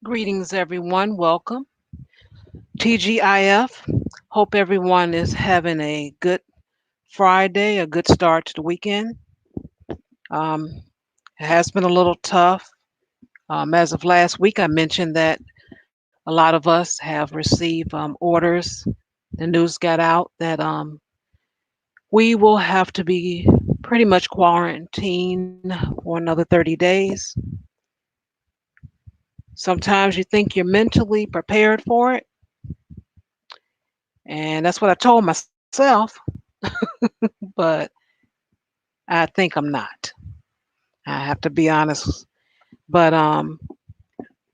Greetings, everyone. Welcome. TGIF. Hope everyone is having a good Friday, a good start to the weekend. Um, it has been a little tough. As of last week, I mentioned that a lot of us have received orders. The news got out that we will have to be pretty much quarantined for another 30 days. Sometimes you think you're mentally prepared for it, and that's what I told myself, but I think I'm not. I have to be honest. But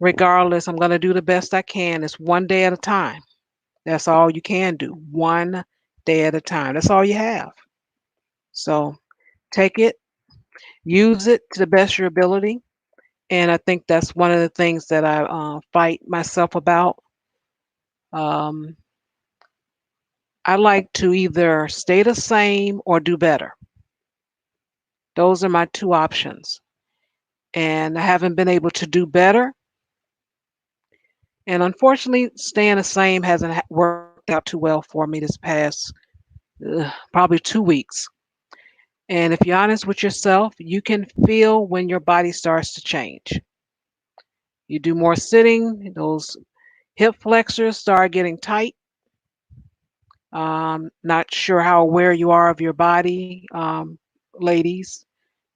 regardless, I'm going to do the best I can. It's one day at a time. That's all you can do. One day at a time. That's all you have. So take it, use it to the best of your ability. And I think that's one of the things that I fight myself about. Um, I like to either stay the same or do better. Those are my two options. And I haven't been able to do better. And unfortunately, staying the same hasn't worked out too well for me this past probably 2 weeks. And if you're honest with yourself, you can feel when your body starts to change. You do more sitting, those hip flexors start getting tight. Not sure how aware you are of your body, ladies.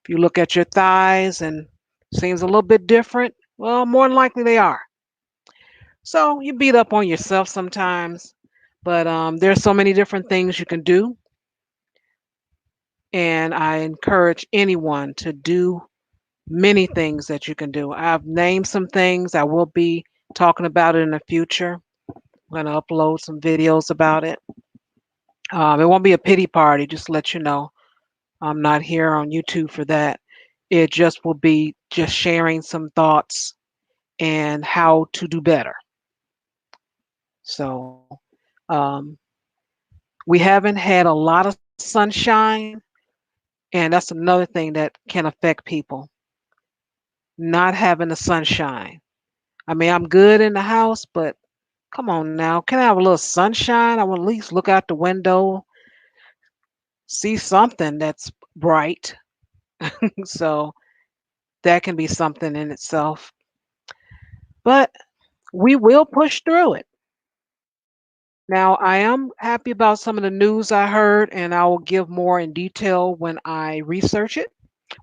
If you look at your thighs and seems a little bit different, well, more than likely they are. So you beat up on yourself sometimes, but there's so many different things you can do, and I encourage anyone to do many things that you can do. I've named some things. I will be talking about it in the future. I'm going to upload some videos about it. It won't be a pity party, just to let you know. I'm not here on YouTube for that. It just will be just sharing some thoughts and how to do better. So, um, we haven't had a lot of sunshine, and that's another thing that can affect people, not having the sunshine. I mean, I'm good in the house, but come on now. Can I have a little sunshine? I will at least look out the window, see something that's bright. So that can be something in itself. But we will push through it. Now, I am happy about some of the news I heard, and I will give more in detail when I research it,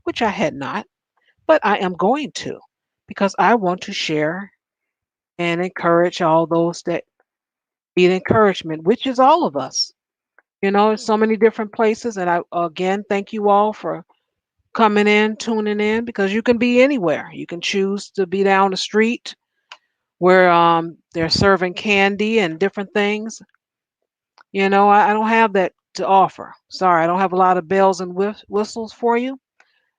which I had not, but I am going to because I want to share and encourage all those that need encouragement, which is all of us. In so many different places. And I, again, thank you all for coming in, tuning in, because you can be anywhere. You can choose to be down the street where they're serving candy and different things. I don't have that to offer. Sorry, I don't have a lot of bells and whistles for you.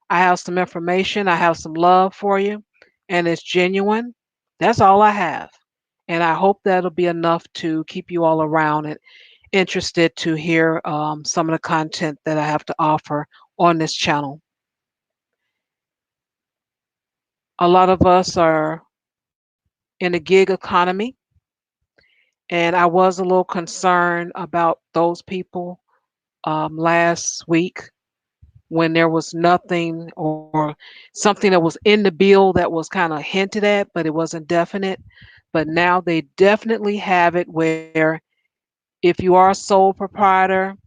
I have some information, I have some love for you, and it's genuine. That's all I have. And I hope that'll be enough to keep you all around and interested to hear some of the content that I have to offer on this channel. A lot of us are in the gig economy, and I was a little concerned about those people last week when there was nothing or something that was in the bill that was kind of hinted at, but it wasn't definite. But now they definitely have it where if you are a sole proprietor,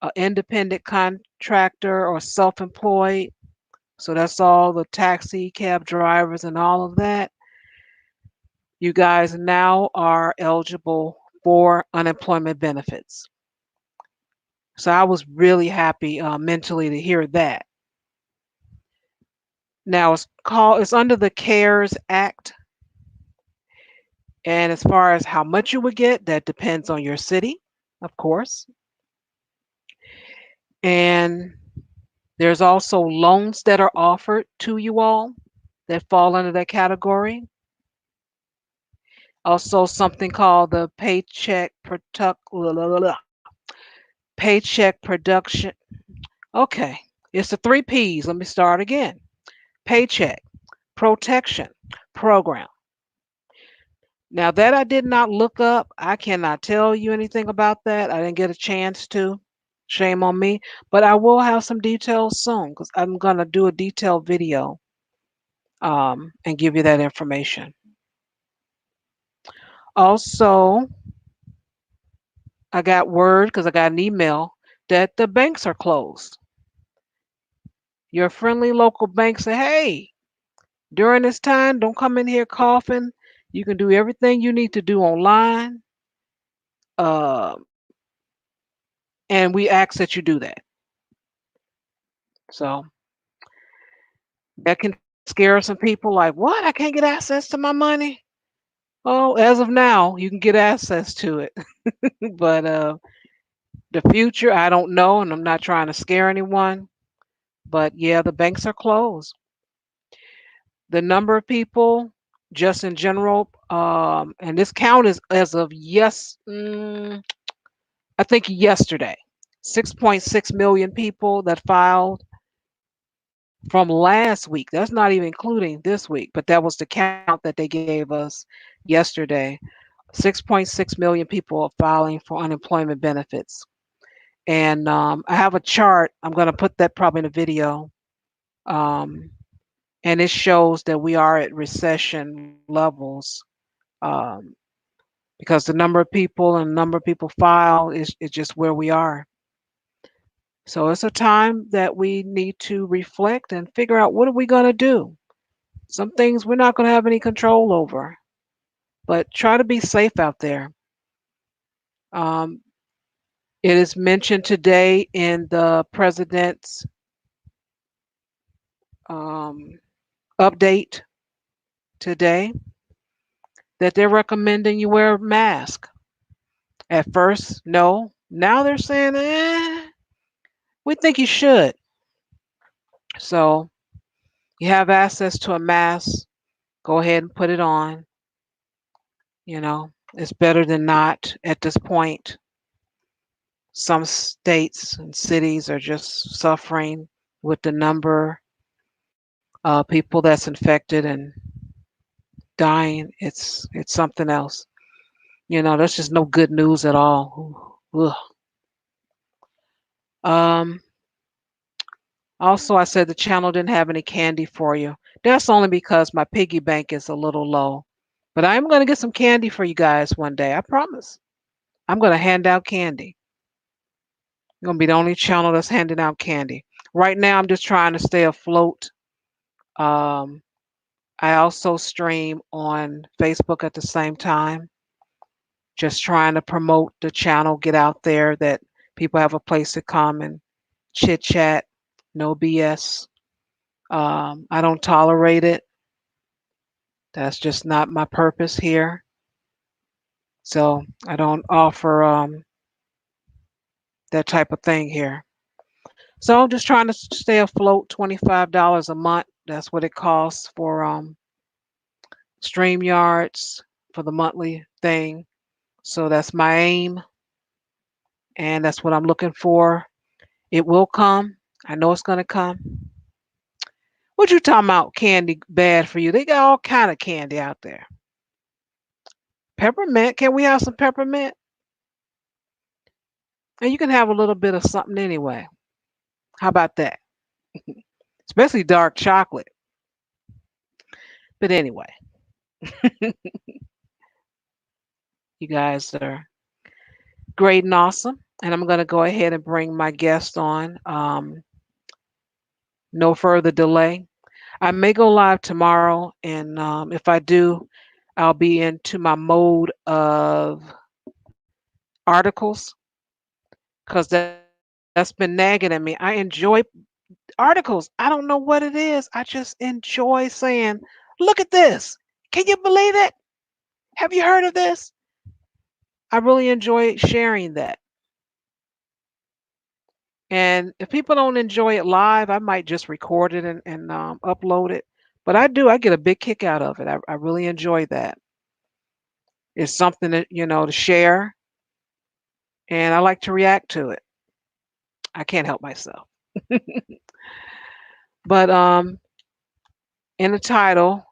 an independent contractor, or self employed, so that's all the taxi cab drivers and all of that, you guys now are eligible for unemployment benefits. So I was really happy mentally to hear that. Now it's under the CARES Act, and as far as how much you would get, that depends on your city, of course. And there's also loans that are offered to you all that fall under that category. Also, something called the paycheck production. Okay, it's the three P's. Let me start again. Paycheck protection program. Now that I did not look up, I cannot tell you anything about that. I didn't get a chance to. Shame on me. But I will have some details soon because I'm gonna do a detailed video and give you that information. Also, I got word because I got an email that the banks are closed. Your friendly local bank said, "Hey, during this time, don't come in here coughing. You can do everything you need to do online, uh, and we ask that you do that." So that can scare some people. Like, what? I can't get access to my money. Oh, as of now, you can get access to it, but the future, I don't know, and I'm not trying to scare anyone. But yeah, the banks are closed. The number of people, just in general, and this count is as of I think yesterday, 6.6 million people that filed from last week. That's not even including this week, but that was the count that they gave us yesterday. 6.6 million people are filing for unemployment benefits. And I have a chart. I'm going to put that probably in a video. Um, and it shows that we are at recession levels um, because the number of people and the number of people file is just where we are. So it's a time that we need to reflect and figure out what are we going to do. Some things we're not going to have any control over, but try to be safe out there. Um, it is mentioned today in the president's um, update today that they're recommending you wear a mask. At first, no. Now they're saying, we think you should. So you have access to a mask, go ahead and put it on. You know, it's better than not at this point. Some states and cities are just suffering with the number of people that's infected and dying. It's something else. You know, that's just no good news at all. Ugh. Um, Also, I said the channel didn't have any candy for you. That's only because my piggy bank is a little low. But I'm going to get some candy for you guys one day. I promise. I'm going to hand out candy. I'm going to be the only channel that's handing out candy. Right now, I'm just trying to stay afloat. Um, I also stream on Facebook at the same time, just trying to promote the channel, get out there that people have a place to come and chit chat, no BS. I don't tolerate it. That's just not my purpose here. So I don't offer that type of thing here. So I'm just trying to stay afloat. $25 a month. That's what it costs for StreamYards for the monthly thing. So that's my aim, and that's what I'm looking for. It will come. I know it's gonna come. What you talking about? Candy bad for you? They got all kind of candy out there. Peppermint. Can we have some peppermint? And you can have a little bit of something anyway. How about that? Especially dark chocolate. But anyway, you guys are great and awesome. And I'm going to go ahead and bring my guest on. No further delay. I may go live tomorrow. And if I do, I'll be into my mode of articles because that's been nagging at me. I enjoy articles. I don't know what it is. I just enjoy saying, look at this. Can you believe it? Have you heard of this? I really enjoy sharing that. And if people don't enjoy it live, I might just record it and upload it. But I do, I get a big kick out of it. I really enjoy that. It's something that, to share, and I like to react to it. I can't help myself. But in the title,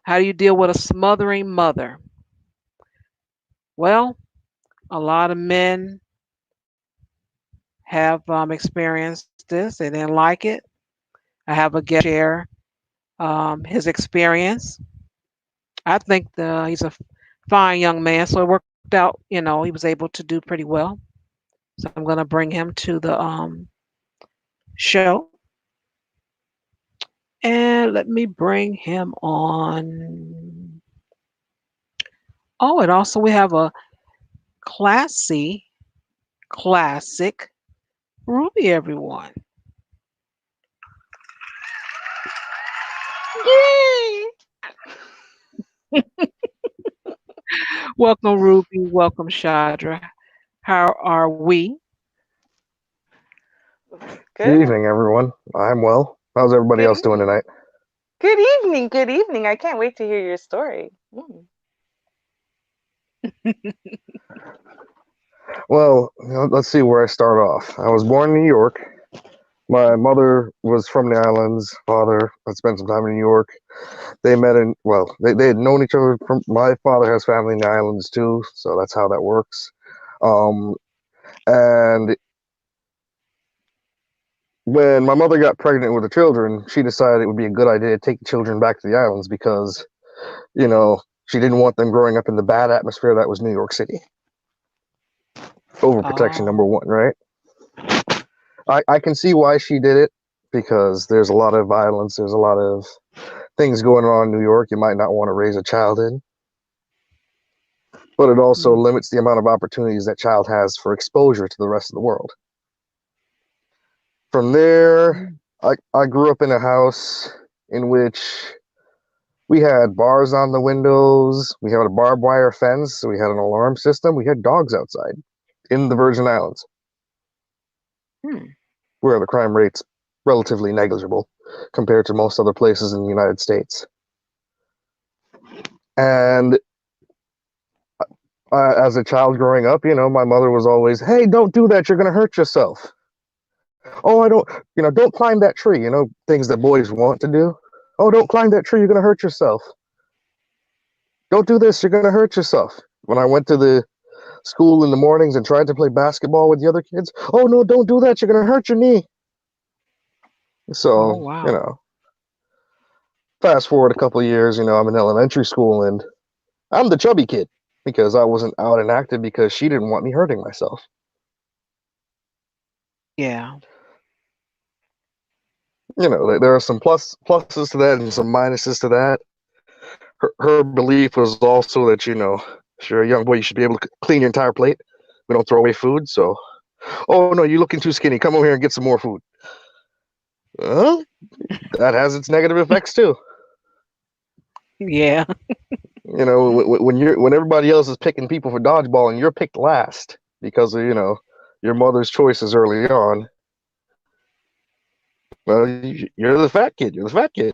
how do you deal with a smothering mother? Well, a lot of men have experienced this. They didn't like it. I have a guest share his experience. I think he's a fine young man, so it worked out. He was able to do pretty well. So I'm going to bring him to the show, and let me bring him on. Oh, and also we have a classy, classic Ruby, everyone. Yay! Welcome, Ruby. Welcome, Shadra. How are we? Good Good. evening, everyone. I'm well. How's everybody Good else doing evening. tonight? Good evening. Good evening. I can't wait to hear your story. Well, let's see where I start off. I was born in New York. My mother was from the islands. Father had spent some time in New York. They met in, well, they had known each other from, my father has family in the islands too, so that's how that works. Um, and when my mother got pregnant with the children, she decided it would be a good idea to take the children back to the islands because, she didn't want them growing up in the bad atmosphere that was New York City. Overprotection number Oh, one, right? I can see why she did it because there's a lot of violence, there's a lot of things going on in New York you might not want to raise a child in, but it also mm, limits the amount of opportunities that child has for exposure to the rest of the world. From there, mm. I grew up in a house in which we had bars on the windows, we had a barbed wire fence, we had an alarm system, we had dogs outside in the Virgin Islands, Hmm. where the crime rate's relatively negligible compared to most other places in the United States. And as a child growing up, my mother was always, "Hey, don't do that. You're going to hurt yourself." "Oh, I don't, don't climb that tree." Things that boys want to do. "Oh, don't climb that tree. You're going to hurt yourself." "Don't do this. You're going to hurt yourself." When I went to the school in the mornings and tried to play basketball with the other kids, "Oh, no, don't do that. You're going to hurt your knee." Oh, So, wow. fast forward a couple of years, I'm in elementary school and I'm the chubby kid because I wasn't out and active because she didn't want me hurting myself. Yeah. There are some pluses to that and some minuses to that. Her belief was also that if you're a young boy, you should be able to clean your entire plate. We don't throw away food. So, "Oh no, you're looking too skinny. Come over here and get some more food." Well, that has its negative effects too. Yeah. When everybody else is picking people for dodgeball and you're picked last because of your mother's choices early on. Well, you're the fat kid. You're the fat kid.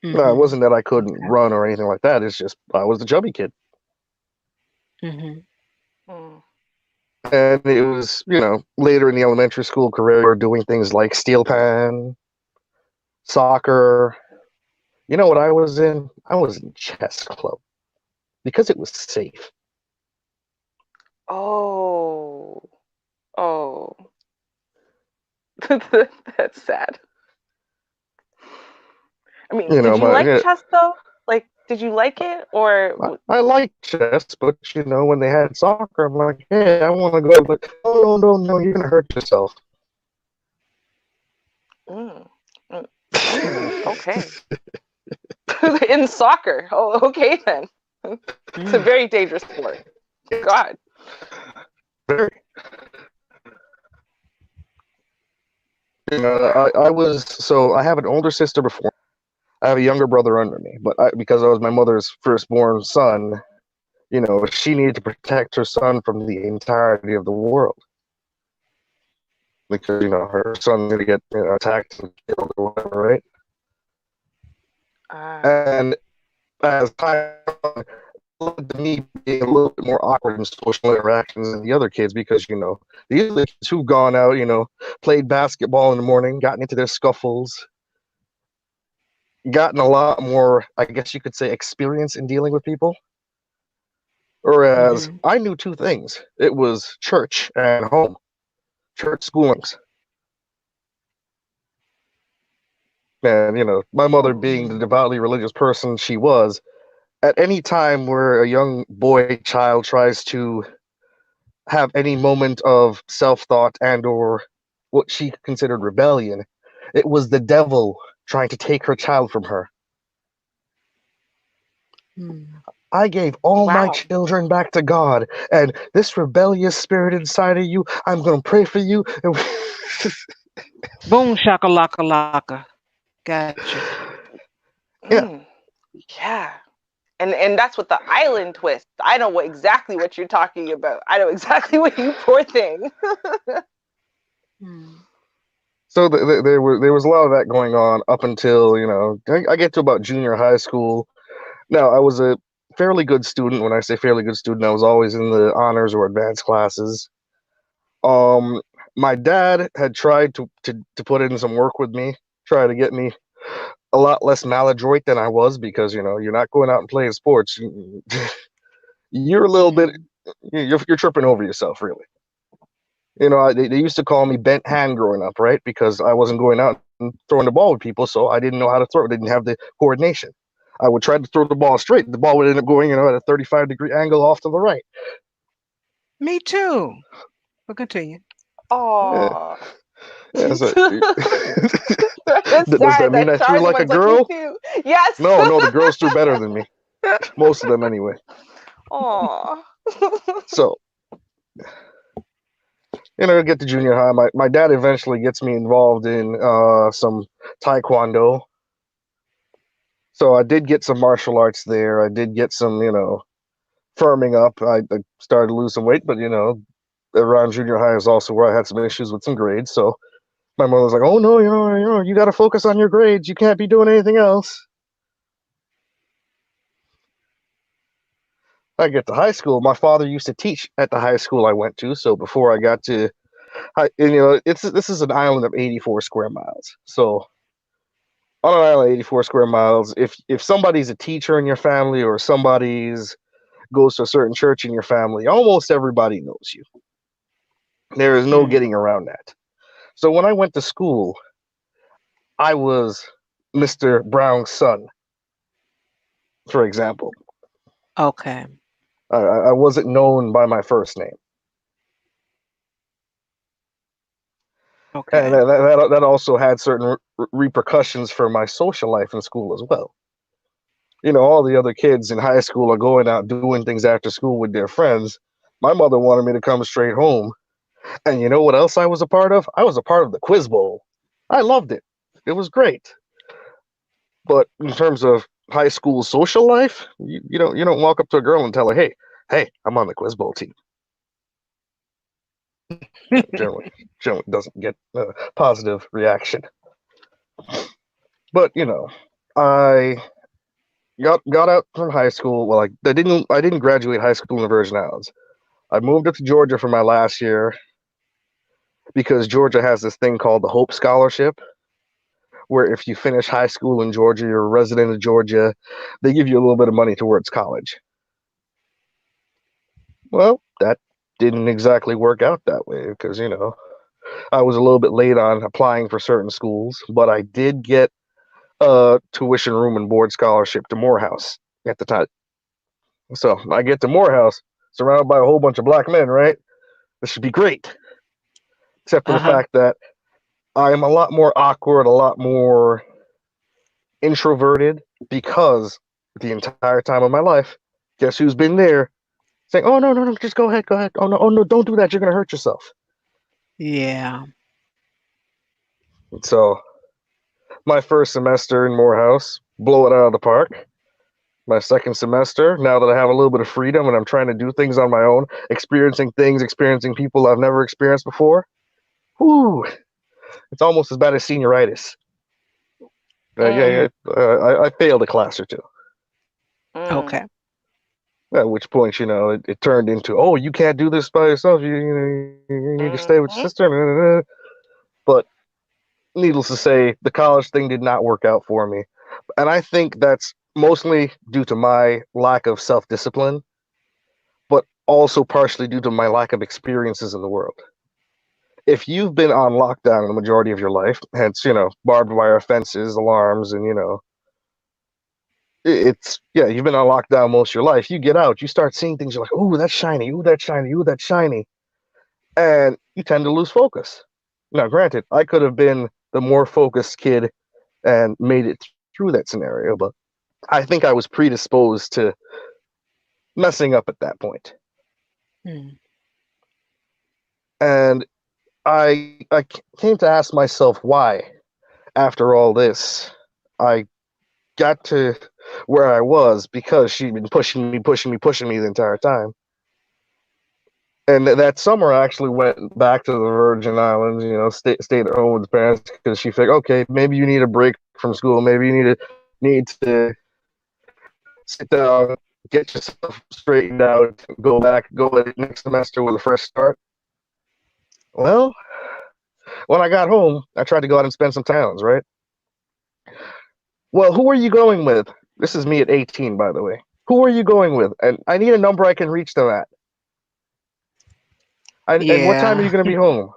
No, it Hmm. wasn't that I couldn't Okay. run or anything like that. It's just I was the chubby kid. Hmm. Mm. And it was, later in the elementary school career, doing things like steel pan, soccer. You know what I was in? I was in chess club because it was safe. Oh. Oh. That's sad. I mean, You did know, you my like yeah, chess though? Like, did you like it or? I like chess, but when they had soccer, I'm like, hey, I want to go. But no, no, no, no, you're gonna hurt yourself. Mm, mm, okay. In soccer. Oh, okay then. It's a Mm. very dangerous sport. God. Very, I was so I have an older sister before. I have a younger brother under me, but because I was my mother's firstborn son, she needed to protect her son from the entirety of the world because her son's gonna get attacked and killed or whatever, right? Ah. And as time led to me being a little bit more awkward in social interactions than the other kids because these are the kids who've gone out, played basketball in the morning, gotten into their scuffles, gotten a lot more, I guess you could say, experience in dealing with people. Whereas Mm. I knew two things. It was church and home. Church schoolings. And, my mother being the Mm. devoutly religious person she was, at any time where a young boy child tries to have any moment of self-thought and or what she considered rebellion, it was the devil trying to take her child from her. Mm. I gave all my Wow. children back to God, and this rebellious spirit inside of you, I'm going to pray for you. Boom shakalaka laka. Gotcha. Yeah, Mm, yeah. And that's with the island twist. I know exactly what you're talking about. I know exactly what you poor thing. Mm. so there was a lot of that going on up until I get to about junior high school. Now I was a fairly good student. When I say fairly good student, I was always in the honors or advanced classes. Um, my dad had tried to put in some work with me, try to get me a lot less maladroit than I was because you're not going out and playing sports. You're a little bit Mm. you're tripping over yourself, really. They used to call me bent hand growing up, right? Because I wasn't going out and throwing the ball with people, so I didn't know how to throw. Didn't have the coordination. I would try to throw the ball straight. The ball would end up going, at a 35-degree angle off to the right. Me too. But continue. Yeah, Oh. yeah. So, It's does that sad mean that I threw Char's the like a one's like me girl? too. Yes. No, no, the girls threw better than me. Most of them, anyway. Oh. So, get to junior high. My dad eventually gets me involved in some taekwondo. So I did get some martial arts there. I did get some, firming up. I started to lose some weight, but around junior high is also where I had some issues with some grades. So my mother was like, "Oh no, you got to focus on your grades. You can't be doing anything else." I get to high school. My father used to teach at the high school I went to. So before I got to and, this is an island of 84 square miles. So on an island of 84 square miles, if somebody's a teacher in your family or somebody's goes to a certain church in your family, almost everybody knows you. There is no Mm. getting around that. So when I went to school, I was Mr. Brown's son, for example. Okay. I wasn't known by my first name. And Okay. that also had certain repercussions for my social life in school as well. All the other kids in high school are going out doing things after school with their friends. My mother wanted me to come straight home. And you know what else I was a part of? I was a part of the Quiz Bowl. I loved it. It was great. But in terms of high school social life, you don't walk up to a girl and tell her, hey, I'm on the Quiz Bowl team. Generally doesn't get a positive reaction. But I got out from high school. Well, I didn't graduate high school in the Virgin Islands. I moved up to Georgia for my last year because Georgia has this thing called the Hope Scholarship, where if you finish high school in Georgia, you're a resident of Georgia, they give you a little bit of money towards college. Well, that didn't exactly work out that way because I was a little bit late on applying for certain schools, but I did get a tuition, room, and board scholarship to Morehouse at the time. So I get to Morehouse, surrounded by a whole bunch of black men, right? This should be great. Except for the Uh-huh. fact that I am a lot more awkward, a lot more introverted because the entire time of my life, guess who's been there saying, "Oh no, no, no, just go ahead, go ahead. Oh no, don't do that. You're gonna hurt yourself." Yeah. So my first semester in Morehouse, blow it out of the park. My second semester, now that I have a little bit of freedom and I'm trying to do things on my own, experiencing things, experiencing people I've never experienced before, whoo, it's almost as bad as senioritis. Mm, I failed a class or two. mm, Okay. At which point, it turned into, oh, you can't do this by yourself. You need to stay with your mhm, sister. But needless to say, the college thing did not work out for me. And I think that's mostly due to my lack of self discipline. But also partially due to my lack of experiences in the world. If you've been on lockdown the majority of your life, hence, barbed wire fences, alarms, and, you've been on lockdown most of your life. You get out, you start seeing things, you're like, ooh, that's shiny, ooh, that's shiny, ooh, that's shiny. And you tend to lose focus. Now, granted, I could have been the more focused kid and made it through that scenario, but I think I was predisposed to messing up at that point. Mm. And I came to ask myself why, after all this, I got to where I was because she'd been pushing me the entire time. And that summer, I actually went back to the Virgin Islands, stayed at home with the parents because she figured, okay, maybe you need a break from school. Maybe you need to sit down, get yourself straightened out, go next semester with a fresh start. Well, when I got home, I tried to go out and spend some time, right? Well, who are you going with? This is me at 18, by the way. Who are you going with? And I need a number I can reach them at. And what time are you Yeah. going to be home?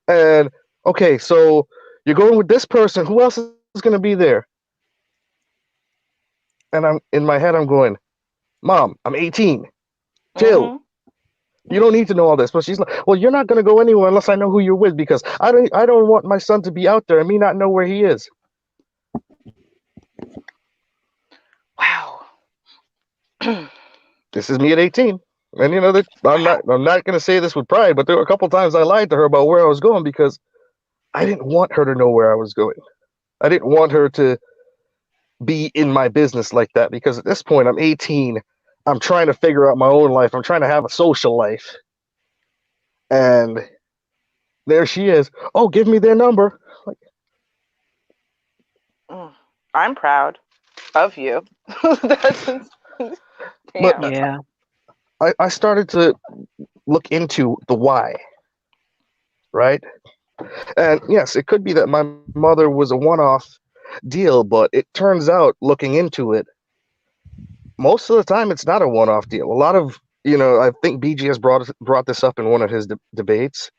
And okay, so you're going with this person. Who else is going to be there? And I'm in my head, I'm going, Mom, I'm 18. Chill. Mm-hmm. You don't need to know all this. But she's like, well, you're not going to go anywhere unless I know who you're with because I don't want my son to be out there and me not know where he is. Wow. This is me at 18. And I'm not going to say this with pride, but there were a couple times I lied to her about where I was going because I didn't want her to know where I was going. I didn't want her to be in my business like that because at this point I'm 18. I'm trying to figure out my own life. I'm trying to have a social life. And there she is. Oh, give me their number. Like, I'm proud of you. That's but damn. Yeah. I started to look into the why, right? And yes, it could be that my mother was a one-off deal, but it turns out, looking into it, most of the time it's not a one-off deal. A lot of, I think BG has brought this up in one of his debates,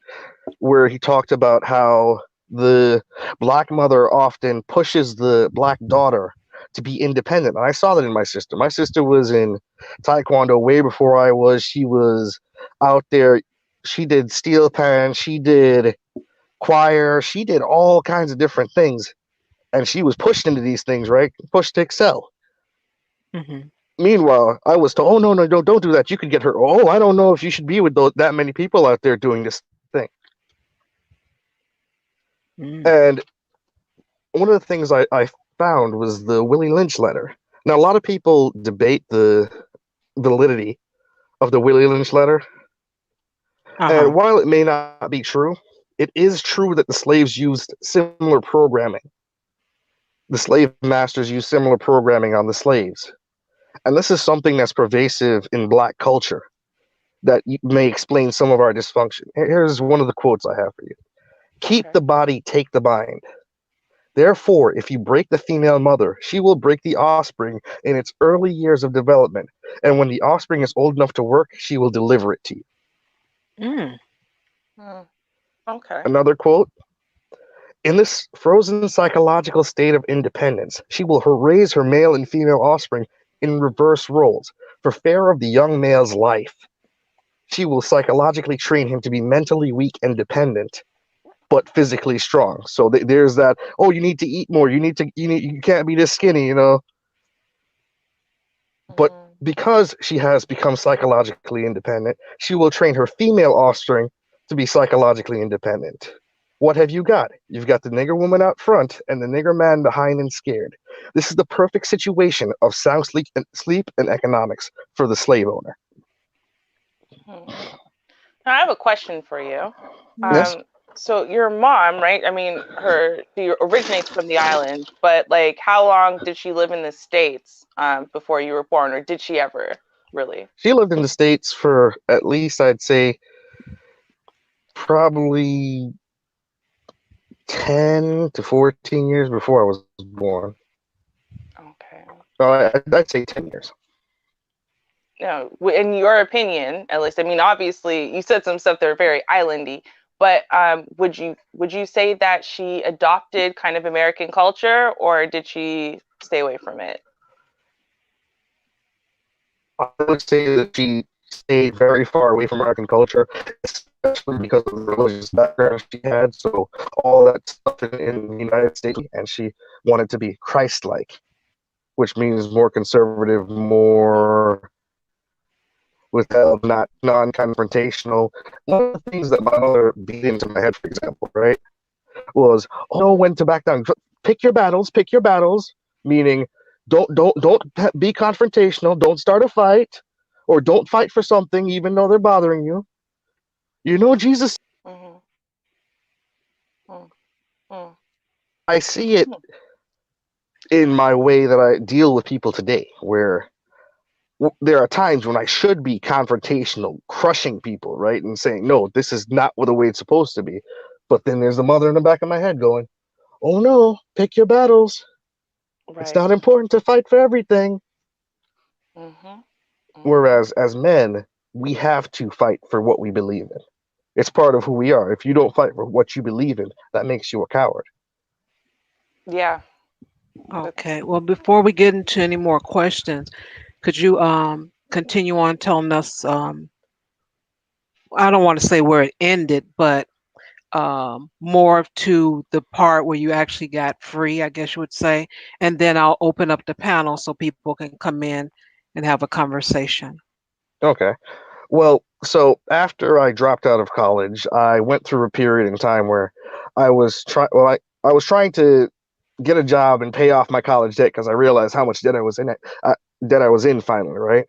where he talked about how the black mother often pushes the black daughter to be independent. And I saw that in my sister. My sister was in Taekwondo way before I was. She was out there. She did steel pan. She did choir. She did all kinds of different things. And she was pushed into these things, right? Pushed to excel. Hmm. Meanwhile, I was told, oh, no, don't do that. You could get hurt. Oh, I don't know if you should be with that many people out there doing this thing. Mm. And one of the things I found was the Willie Lynch letter. Now, a lot of people debate the validity of the Willie Lynch letter. Uh-huh. And while it may not be true, it is true that the slaves used similar programming. The slave masters used similar programming on the slaves. And this is something that's pervasive in black culture that may explain some of our dysfunction. Here's one of the quotes I have for you. Keep Okay. the body, take the mind. Therefore, if you break the female mother, she will break the offspring in its early years of development. And when the offspring is old enough to work, she will deliver it to you. Mm. Okay. Another quote. In this frozen psychological state of independence, she will raise her male and female offspring in reverse roles for fear of the young male's life. She will psychologically train him to be mentally weak and dependent, but physically strong. So there's that. Oh, you need to eat more. You can't be this skinny, But because she has become psychologically independent, she will train her female offspring to be psychologically independent. What have you got? You've got the nigger woman out front and the nigger man behind and scared. This is the perfect situation of sound sleep and economics for the slave owner. Now, I have a question for you. Yes? So your mom, right? I mean, she originates from the island, but like, how long did she live in the States before you were born, or did she ever really? She lived in the States for at least, I'd say, probably 10 to 14 years before I was born. Okay. I'd say 10 years. in your opinion, at least, I mean, obviously, you said some stuff that are very islandy, but would you say that she adopted kind of American culture, or did she stay away from it? I would say that she stayed very far away from American culture, especially because of the religious background she had. So all that stuff in the United States, and she wanted to be Christ-like, which means more conservative, more withheld, not non-confrontational. One of the things that my mother beat into my head, for example, right, was, "Oh, know when to back down. Pick your battles," meaning don't be confrontational. Don't start a fight, or don't fight for something even though they're bothering you. You know, Jesus. Mm-hmm. Mm-hmm. I see it in my way that I deal with people today, where there are times when I should be confrontational, crushing people, right, and saying, "No, this is not the way it's supposed to be." But then there's the mother in the back of my head going, "Oh no, pick your battles. It's Right. not important to fight for everything." Mm-hmm. Mm-hmm. Whereas as men, we have to fight for what we believe in. It's part of who we are. If you don't fight for what you believe in, that makes you a coward. Yeah. Okay. Well, before we get into any more questions, could you continue on telling us I don't want to say where it ended, but more to the part where you actually got free, I guess you would say, and then I'll open up the panel so people can come in and have a conversation. Okay. Well, so after I dropped out of college, I went through a period in time where I was trying to get a job and pay off my college debt because I realized how much debt I was in debt I was in finally, right?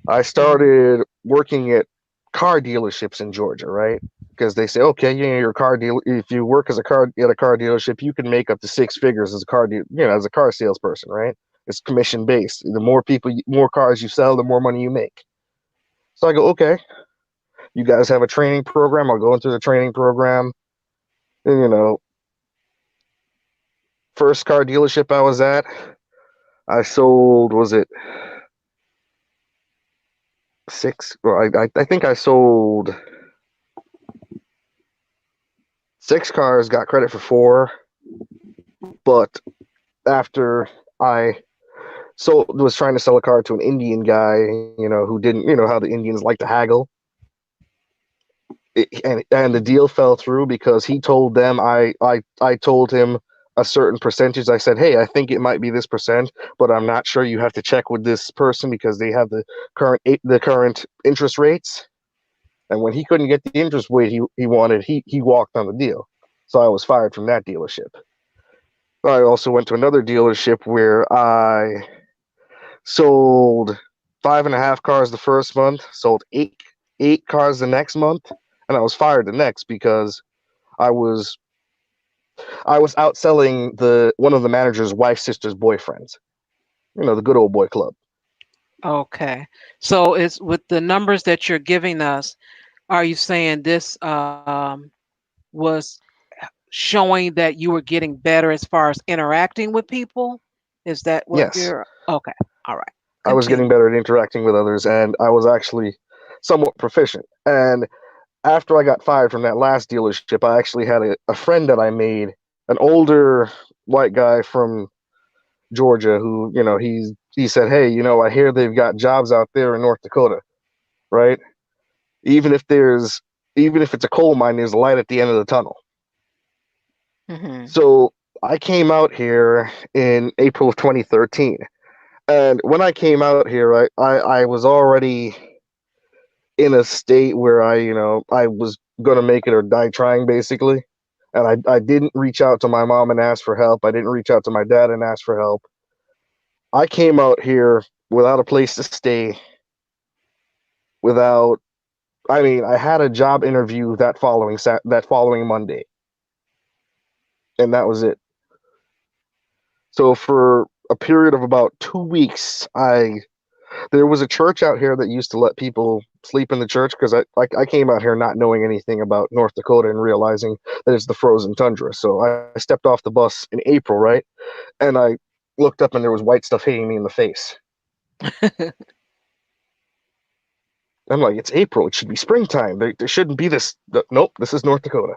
I Hmm. started working at car dealerships in Georgia, right? Because they say, okay, you know, your car deal. If you work as a car at a car dealership, you can make up to six figures as a as a car salesperson, right? It's commission based. The more more cars you sell, the more money you make. So I go, okay, you guys have a training program. I'll go into the training program. And, first car dealership I was at, I sold, was it six? Well, I think I sold six cars, got credit for four. But after I was trying to sell a car to an Indian guy, who didn't, how the Indians like to haggle. And the deal fell through because he told them I told him a certain percentage. I said, hey, I think it might be this percent, but I'm not sure. You have to check with this person because they have the current interest rates. And when he couldn't get the interest rate he wanted, he walked on the deal. So I was fired from that dealership. I also went to another dealership where I sold 5.5 cars the first month, sold eight cars the next month, and I was fired the next because I was I was outselling one of the manager's wife's sister's boyfriends. The good old boy club. Okay. So it's with the numbers that you're giving us, are you saying this was showing that you were getting better as far as interacting with people? Is that what Yes, you're okay? All right. I was getting Continue. better at interacting with others, and I was actually somewhat proficient. And after I got fired from that last dealership, I actually had a friend that I made, an older white guy from Georgia, who he said, hey, I hear they've got jobs out there in North Dakota, right? Even if it's a coal mine, there's a light at the end of the tunnel. Hmm. So I came out here in April of 2013, and when I came out here, I was already in a state where I was gonna make it or die trying, basically. And I didn't reach out to my mom and ask for help. I didn't reach out to my dad and ask for help. I came out here without a place to stay, without I had a job interview that following Monday, and that was it. So for a period of about 2 weeks, there was a church out here that used to let people sleep in the church because I came out here not knowing anything about North Dakota and realizing that it's the frozen tundra. So I stepped off the bus in April, right? And I looked up and there was white stuff hitting me in the face. I'm like, it's April. It should be springtime. There shouldn't be this. Nope, this is North Dakota.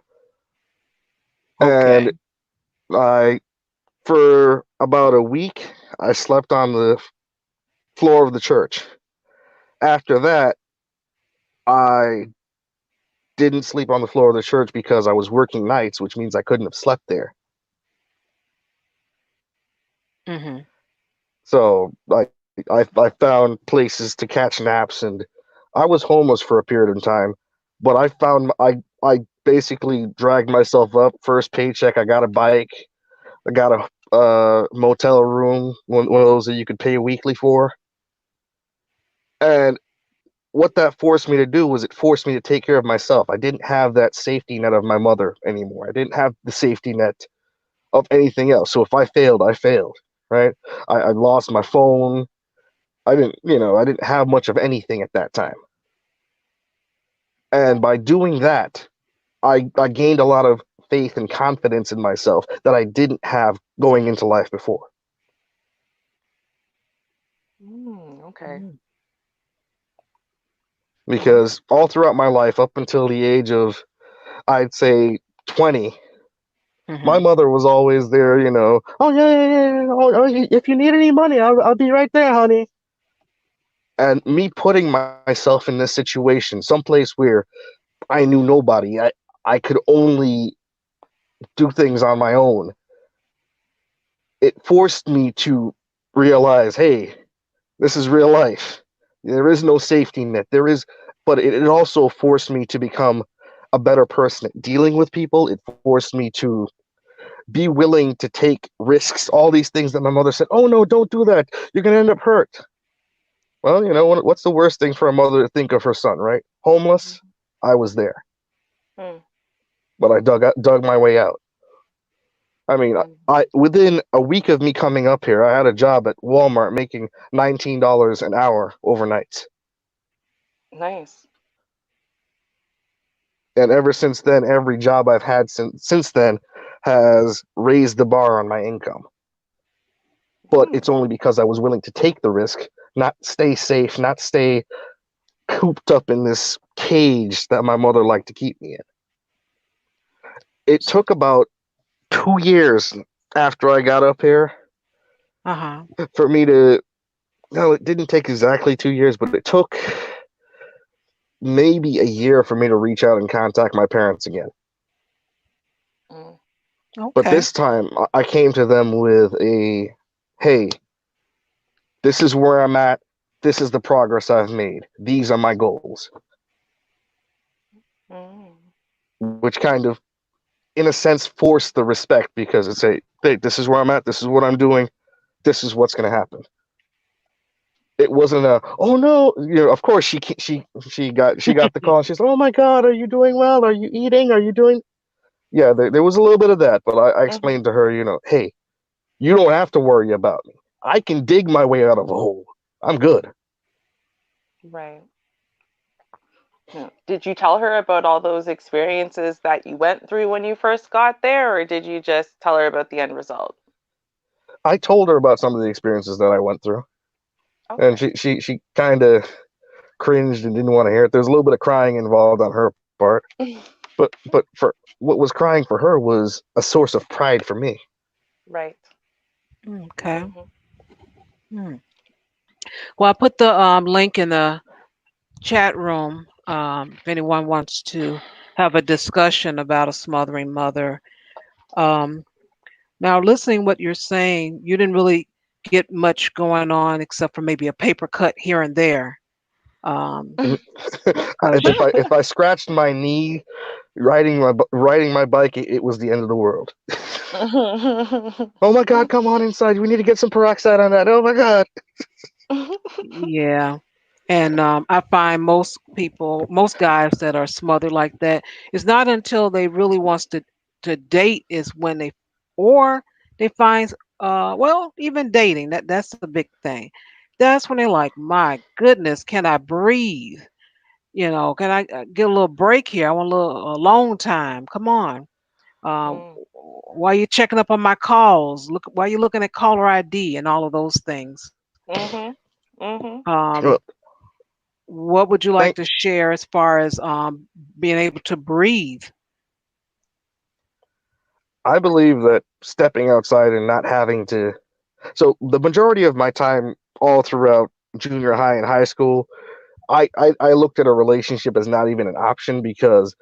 And Okay. I, for about a week, I slept on the floor of the church. After that, I didn't sleep on the floor of the church because I was working nights, which means I couldn't have slept there. Mm-hmm. So I found places to catch naps, and I was homeless for a period of time. But I basically dragged myself up. First paycheck, I got a bike. I got a motel room, one of those that you could pay weekly for. And what that forced me to do was it forced me to take care of myself. I didn't have that safety net of my mother anymore. I didn't have the safety net of anything else. So if I failed, I failed. Right? I lost my phone. I didn't have much of anything at that time. And by doing that, I gained a lot of faith and confidence in myself that I didn't have going into life before. Okay. Mm-hmm. Because all throughout my life, up until the age of, I'd say, 20, my Mm-hmm. mother was always there, oh, yeah, yeah, yeah. Oh, if you need any money, I'll be right there, honey. And me putting myself in this situation, someplace where I knew nobody, I could only do things on my own, it forced me to realize, hey, this is real life. There is no safety net. But it also forced me to become a better person at dealing with people. It forced me to be willing to take risks, all these things that my mother said, oh no, don't do that. You're going to end up hurt. Well, what's the worst thing for a mother to think of her son, right? Homeless? I was there, Mm. but I dug my way out. I mean, Mm. I within a week of me coming up here, I had a job at Walmart making $19 an hour overnight. Nice. And ever since then, every job I've had since then has raised the bar on my income. But it's Mm. only because I was willing to take the risk, not stay safe, not stay cooped up in this cage that my mother liked to keep me in. It took about 2 years after I got up here Uh-huh. for me to. No, it didn't take exactly 2 years, but it took maybe a year for me to reach out and contact my parents again. Mm. But Okay. this time, I came to them with hey, this is where I'm at. This is the progress I've made. These are my goals, Mm. which kind of, in a sense, forced the respect because it's hey, this is where I'm at. This is what I'm doing. This is what's going to happen. It wasn't oh no, of course she got the call and she's, oh my God, are you doing well? Are you eating? Are you doing? Yeah, there was a little bit of that, but I Mhm. explained to her, hey, you don't have to worry about me. I can dig my way out of a hole. I'm good. Right. Yeah. Did you tell her about all those experiences that you went through when you first got there, or did you just tell her about the end result? I told her about some of the experiences that I went through, and Okay. she kind of cringed and didn't want to hear it. There's a little bit of crying involved on her part, but for what was crying for her was a source of pride for me. Right. Okay. Mhm. Hmm. Well, I put the link in the chat room. If anyone wants to have a discussion about a smothering mother. Um, Now, listening what you're saying, you didn't really get much going on except for maybe a paper cut here and there. Um, if, 'Cause if I if I scratched my knee riding my bike, it was the end of the world. Oh my God, come on inside. We need to get some peroxide on that. Oh my God. yeah, and I find most people, most guys that are smothered like that, it's not until they really wants to date is when or they find, well, even dating, that's a big thing. That's when they're like, my goodness, can I breathe? Can I get a little break here? I want a little alone time. Come on. Uh, Mm. why you checking up on my calls? Look, why you looking at caller ID and all of those things? Mhm. Mhm. Um, Well, what would you like Thank. to share as far as being able to breathe? I believe that stepping outside and not having to. So the majority of my time, all throughout junior high and high school, I looked at a relationship as not even an option because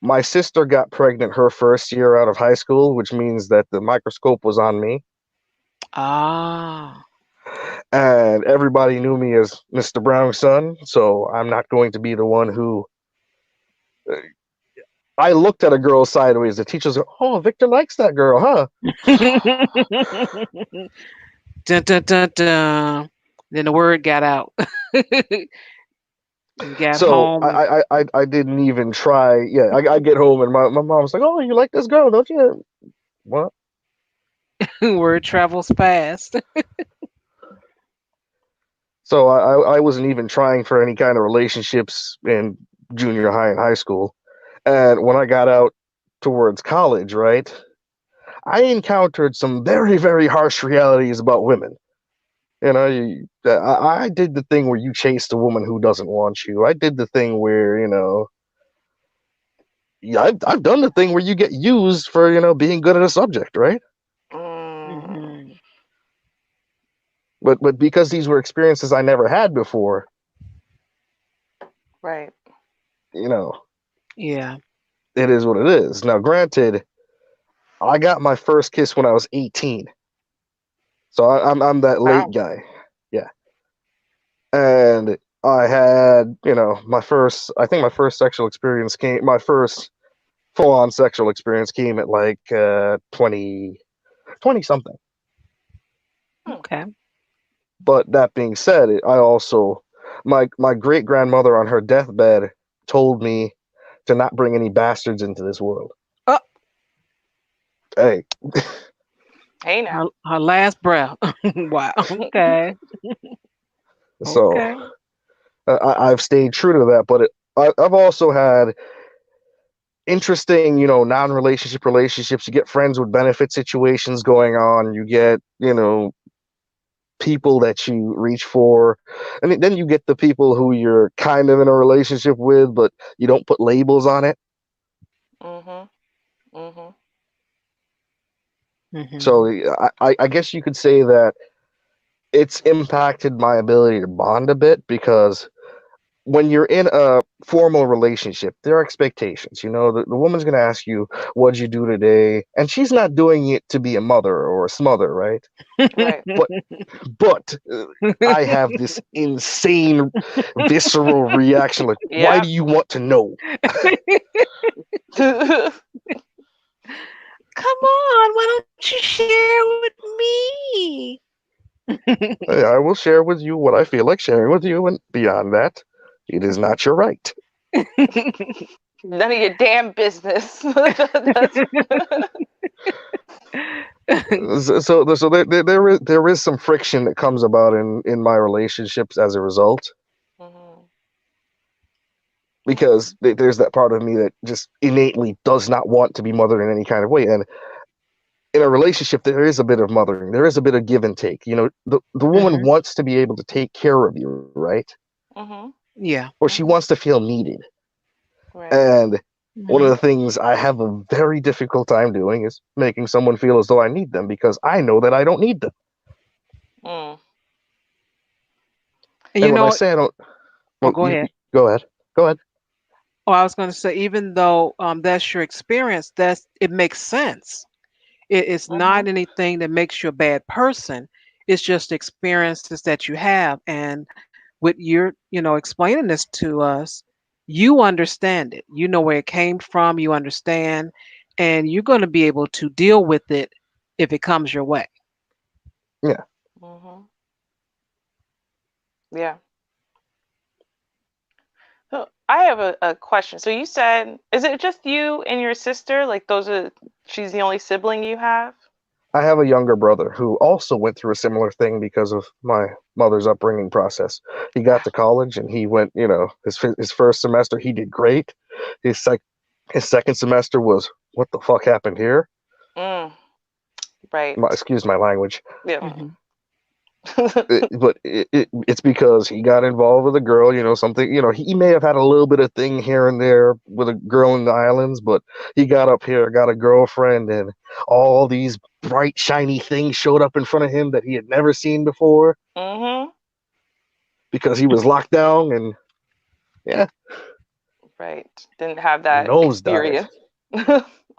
my sister got pregnant her first year out of high school, which means that the microscope was on me, Ah, and everybody knew me as Mr. Brown's son. So I'm not going to be the one who. I looked at a girl sideways. The teachers go, "Oh, Victor likes that girl, huh?" dun, dun, dun, dun. Then the word got out. You got So home, I didn't even try. Yeah, I get home and my mom was like, "Oh, you like this girl, don't you?" What? word travels fast. So I wasn't even trying for any kind of relationships in junior high and high school. And when I got out towards college, right, I encountered some very, very harsh realities about women. I did the thing where you chase the woman who doesn't want you. I did the thing where, yeah, I've done the thing where you get used for, being good at a subject, right? Mm, Hmm. But because these were experiences I never had before, right. you know, Yeah. it is what it is. Now, granted, I got my first kiss when I was 18, so I'm that late Wow. guy, yeah. And I had, my first. I think my first sexual experience came. My first full-on sexual experience came at like 20 something. Hmm. Okay. But that being said, I also my great grandmother on her deathbed told me to not bring any bastards into this world. Oh, Hey, Hey now. her last breath. Wow. Okay. so Okay. I've stayed true to that. But I've also had interesting, non-relationship relationships. You get friends with benefit situations going on. You get, people that you reach for, and then you get the people who you're kind of in a relationship with, but you don't put labels on it. Mhm. Mhm. Hmm. So I guess you could say that it's impacted my ability to bond a bit because when you're in a formal relationship, there are expectations. The woman's going to ask you, "What'd you do today?" And she's not doing it to be a mother or a smother, right? Right. But but I have this insane visceral reaction like, "Why Yep. do you want to know?" Come on, why don't you share with me? I will share with you what I feel like sharing with you, and beyond that, it is not your right. None of your damn business. That's So there is some friction that comes about in my relationships as a result, Mhm. because there's that part of me that just innately does not want to be mothered in any kind of way. And in a relationship, there is a bit of mothering, there is a bit of give and take. The woman Hmm. wants to be able to take care of you, right? Mhm. Yeah. Or she Mhm. wants to feel needed. Right. And one of Hmm. the things I have a very difficult time doing is making someone feel as though I need them, because I know that I don't need them. Mm. And And when I say I don't, oh, well, go you ahead. go ahead. Go ahead. Oh, I was going to say, even though that's your experience, it makes sense. It's Mhm. not anything that makes you a bad person. It's just experiences that you have, and with your, explaining this to us, you understand it. You know where it came from. You understand, and you're going to be able to deal with it if it comes your way. Yeah. Mhm. Yeah. So I have a question. So you said, is it just you and your sister? Like she's the only sibling you have? I have a younger brother who also went through a similar thing because of my mother's upbringing process. He got to college and he went, his first semester he did great. His second semester was, what the fuck happened here? Mm, right. Excuse my language. Yeah. Hmm. It's because he got involved with a girl, something, he may have had a little bit of thing here and there with a girl in the islands, but he got up here, got a girlfriend, and all these bright, shiny things showed up in front of him that he had never seen before Mm-hmm. because he was locked down, and yeah, Right. Didn't have that nosedive, experience.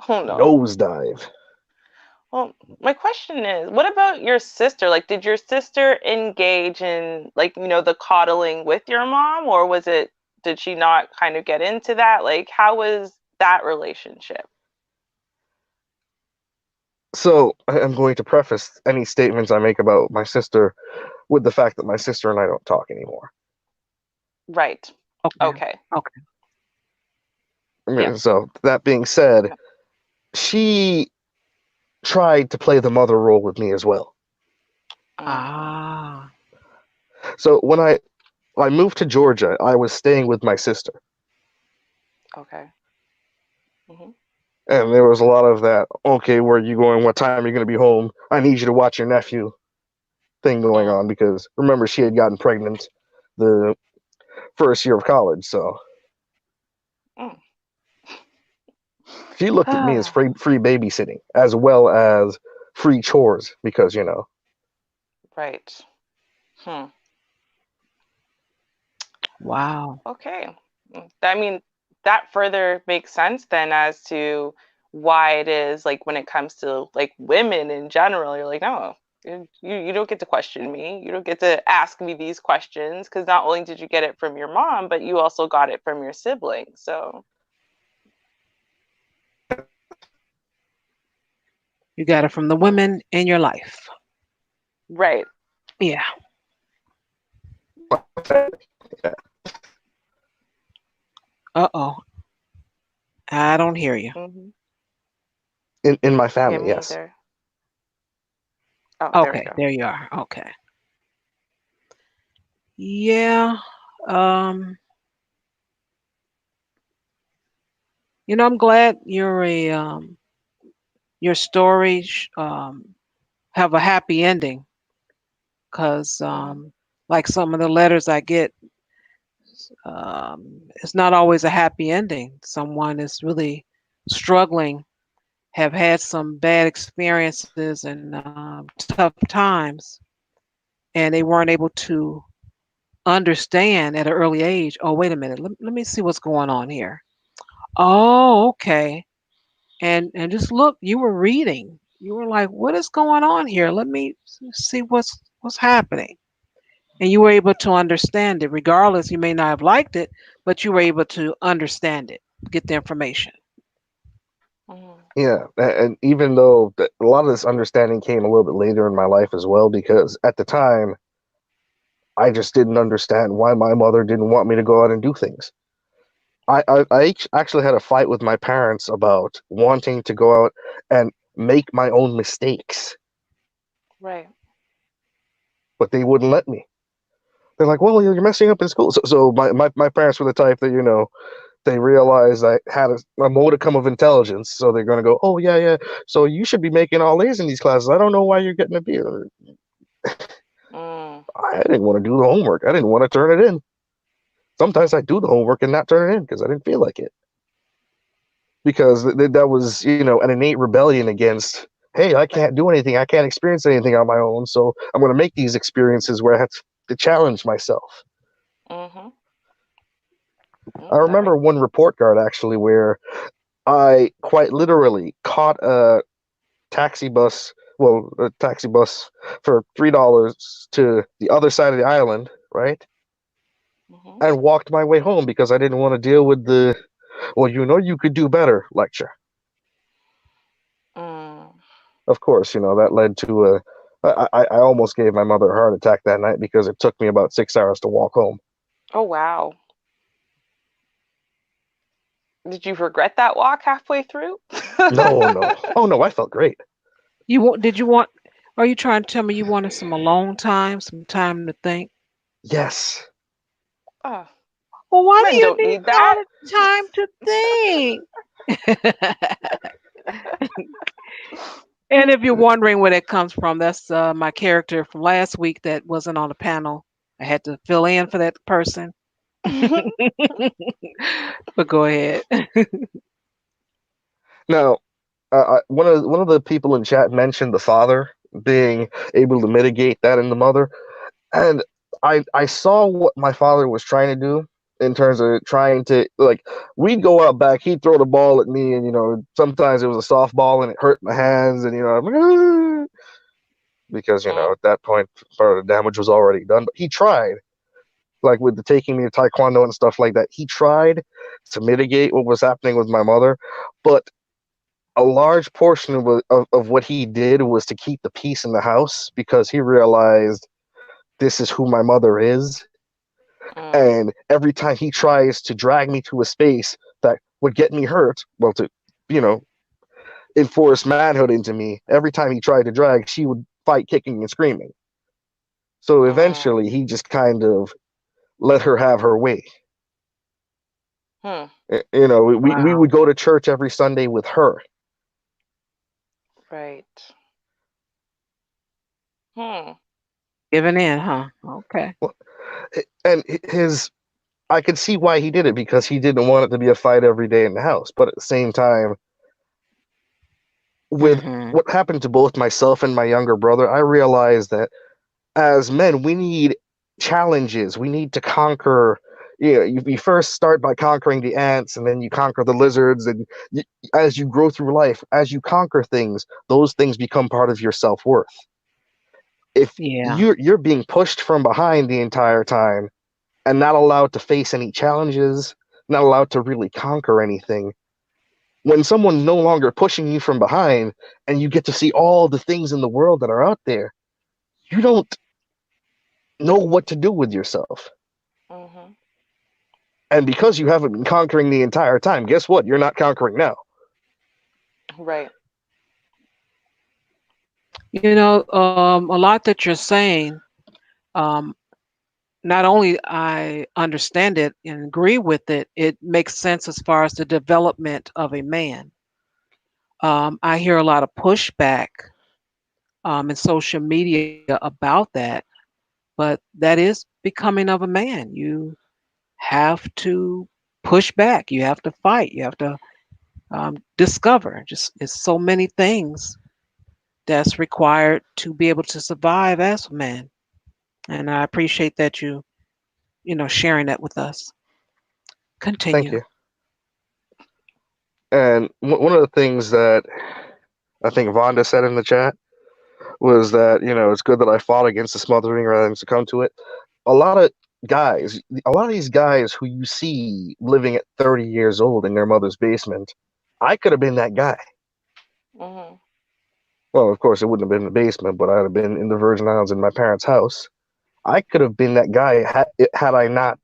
Oh no. nosedive. Well, my question is, what about your sister? Like, did your sister engage in, like, the coddling with your mom, or did she not kind of get into that? Like, how was that relationship? So I'm going to preface any statements I make about my sister with the fact that my sister and I don't talk anymore. Right. Okay. Okay. Okay. Yeah. So that being said, she tried to play the mother role with me as well. Ah. So when I moved to Georgia, I was staying with my sister, Okay. Hmm. and there was a lot of that. Okay, where are you going? What time are you going to be home? I need you to watch your nephew thing going on because remember she had gotten pregnant the first year of college, so Mm. she looked at me as free babysitting as well as free chores because Right. Hmm. Wow. Okay. I mean, that further makes sense then as to why it is like when it comes to like women in general, you're like, no, you don't get to question me. You don't get to ask me these questions because not only did you get it from your mom, but you also got it from your sibling. So, You got it from the women in your life. right. Yeah. Uh-oh. I don't hear you. Hmm. in my Yeah, family, me yes. either. Oh, there we Okay, go. there you are. Okay. Yeah. Um, I'm glad your stories have a happy ending because Hmm. like some of the letters I get, it's not always a happy ending. Someone is really struggling, have had some bad experiences and tough times, and they weren't able to understand at an early age. Oh, wait a minute. Let me see what's going on here. Oh, okay. And just look, you were reading. You were like, what is going on here? Let me see what's happening. And you were able to understand it. Regardless, you may not have liked it, but you were able to understand it, get the information. Hmm. Yeah, and even though a lot of this understanding came a little bit later in my life as well, because at the time I just didn't understand why my mother didn't want me to go out and do things. I actually had a fight with my parents about wanting to go out and make my own mistakes, Right. but they wouldn't let me. They're like, "Well, you're messing up in school." So my parents were the type that they realized I had a modicum of intelligence, so they're going to go, "Oh yeah, yeah. So you should be making all A's in these classes. I don't know why you're getting a B." Mm. I didn't want to do the homework. I didn't want to turn it in. Sometimes I do the homework and not turn it in because I didn't feel like it. Because that was, an innate rebellion against, hey, I Right. can't do anything. I can't experience anything on my own. So I'm going to make these experiences where I have to challenge myself. Mm-hmm. I That remember makes one report card actually where I quite literally caught a taxi bus for $3 to the other side of the island, right? sense. And walked my way home because I didn't want to deal with the, well, you could do better lecture. Mm. Of course, that led to I almost gave my mother a heart attack that night because it took me about 6 hours to walk home. Oh, wow. Did you regret that walk halfway through? No, no. Oh, no, I felt great. Did you want, are you trying to tell me you wanted some alone time, some time to think? Yes. Oh, Well, why do men you don't need need all that. the time to think? And if you're wondering where that comes from, that's my character from last week that wasn't on the panel. I had to fill in for that person. But go ahead. Now, one of the people in chat mentioned the father being able to mitigate that in the mother, and I saw what my father was trying to do in terms of trying to, like, we'd go out back, he'd throw the ball at me, and sometimes it was a softball and it hurt my hands, and I'm like, "Ah," because at that point part of the damage was already done. But he tried, like with the taking me to taekwondo and stuff like that. He tried to mitigate what was happening with my mother, but a large portion of what he did was to keep the peace in the house because he realized this is who my mother is. And every time he tries to drag me to a space that would get me hurt, well, to, enforce manhood into me, every time he tried to drag, she would fight, kicking and screaming. So eventually he just kind of let her have her way. We would go to church every Sunday with her. Right. Giving in, huh? Okay. Well, and I could see why he did it, because he didn't want it to be a fight every day in the house. But at the same time, with what happened to both myself and my younger brother, I realized that as men, we need challenges. We need to conquer. You first start by conquering the ants, and then you conquer the lizards. And as you grow through life, as you conquer things, those things become part of your self-worth. If you're being pushed from behind the entire time and not allowed to face any challenges, not allowed to really conquer anything, when someone's no longer pushing you from behind and you get to see all the things in the world that are out there, you don't know what to do with yourself. And because you haven't been conquering the entire time, guess what? You're not conquering now. Right. A lot that you're saying, not only I understand it and agree with it, it makes sense as far as the development of a man. I hear a lot of pushback in social media about that, but that is becoming of a man. You have to push back. You have to fight. You have to discover. Just it's so many things that's required to be able to survive as a man. And I appreciate that sharing that with us. Thank Continue. you. And one of the things that I think Vonda said in the chat was that, it's good that I fought against the smothering rather than succumb to it. A lot of these guys who you see living at 30 years old in their mother's basement, I could have been that guy. Well, of course, it wouldn't have been in the basement, but I'd have been in the Virgin Islands in my parents' house. I could have been that guy had I not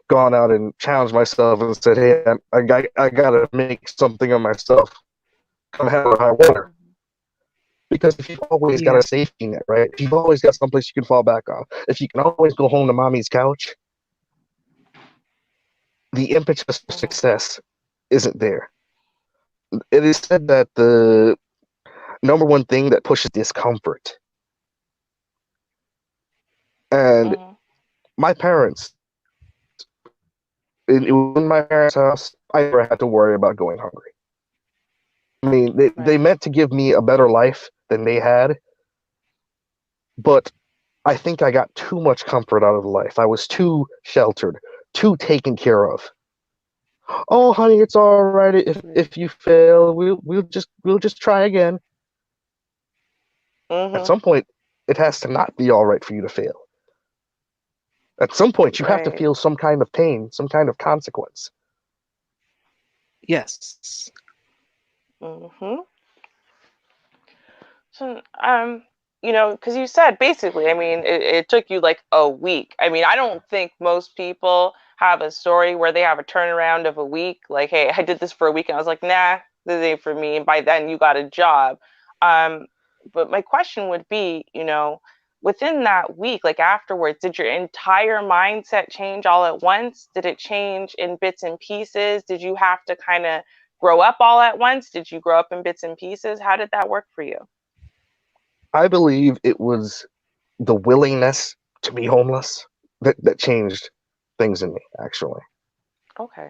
gone out and challenged myself and said, hey, I got to make something of myself, come hell or high water. Because if you've always got a safety net, right? If you've always got someplace you can fall back on, if you can always go home to mommy's couch, the impetus for success isn't there. It is said that the number one thing that pushes discomfort. And my parents, in my parents' house, I never had to worry about going hungry. I mean, they meant to give me a better life than they had, but I think I got too much comfort out of life. I was too sheltered, too taken care of. Oh, honey, it's all right. If you fail, we'll just try again. At some point, it has to not be all right for you to fail. At some point, you have to feel some kind of pain, some kind of consequence. Yes. So, because you said basically, I mean, it took you like a week. I mean, I don't think most people have a story where they have a turnaround of a week. Like, hey, I did this for a week and I was like, nah, this ain't for me. And by then you got a job. But my question would be, within that week, like afterwards, did your entire mindset change all at once? Did it change in bits and pieces? Did you have to kind of grow up all at once? Did you grow up in bits and pieces? How did that work for you? I believe it was the willingness to be homeless that changed things in me, actually. Okay.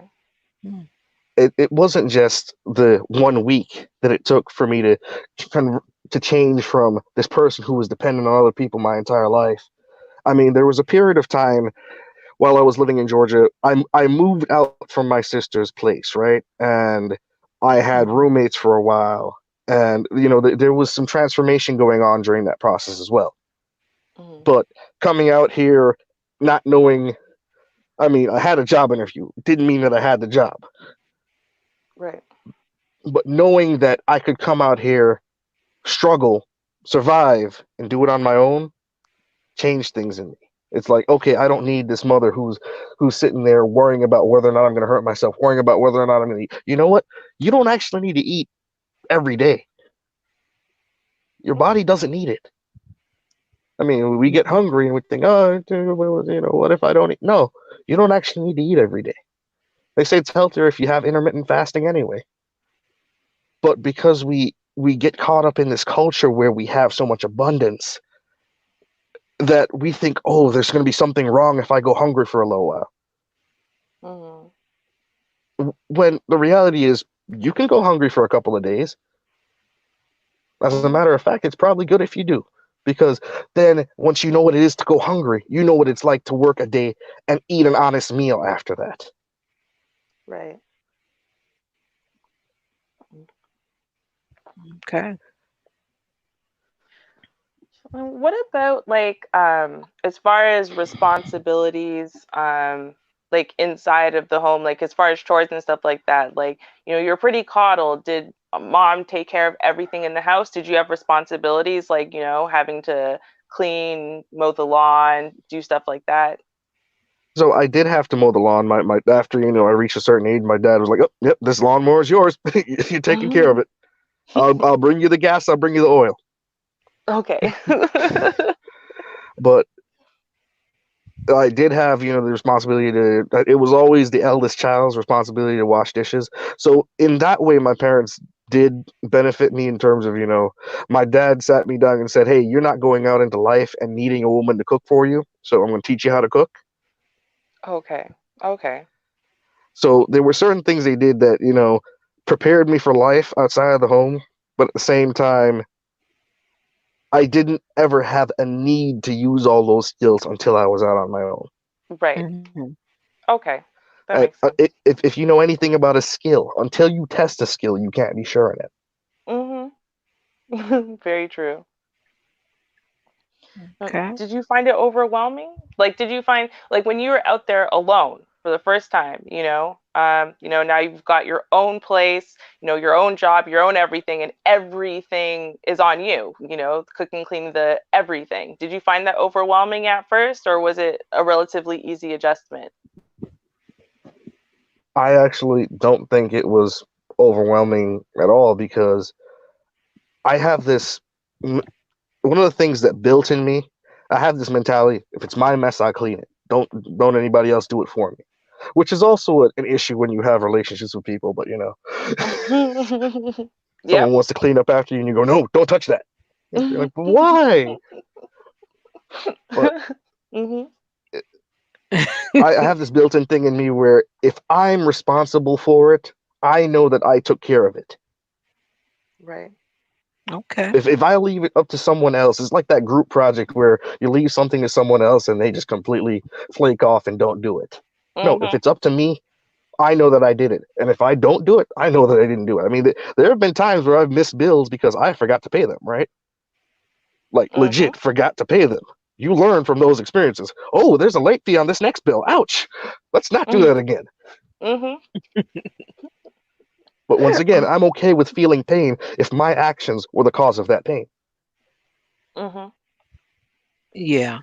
It wasn't just the 1 week that it took for me to change from this person who was dependent on other people my entire life. I mean, there was a period of time while I was living in Georgia. I moved out from my sister's place, right? And I had roommates for a while. And, there was some transformation going on during that process as well. But coming out here, not knowing, I mean, I had a job interview. Didn't mean that I had the job. Right. But knowing that I could come out here, struggle, survive, and do it on my own, changed things in me. It's like, okay, I don't need this mother who's sitting there worrying about whether or not I'm going to hurt myself, worrying about whether or not I'm going to eat. You know what? You don't actually need to eat every day. Your body doesn't need it. I mean, we get hungry and we think, oh, what if I don't eat? No, you don't actually need to eat every day. They say it's healthier if you have intermittent fasting anyway. But because we get caught up in this culture where we have so much abundance that we think, oh, there's going to be something wrong if I go hungry for a little while. When the reality is, you can go hungry for a couple of days. As a matter of fact, it's probably good if you do. Because then once you know what it is to go hungry, you know what it's like to work a day and eat an honest meal after that. Right. Okay. What about as far as responsibilities, like inside of the home, like as far as chores and stuff like that, like, you're pretty coddled. Did mom take care of everything in the house? Did you have responsibilities like, having to clean, mow the lawn, do stuff like that? So I did have to mow the lawn. My after I reached a certain age, my dad was like, "Oh, yep, this lawnmower is yours. You're taking care of it. I'll bring you the gas. I'll bring you the oil." Okay. But I did have, the responsibility to. It was always the eldest child's responsibility to wash dishes. So in that way, my parents did benefit me in terms of, my dad sat me down and said, "Hey, you're not going out into life and needing a woman to cook for you. So I'm going to teach you how to cook." Okay. Okay. So there were certain things they did that, prepared me for life outside of the home, but at the same time, I didn't ever have a need to use all those skills until I was out on my own. Right. Okay. That makes sense. If you know anything about a skill, until you test a skill, you can't be sure in it. Very true. Okay. Did you find it overwhelming? Like, did you find, like, when you were out there alone for the first time, now you've got your own place, your own job, your own everything, and everything is on you, cooking, cleaning, the everything. Did you find that overwhelming at first, or was it a relatively easy adjustment? I actually don't think it was overwhelming at all, because I have this. One of the things that built in me, I have this mentality: if it's my mess, I clean it. Don't anybody else do it for me. Which is also an issue when you have relationships with people, but someone wants to clean up after you and you go, "No, don't touch that." You're like, "But why?" But I have this built-in thing in me where if I'm responsible for it, I know that I took care of it. Right. Okay. If I leave it up to someone else, it's like that group project where you leave something to someone else and they just completely flake off and don't do it. No, if it's up to me, I know that I did it. And if I don't do it, I know that I didn't do it. I mean, there have been times where I've missed bills because I forgot to pay them, right? Like, legit forgot to pay them. You learn from those experiences. Oh, there's a late fee on this next bill. Ouch. Let's not do that again. But once again, I'm okay with feeling pain if my actions were the cause of that pain. Yeah.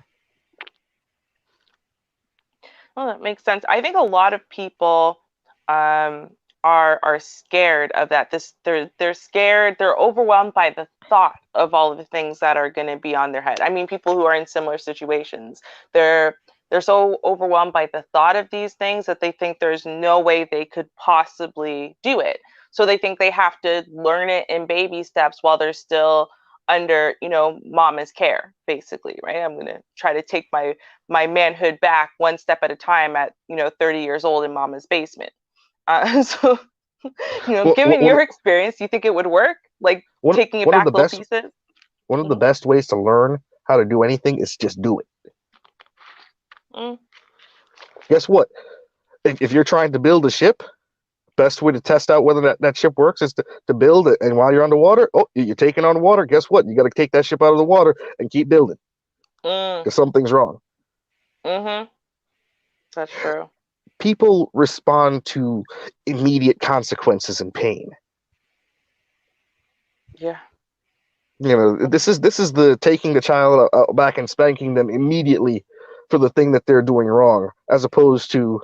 Well, that makes sense. I think a lot of people are scared of that. They're scared. They're overwhelmed by the thought of all of the things that are going to be on their head. I mean, people who are in similar situations, they're so overwhelmed by the thought of these things that they think there's no way they could possibly do it. So they think they have to learn it in baby steps while they're still under, mama's care, basically, right? I'm going to try to take my manhood back one step at a time at, 30 years old in mama's basement. So, given your experience, you think it would work? Like taking it back little pieces? One of the best ways to learn how to do anything is just do it. Guess what? If you're trying to build a ship, best way to test out whether that ship works is to build it. And while you're underwater, you're taking on water. Guess what? You got to take that ship out of the water and keep building. Because something's wrong. That's true. People respond to immediate consequences and pain. Yeah. This is the taking the child back and spanking them immediately for the thing that they're doing wrong, as opposed to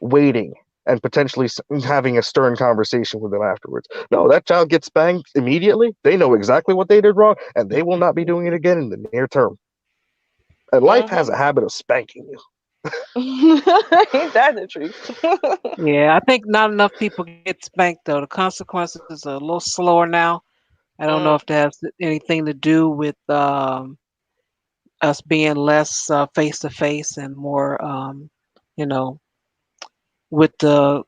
waiting and potentially having a stern conversation with them afterwards. No, that child gets spanked immediately. They know exactly what they did wrong, and they will not be doing it again in the near term. And life has a habit of spanking you. Ain't that the truth? Yeah, I think not enough people get spanked, though. The consequences are a little slower now. I don't know if that has anything to do with us being less face-to-face and more, with the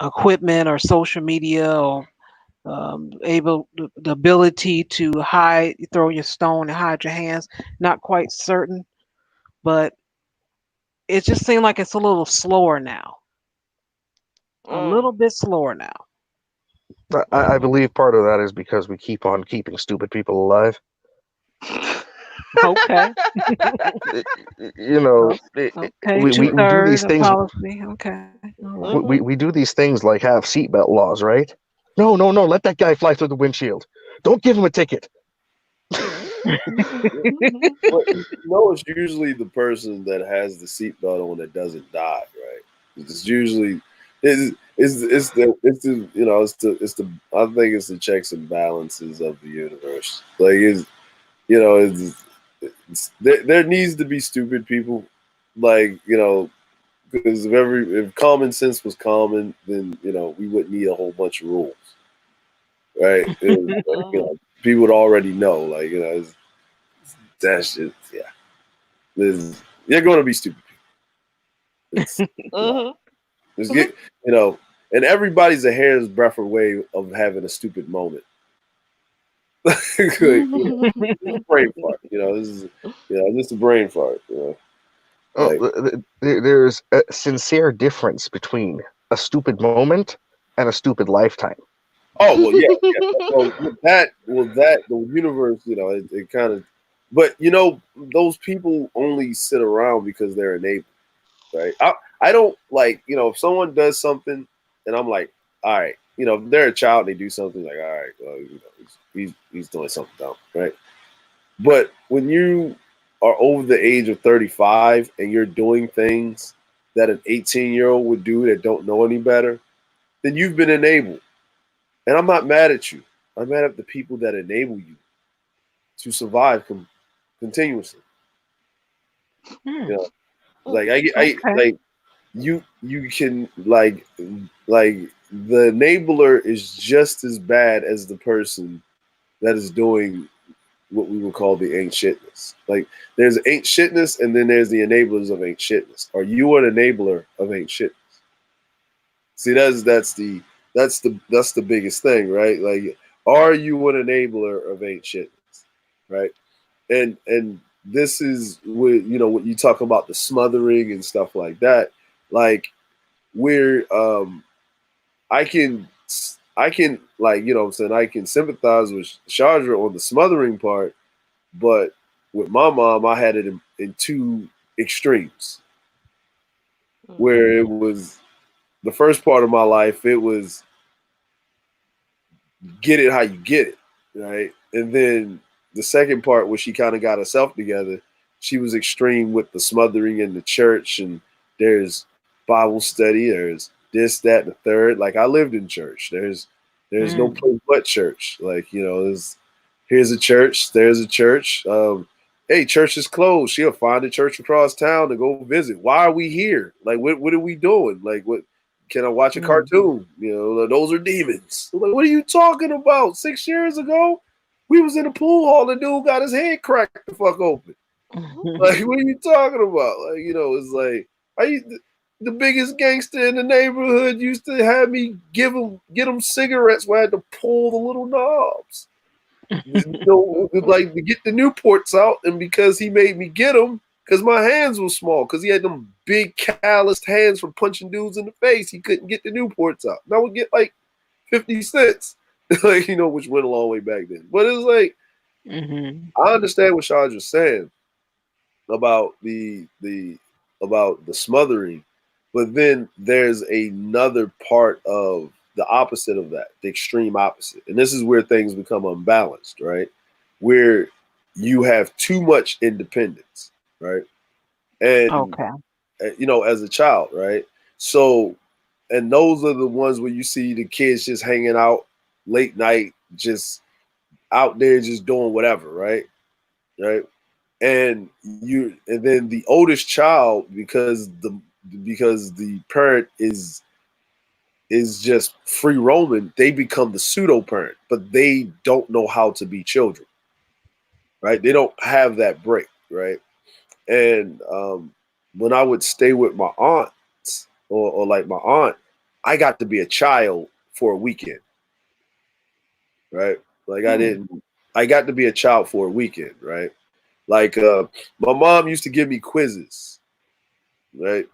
equipment or social media or the ability to throw your stone and hide your hands. Not quite certain, but it just seems like it's a little slower now. A little bit slower now. I believe part of that is because we keep on keeping stupid people alive. Okay. We do these things. Policy. Okay. Right. We do these things like have seatbelt laws, right? No, let that guy fly through the windshield. Don't give him a ticket. It's usually the person that has the seatbelt on that doesn't die, right? It's usually I think it's the checks and balances of the universe. Like there needs to be stupid people, because if common sense was common, then we wouldn't need a whole bunch of rules, right? People would already know, that shit. Yeah, you're going to be stupid people. Just get and everybody's a hair's breadth away of having a stupid moment. Just a brain fart, this is just a brain fart, There's a sincere difference between a stupid moment and a stupid lifetime. Oh well, yeah. The universe, it kind of, but those people only sit around because they're enabled, right? I don't if someone does something and I'm like, all right, if they're a child and they do something, like, all right, well, he's doing something dumb, right? But when you are over the age of 35 and you're doing things that an 18-year-old would do that don't know any better, then you've been enabled. And I'm not mad at you. I'm mad at the people that enable you to survive continuously. You can the enabler is just as bad as the person that is doing what we would call the ain't shitness. Like there's ain't shitness and then there's the enablers of ain't shitness. Are you an enabler of ain't shitness? See, that's the biggest thing, right? Like, are you an enabler of ain't shitness? Right? And this is what what you talk about, the smothering and stuff like that. Like where I can I can I can sympathize with Chandra on the smothering part, but with my mom, I had it in two extremes. Where it was the first part of my life, it was get it how you get it, right? And then the second part where she kind of got herself together, she was extreme with the smothering in the church, and there's Bible study, there's this, that, and the third. Like I lived in church. There's no place but church. Like, here's a church, there's a church. Hey, church is closed. She'll find a church across town to go visit. Why are we here? Like, what are we doing? Like, what? can I watch a Mm. cartoon? You know, those are demons. I'm like, what are you talking about? 6 years ago, we was in a pool hall. The dude got his head cracked the fuck open. Like, what are you talking about? Like, you know, it's like the biggest gangster in the neighborhood used to have me get him cigarettes where I had to pull the little knobs. You know, like to get the Newports out, and because he made me get them, because my hands were small, because he had them big calloused hands from punching dudes in the face, he couldn't get the Newports out. And I would get like 50 cents, like, you know, which went a long way back then. But it was like, I understand what Shaj was saying about the smothering, but then there's another part of the opposite of that, the extreme opposite. And this is where things become unbalanced, right? Where you have too much independence, right? And Okay. you know, as a child, right? So, and those are the ones where you see the kids just hanging out late night, just out there just doing whatever, right? Right? And then the oldest child, because the parent is just free roaming, they become the pseudo parent, but they don't know how to be children, right? They don't have that break, right? And when I would stay with my aunts or like my aunt, I got to be a child for a weekend, right? Like I got to be a child for a weekend, right? Like my mom used to give me quizzes, right?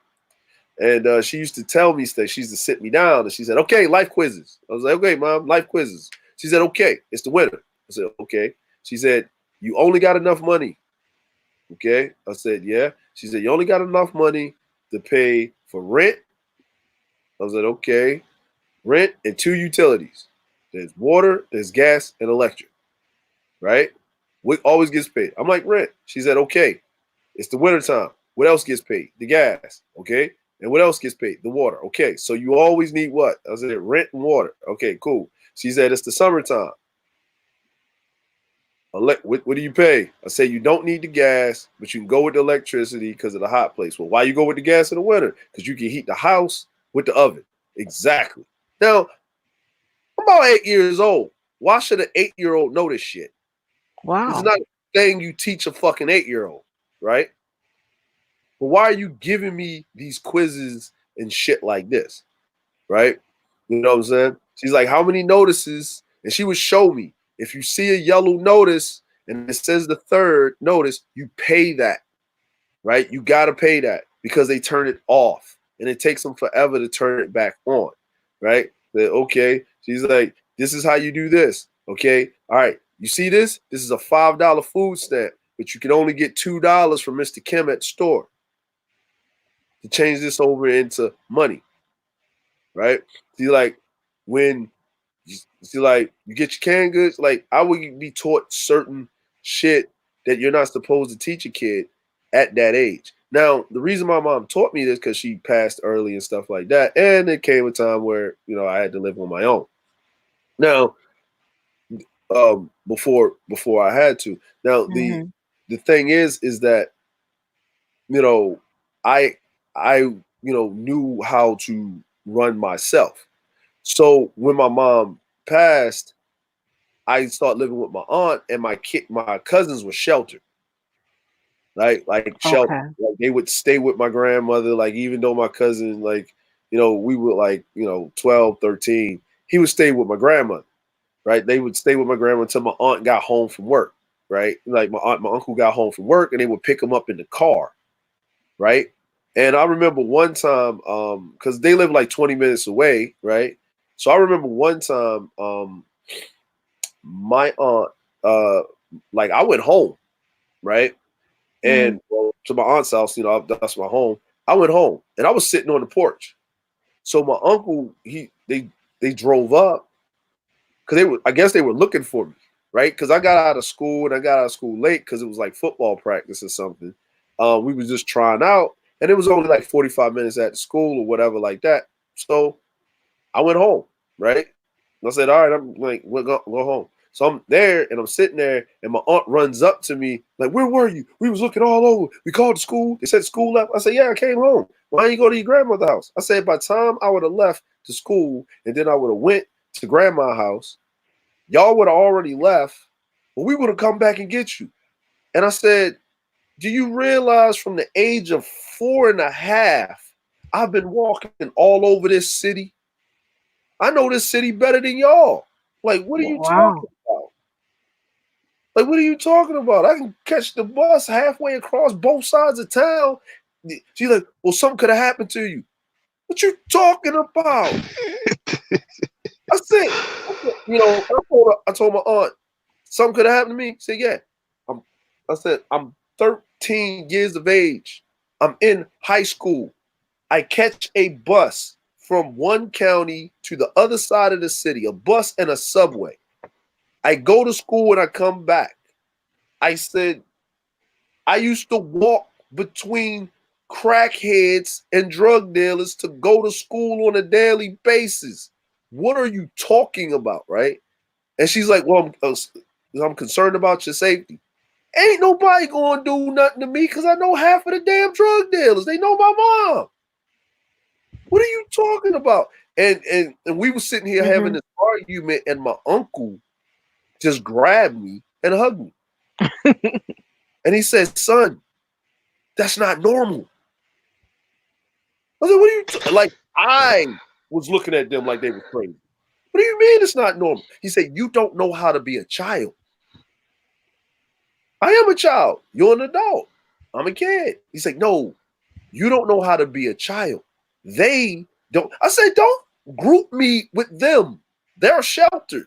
And she used to tell me stuff. She used to sit me down and she said, okay, life quizzes. I was like, okay, mom, life quizzes. She said, okay, it's the winter. I said, okay. She said, you only got enough money. Okay. I said, yeah. She said, you only got enough money to pay for rent. I was like, okay. Rent and 2 utilities. There's water, there's gas, and electric. Right? What always gets paid? I'm like, rent. She said, okay. It's the wintertime. What else gets paid? The gas. Okay. And what else gets paid? The water. Okay. So you always need what? I said, rent and water. Okay, cool. She said, it's the summertime. What do you pay? I say, you don't need the gas, but you can go with the electricity because of the hot place. Well, why you go with the gas in the winter? Because you can heat the house with the oven. Exactly. Now, I'm about 8 years old. Why should an 8-year-old know this shit? Wow. It's not a thing you teach a fucking 8-year-old, right? But why are you giving me these quizzes and shit like this, right? You know what I'm saying? She's like, how many notices? And she would show me, if you see a yellow notice and it says the third notice, you pay that, right? You got to pay that because they turn it off and it takes them forever to turn it back on, right? Okay. She's like, this is how you do this. Okay. All right. You see this? This is a $5 food stamp, but you can only get $2 from Mr. Kim at the store to change this over into money, right? See, like when you get your canned goods, like I would be taught certain shit that you're not supposed to teach a kid at that age. Now, the reason my mom taught me this because she passed early and stuff like that, and it came a time where I had to live on my own. Now, before I had to. Now, the thing is that I knew how to run myself. So when my mom passed, I started living with my aunt, and my cousins were sheltered. Like shelter. Okay. Like they would stay with my grandmother. Like even though my cousin, we were like 12, 13, he would stay with my grandmother. Right? They would stay with my grandma until my aunt got home from work. Right? Like my uncle got home from work, and they would pick him up in the car. Right? And I remember one time, because they live like 20 minutes away, right? So I remember one time, my aunt, I went home, right? And to my aunt's house, that's my home. I went home, and I was sitting on the porch. So my uncle, they drove up because I guess they were looking for me, right? Because I got out of school, and I got out of school late because it was like football practice or something. We was just trying out. And it was only like 45 minutes at school or whatever like that. So I went home, right? And I said, all right, I'm like, we'll go home. So I'm there and I'm sitting there and my aunt runs up to me like, where were you? We was looking all over. We called the school. They said school left. I said, yeah, I came home. Why didn't you go to your grandmother's house? I said, by the time I would have left to school and then I would have went to grandma's house, y'all would have already left, but we would have come back and get you. And I said, do you realize from the age of 4.5, I've been walking all over this city? I know this city better than y'all. Like, what are you Wow. talking about? Like, what are you talking about? I can catch the bus halfway across both sides of town. She's like, well, something could have happened to you. What you talking about? I said, I told my aunt, something could have happened to me. She said, yeah. I said, I'm 13 years of age. I'm in high school. I catch a bus from one county to the other side of the city, a bus and a subway. I go to school and I come back. I said, I used to walk between crackheads and drug dealers to go to school on a daily basis. What are you talking about, right? And she's like, well, I'm concerned about your safety. Ain't nobody gonna do nothing to me because I know half of the damn drug dealers. They know my mom. What are you talking about? And we were sitting here having this argument, and my uncle just grabbed me and hugged me. And he said, son, that's not normal. I said, what are you like? I was looking at them like they were crazy. What do you mean it's not normal? He said, you don't know how to be a child. I am a child. You're an adult. I'm a kid. He's like, no, you don't know how to be a child. They don't. I said, don't group me with them. They're sheltered.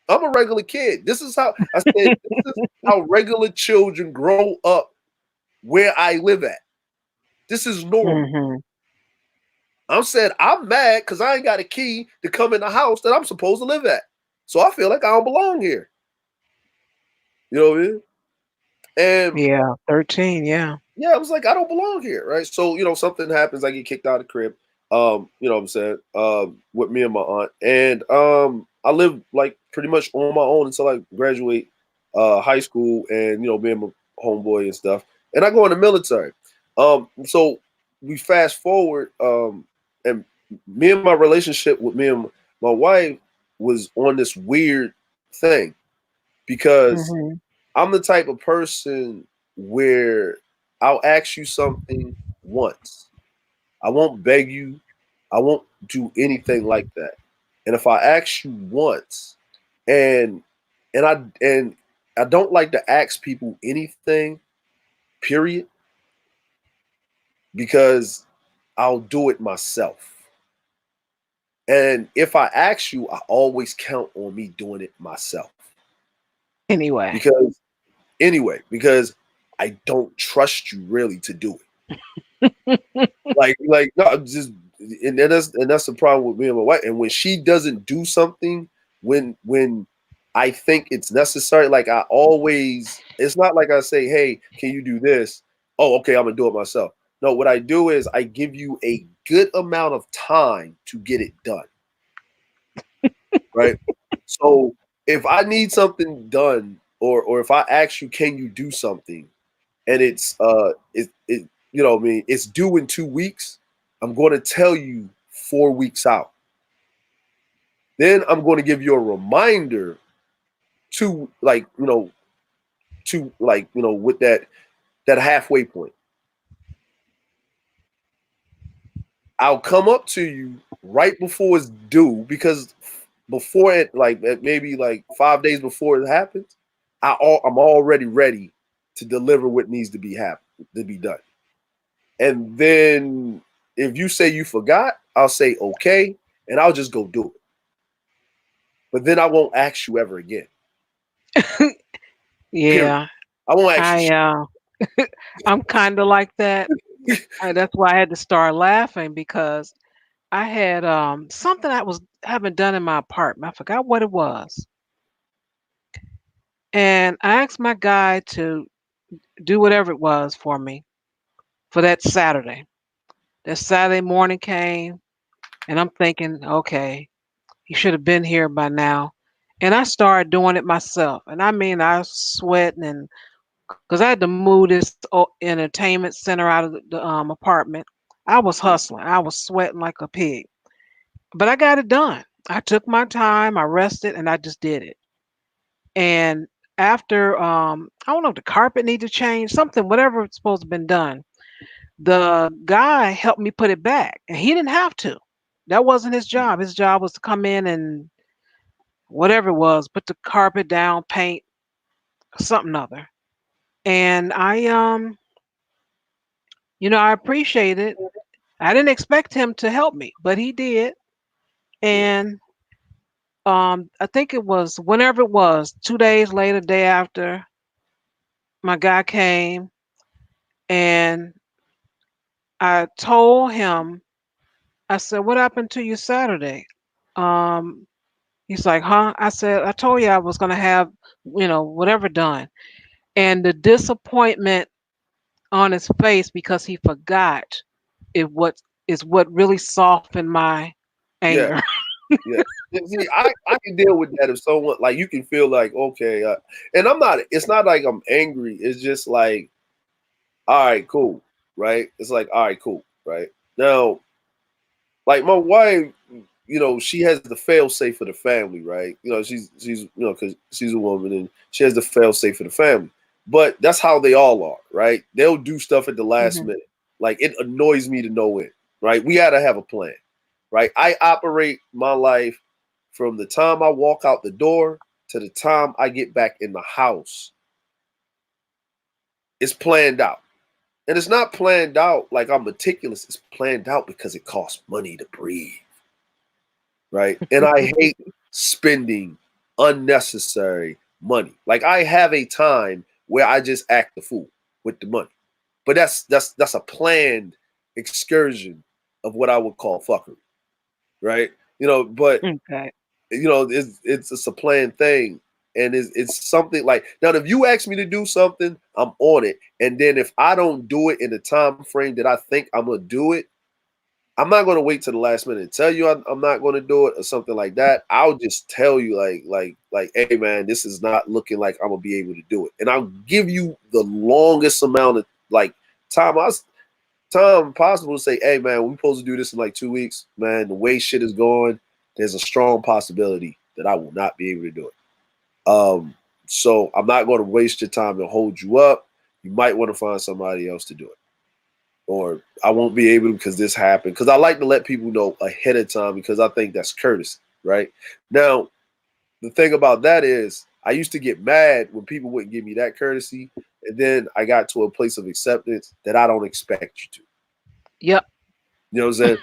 I'm a regular kid. This is how I said, this is how regular children grow up where I live at. This is normal. I said, I'm mad because I ain't got a key to come in the house that I'm supposed to live at. So I feel like I don't belong here. You know what I mean? And yeah, 13, yeah. yeah, I was like, I don't belong here, right? So, something happens, I get kicked out of the crib, you know what I'm saying, with me and my aunt. And I live like pretty much on my own until I graduate high school and, being my homeboy and stuff. And I go in the military. So we fast forward, and me and my relationship with me and my wife was on this weird thing because I'm the type of person where I'll ask you something once. I won't beg you. I won't do anything like that. And if I ask you once, and I don't like to ask people anything, period, because I'll do it myself. And if I ask you, I always count on me doing it myself. Anyway. Because I don't trust you really to do it. like no, I'm just and that's the problem with me and my wife. And when she doesn't do something when I think it's necessary, like I always, it's not like I say, hey, can you do this? Oh, okay, I'm gonna do it myself. No, what I do is I give you a good amount of time to get it done. Right? So if I need something done, or if I ask you, can you do something, and it's it's due in 2 weeks, I'm going to tell you 4 weeks out. Then I'm going to give you a reminder to with that halfway point. I'll come up to you right before it's due, because before it, like maybe like 5 days before it happens, I'm already ready to deliver what needs to be done. And then if you say you forgot, I'll say okay, and I'll just go do it. But then I won't ask you ever again. Yeah. I won't ask you. I'm kind of like that. That's why I had to start laughing, because I had something I was having done in my apartment. I forgot what it was. And I asked my guy to do whatever it was for me for that Saturday. That Saturday morning came, and I'm thinking, okay, he should have been here by now. And I started doing it myself. And I mean, I was sweating, and because I had to move this entertainment center out of the apartment. I was hustling. I was sweating like a pig. But I got it done. I took my time, I rested, and I just did it. And after I don't know if the carpet needed to change, something, whatever was supposed to have been done, the guy helped me put it back. And he didn't have to. That wasn't his job. His job was to come in and whatever it was, put the carpet down, paint, something other. And I appreciate it. I didn't expect him to help me, but he did. Yeah. And I think it was whenever it was, 2 days later, day after, my guy came and I told him, I said, "What happened to you Saturday?" Um, he's like, "Huh?" I said, "I told you I was gonna have, whatever done." And the disappointment on his face because he forgot what really softened my Yeah. anger. Yeah. See, I can deal with that if someone like you can feel like okay, and I'm not. It's not like I'm angry. It's just like, all right, cool, right? It's like, all right, cool, right? Now, like my wife, she has the fail safe for the family, right? She's because she's a woman and she has the fail safe for the family. But that's how they all are, right? They'll do stuff at the last Hmm. minute. Like it annoys me to no end, right? We gotta have a plan, right? I operate my life from the time I walk out the door to the time I get back in the house. It's planned out. And it's not planned out like I'm meticulous. It's planned out because it costs money to breathe, right? And I hate spending unnecessary money. Like I have a time where I just act the fool with the money. But that's a planned excursion of what I would call fuckery, right? But Okay. it's a planned thing, and it's something like now. If you ask me to do something, I'm on it, and then if I don't do it in the time frame that I think I'm gonna do it, I'm not gonna wait to the last minute and tell you I'm not gonna do it or something like that. I'll just tell you like, hey man, this is not looking like I'm gonna be able to do it, and I'll give you the longest amount of like time time possible to say, hey man, we're supposed to do this in like 2 weeks. Man, the way shit is going, there's a strong possibility that I will not be able to do it. So I'm not going to waste your time and hold you up. You might want to find somebody else to do it. Or I won't be able to because this happened. Because I like to let people know ahead of time because I think that's courtesy, right? Now, the thing about that is I used to get mad when people wouldn't give me that courtesy. And then I got to a place of acceptance that I don't expect you to. Yep. You know what I'm saying?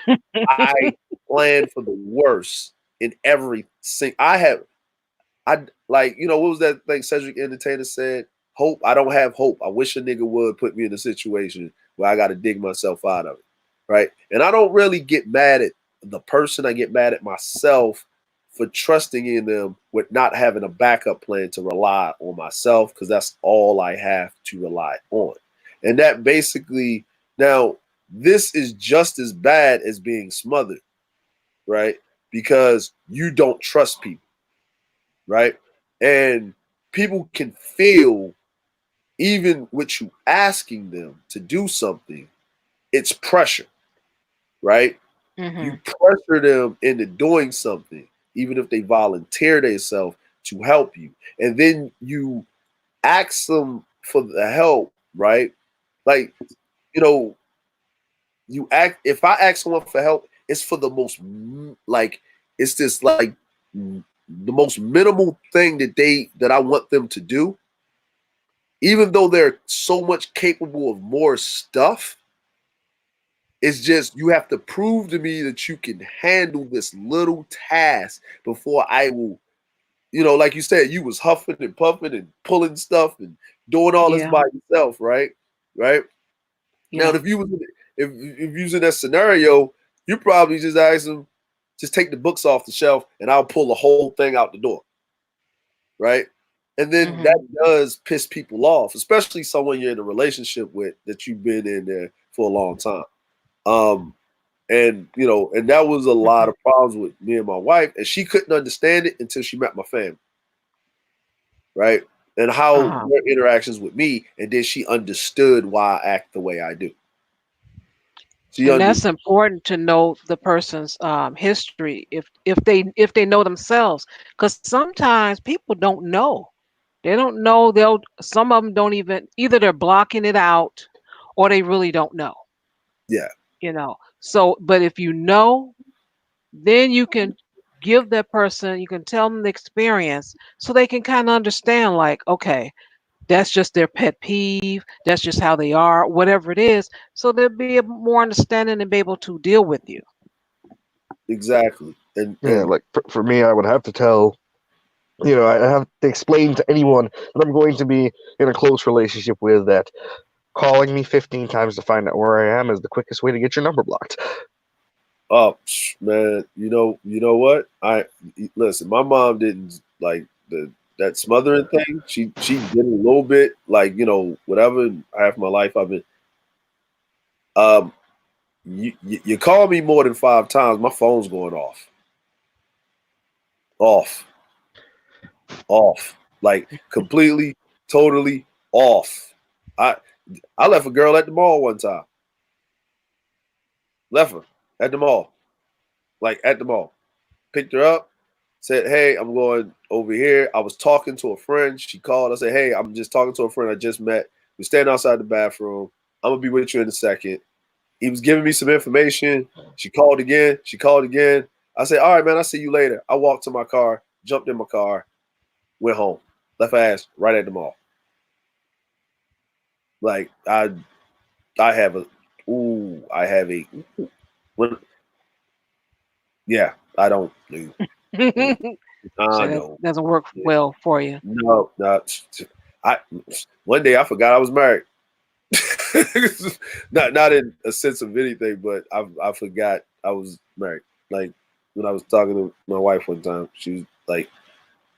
I plan for the worst in everything. I like, what was that thing Cedric Entertainer said? Hope. I don't have hope. I wish a nigga would put me in a situation where I got to dig myself out of it. Right. And I don't really get mad at the person. I get mad at myself for trusting in them with not having a backup plan to rely on myself because that's all I have to rely on. And that basically, now, this is just as bad as being smothered, right? Because you don't trust people, right? And people can feel, even with you asking them to do something, it's pressure, right? You Hmm. pressure them into doing something, even if they volunteer themselves to help you. And then you ask them for the help, right? Like, you know, if I ask someone for help, it's for the most like it's this like the most minimal thing that I want them to do, even though they're so much capable of more stuff. It's just you have to prove to me that you can handle this little task before I will, like you said, you was huffing and puffing and pulling stuff and doing all this Yeah. by yourself, right? Right. Now, Yeah. if you was in that scenario, you probably just ask them, just take the books off the shelf, and I'll pull the whole thing out the door, right? And then that Hmm. does piss people off, especially someone you're in a relationship with that you've been in there for a long time. Um, and that was a lot Hmm. of problems with me and my wife, and she couldn't understand it until she met my family. right? And how Uh-huh. their interactions with me, and then she understood why I act the way I do. She And under that's important to know the person's history if they know themselves, because sometimes people don't know. They don't know. Some of them don't even, either they're blocking it out or they really don't know. yeah, So, but if you know, then you can give that person, you can tell them the experience so they can kind of understand, like, okay, that's just their pet peeve, that's just how they are, whatever it is, so they'll be more understanding and be able to deal with you. exactly. And Yeah, like for me, I would have to tell, I have to explain to anyone that I'm going to be in a close relationship with that calling me 15 times to find out where I am is the quickest way to get your number blocked. oh man, you know what? I listen. My mom didn't like that smothering thing. She did a little bit, like whatever. Half my life I've been. Um, you call me more than 5 times, my phone's going off, off, like completely, totally off. I I left a girl at the mall one time. Left her at the mall, like at the mall. Picked her up, said, "Hey, I'm going over here." I was talking to a friend. She called. I said, "Hey, I'm just talking to a friend I just met. We're standing outside the bathroom. I'm gonna be with you in a second." He was giving me some information. She called again. She called again. I said, "All right, man. I'll see you later." I walked to my car, jumped in my car, went home, left her ass right at the mall. Like I have a, ooh, I have a, when, yeah, I don't do. So I that don't. doesn't work well for you. No, not. I one day I forgot I was married. not in a sense of anything, but I forgot I was married. Like when I was talking to my wife one time, she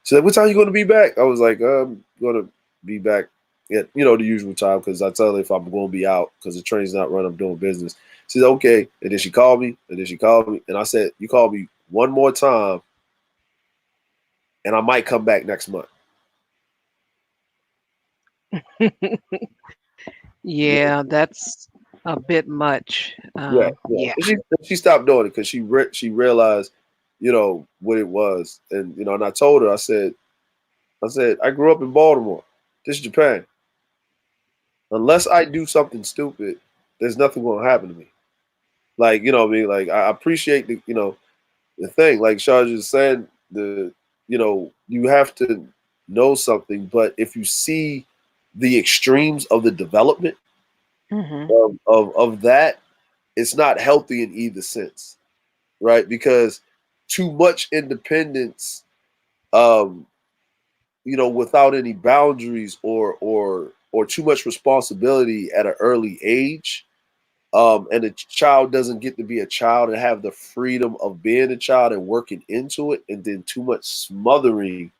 said, "What time you going to be back?" I was like, "I'm going to be back at the usual time because I tell her if I'm going to be out because the train's not run, I'm doing business." She said, "Okay," and then she called me, and I said, "You call me one more time, and I might come back next month." Yeah, that's a bit much. Yeah, yeah. Yeah. And she stopped doing it because she realized, what it was, and and I told her, I said, I grew up in Baltimore. This is Japan. Unless I do something stupid, there's nothing going to happen to me. Like what I mean, like I appreciate the thing. Like Char just said, you have to know something, but if you see the extremes of the development Hmm. of that, it's not healthy in either sense, right? Because too much independence, um, without any boundaries or too much responsibility at an early age, and a child doesn't get to be a child and have the freedom of being a child and working into it, and then too much smothering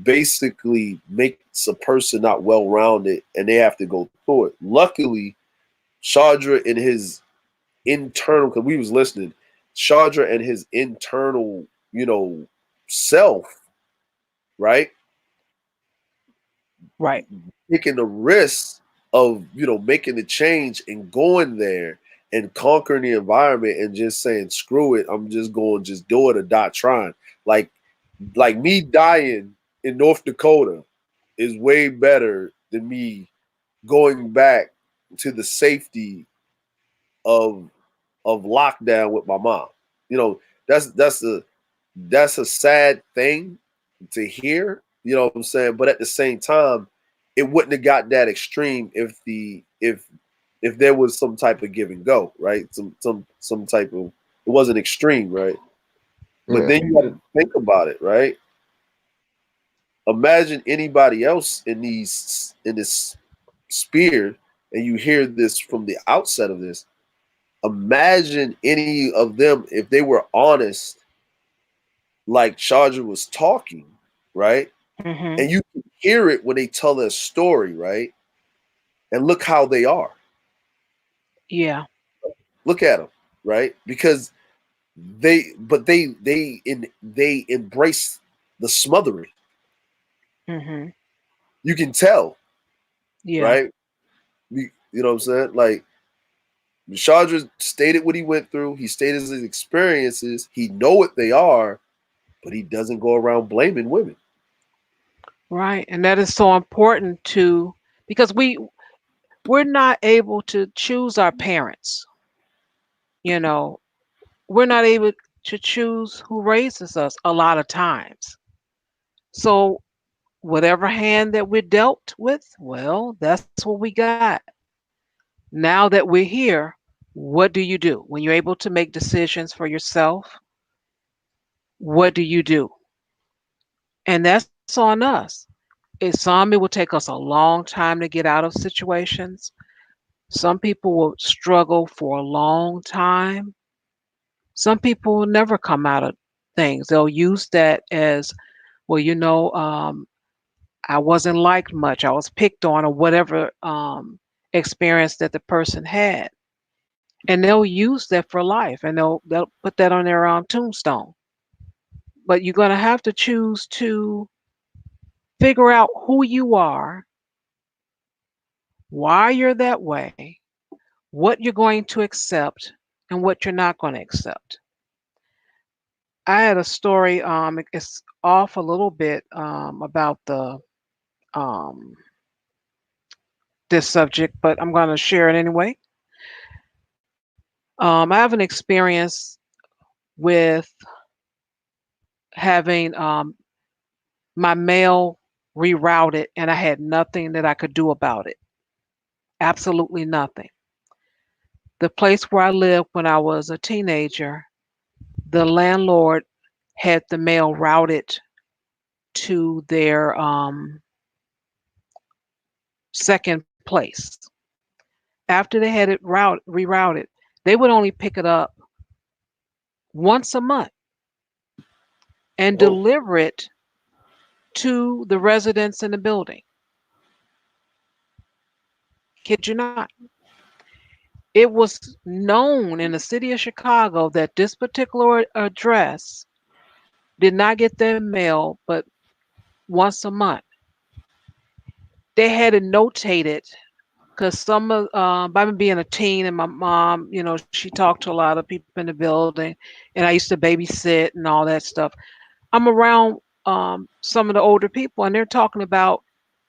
basically makes a person not well rounded, and they have to go through it. Luckily, Chandra in his internal, because we was listening, Chandra and his internal, self, right? Right. Taking the risk of, making the change and going there and conquering the environment and just saying, screw it, I'm just going to just do it or not trying. Like me dying in North Dakota is way better than me going back to the safety of lockdown with my mom. You know, that's a sad thing to hear. You know what I'm saying? But at the same time, it wouldn't have got that extreme if there was some type of give and go, right? Some type of, it wasn't extreme, right? But Yeah. then you got to think about it, right? Imagine anybody else in this sphere, and you hear this from the outset of this. Imagine any of them if they were honest, like Charger was talking, right? Hmm. And you can hear it when they tell their story, right? And look how they are. Yeah. Look at them, right? Because they embrace the smothering. Hmm. You can tell, Yeah. right? You know what I'm saying? Like Chandra stated what he went through. He stated his experiences. He know what they are, but he doesn't go around blaming women. Right. And that is so important to because we're not able to choose our parents. You know, we're not able to choose who raises us a lot of times. So whatever hand that we're dealt with, well, that's what we got. Now that we're here, what do? When you're able to make decisions for yourself, what do? And that's on us. It will take us a long time to get out of situations. Some people will struggle for a long time. Some people will never come out of things. They'll use that as, well, I wasn't liked much. I was picked on, or whatever experience that the person had, and they'll use that for life, and they'll put that on their tombstone. But you're going to have to choose to figure out who you are, why you're that way, what you're going to accept, and what you're not going to accept. I had a story. It's off a little bit about the um, this subject, but I'm going to share it anyway. I have an experience with having my mail rerouted, and I had nothing that I could do about it. Absolutely nothing. The place where I lived when I was a teenager, the landlord had the mail routed to their second place. After they had it rerouted, they would only pick it up once a month and Oh, deliver it to the residents in the building. Kid you not. It was known in the city of Chicago that this particular address did not get their mail but once a month. They had it notated because some of by me being a teen and my mom, she talked to a lot of people in the building, and I used to babysit and all that stuff. I'm around some of the older people, and they're talking about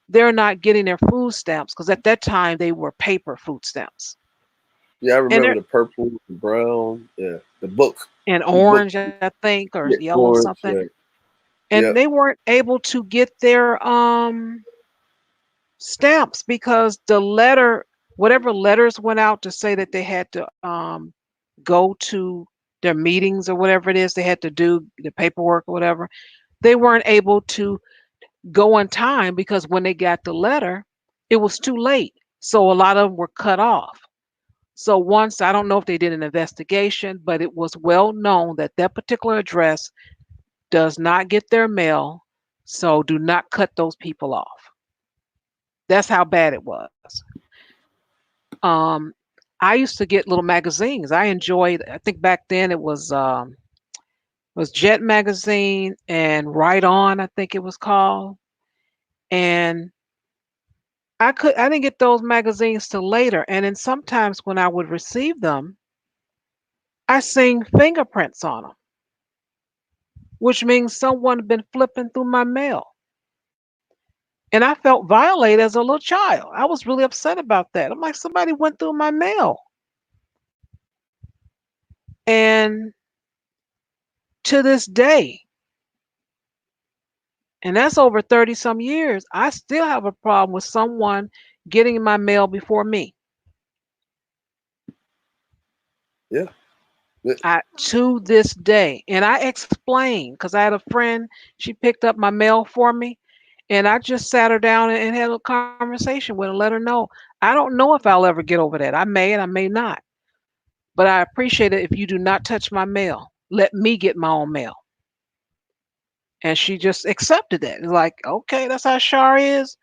they're not getting their food stamps because at that time they were paper food stamps, yeah, I and remember they're the purple, the brown, yeah, the book, and the book, orange, I think, or yeah, yellow orange, something, yeah, and yeah, they weren't able to get their stamps because the letter, whatever letters went out to say that they had to go to their meetings or whatever it is they had to do the paperwork or whatever, they weren't able to go on time because when they got the letter, it was too late. So a lot of them were cut off. So once, I don't know if they did an investigation, but it was well known that that particular address does not get their mail. So do not cut those people off. That's how bad it was. Um, I used to get little magazines. I enjoyed. I think back then it was Jet magazine and Right On. I think it was called. And I didn't get those magazines till later. And then sometimes when I would receive them, I seen fingerprints on them, which means someone had been flipping through my mail. And I felt violated as a little child. I was really upset about that. I'm like, somebody went through my mail. And to this day, and that's over 30 some years, I still have a problem with someone getting my mail before me. yeah. To this day. And I explained because I had a friend, she picked up my mail for me. And I just sat her down and had a conversation with her, let her know. I don't know if I'll ever get over that. I may and I may not. But I appreciate it if you do not touch my mail. Let me get my own mail. And she just accepted that. It's like, okay, that's how Char is.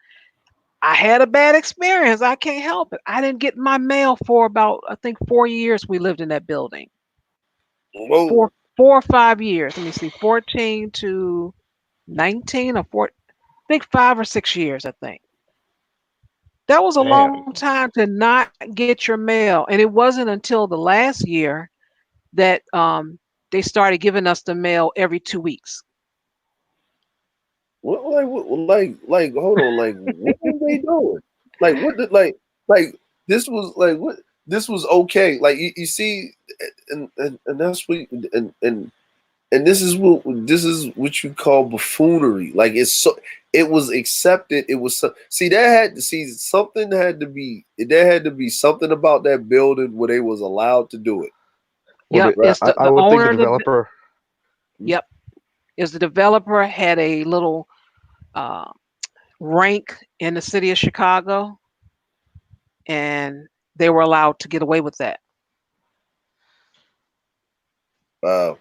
I had a bad experience. I can't help it. I didn't get my mail for about, I think, 4 years we lived in that building. Whoa, Four or 5 years. Let me see, 14 to 19 or 4. think 5 or 6 years, I think. That was a Damn. long time to not get your mail. And it wasn't until the last year that they started giving us the mail every 2 weeks. Like, hold on, like, what were they doing? Like, what did, like, this was, like, what, this was okay. Like, you see, and that's what, and this is what you call buffoonery. Like, it was accepted. It was see something had to be, there had to be something about that building where they was allowed to do it. Yep, Well, it's I the would think the owner of the developer. yep, is the developer had a little uh, rank in the city of Chicago, and they were allowed to get away with that. Wow.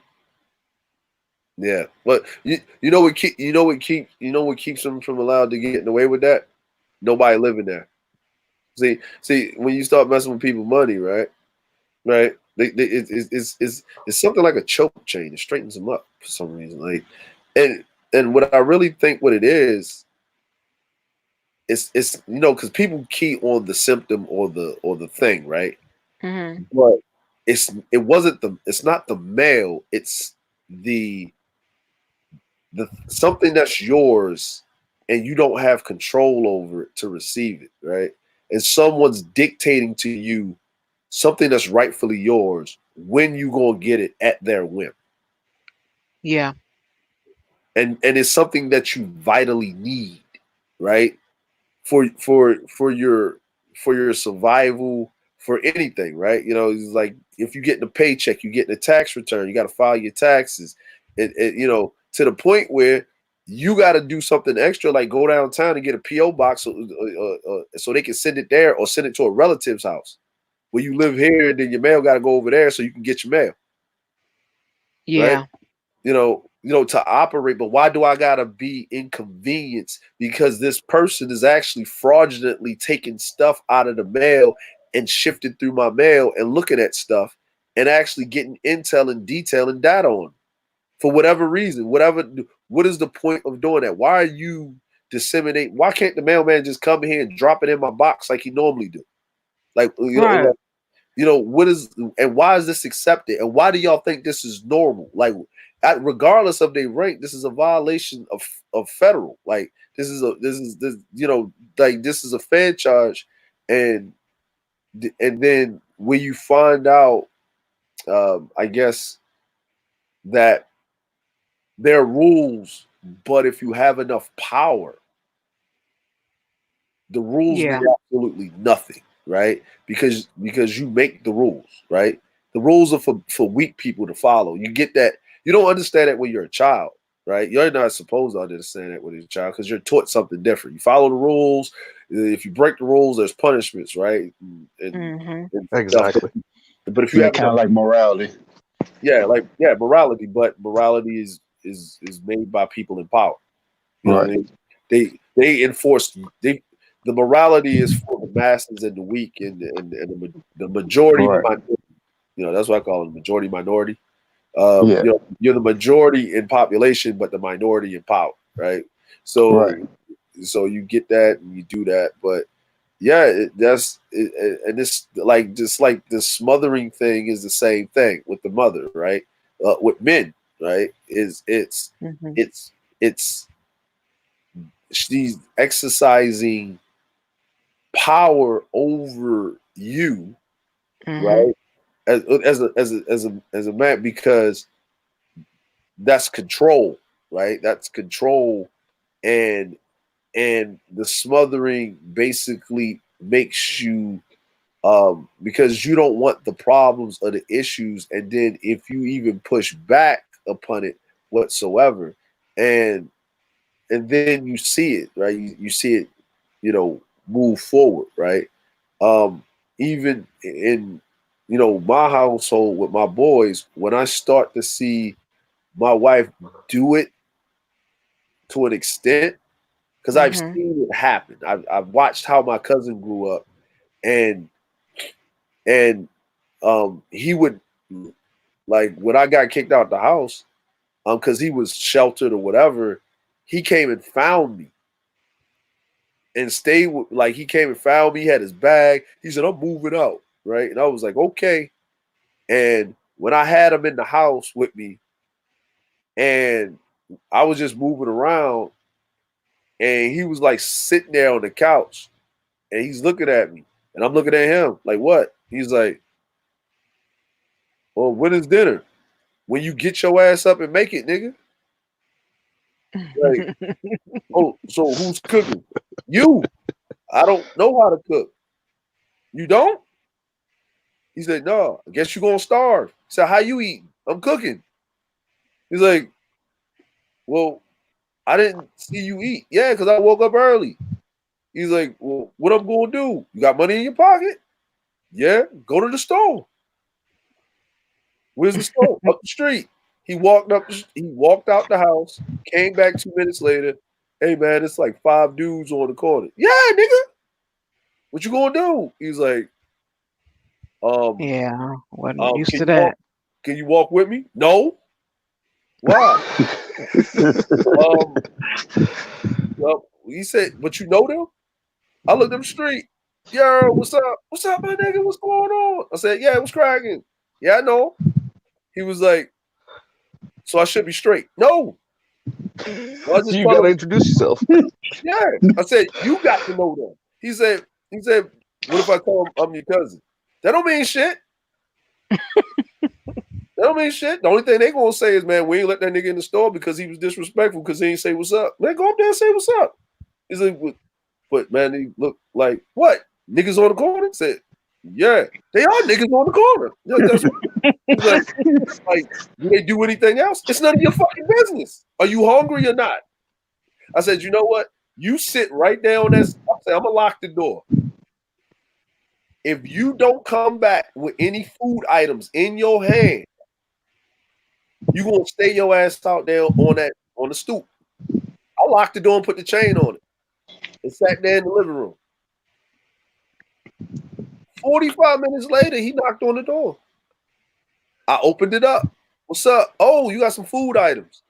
Yeah, but you know what keeps them from allowed to getting away with that? Nobody living there. See, when you start messing with people's money, right? It's something like a choke chain. It straightens them up for some reason. Like, and what I really think what it is, it's because people key on the symptom or the thing, right? Hmm. But it's not the male. It's the something that's yours and you don't have control over it to receive it, right? And someone's dictating to you something that's rightfully yours when you gonna get it at their whim. Yeah, And it's something that you vitally need, right? For your survival, for anything, right? It's like if you get a paycheck, you get a tax return, you got to file your taxes. To the point where you got to do something extra, like go downtown and get a PO box so they can send it there, or send it to a relative's house where you live here, and then your mail got to go over there so you can get your mail, right? yeah, To operate. But why do I gotta be inconvenienced? Because this person is actually fraudulently taking stuff out of the mail and shifting through my mail and looking at stuff and actually getting intel and detail and data on for whatever reason. What is the point of doing that? Why are you disseminating? Why can't the mailman just come here and drop it in my box like he normally do? Like, right. what is, and why is this accepted? And why do y'all think this is normal? Like, regardless of their rank, this is a violation of federal. Like, this is a fan charge, and then when you find out, I guess that there are rules, but if you have enough power, the rules Yeah, mean absolutely nothing, right? Because you make the rules, right? The rules are for weak people to follow. You get that. You don't understand that when you're a child, right? You're not supposed to understand that when you're a child because you're taught something different. You follow the rules. If you break the rules, there's punishments, right? hmm And stuff. Exactly. But if you Yeah, have kind of like morality. morality, but morality is made by people in power. You know what I Right. mean? They enforce the morality is for the masses and the weak and the majority Right. minority. That's what I call it, majority minority. Yeah. You're the majority in population, but the minority in power, right? Right. So you get that and you do that, but yeah, and this, like, just like the smothering thing is the same thing with the mother, right? With men, right? hmm It's it's she's exercising power over you, hmm right? As a man, because that's control, right? That's control, and the smothering basically makes you, because you don't want the problems or the issues, and then if you even push back upon it whatsoever, and then you see it, right? You see it, move forward, right? Even in my household with my boys, when I start to see my wife do it to an extent, because I've hmm seen it happen. I've watched how my cousin grew up, and he would, like, when I got kicked out the house, because he was sheltered or whatever, he came and found me, and stayed with, like, he came and found me, had his bag. He said, I'm moving out, right? And I was like, okay. And when I had him in the house with me, and I was just moving around, and he was like sitting there on the couch, and he's looking at me, and I'm looking at him like, what? He's like, well, when is dinner? When you get your ass up and make it, nigga. Like, oh, so who's cooking? You. I don't know how to cook. You don't? He said, no, I guess you're going to starve. He said, how you eating? I'm cooking. He's like, well, I didn't see you eat. Yeah, because I woke up early. He's like, well, what I'm going to do? You got money in your pocket? Yeah, go to the store. Where's the store? Up the street. He walked out the house, came back 2 minutes later. Hey, man, it's like 5 dudes on the corner. Yeah, nigga. What you gonna do? He's like, Yeah, wasn't used can to you walk, that. can you walk with me? No. Why? Well, he said, but you know them? I looked up the street. Yo, what's up? What's up, my nigga? What's going on? I said, yeah, what's cracking? Yeah, I know. He was like, so I should be straight. No. Well, You gotta introduce yourself. Yeah. I said, you got to know them. He said, what if I tell him I'm your cousin? That don't mean shit. That don't mean shit. The only thing they gonna say is, man, we ain't let that nigga in the store because he was disrespectful because he ain't say what's up. Man, go up there and say what's up. He's like, but man, he look like what? Niggas on the corner? Said, yeah, they are niggas on the corner. Yeah, that's what, he's like, do they do anything else? It's none of your fucking business. Are you hungry or not? I said, you know what? You sit right there on that. I said, I'm gonna lock the door. If you don't come back with any food items in your hand, you gonna stay your ass out there on the stoop. I locked the door and put the chain on it and sat there in the living room. 45 minutes later, he knocked on the door. I opened it up. What's up? Oh, you got some food items.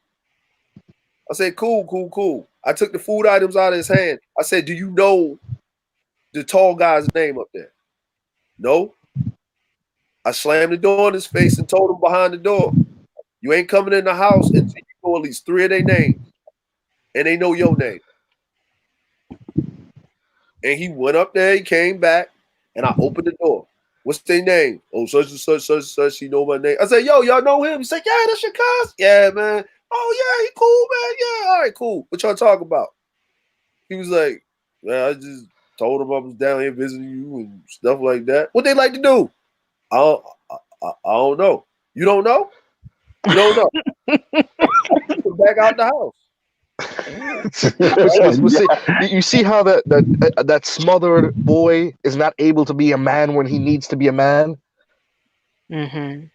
I said, cool. I took the food items out of his hand. I said, do you know the tall guy's name up there? No. I slammed the door in his face and told him behind the door, you ain't coming in the house until you know at least 3 of their names. And they know your name. And he went up there, he came back, and I opened the door. What's their name? Oh, such and such, he know my name. I said, yo, y'all know him? He said, yeah, that's your cousin. Yeah, man. Oh, yeah, he cool, man. Yeah, all right, cool. What y'all talking about? He was like, man, I just told him I was down here visiting you and stuff like that. What they like to do? I don't know. You don't know? You don't know. Back out the house. You see how that smothered boy is not able to be a man when he needs to be a man? Mm-hmm.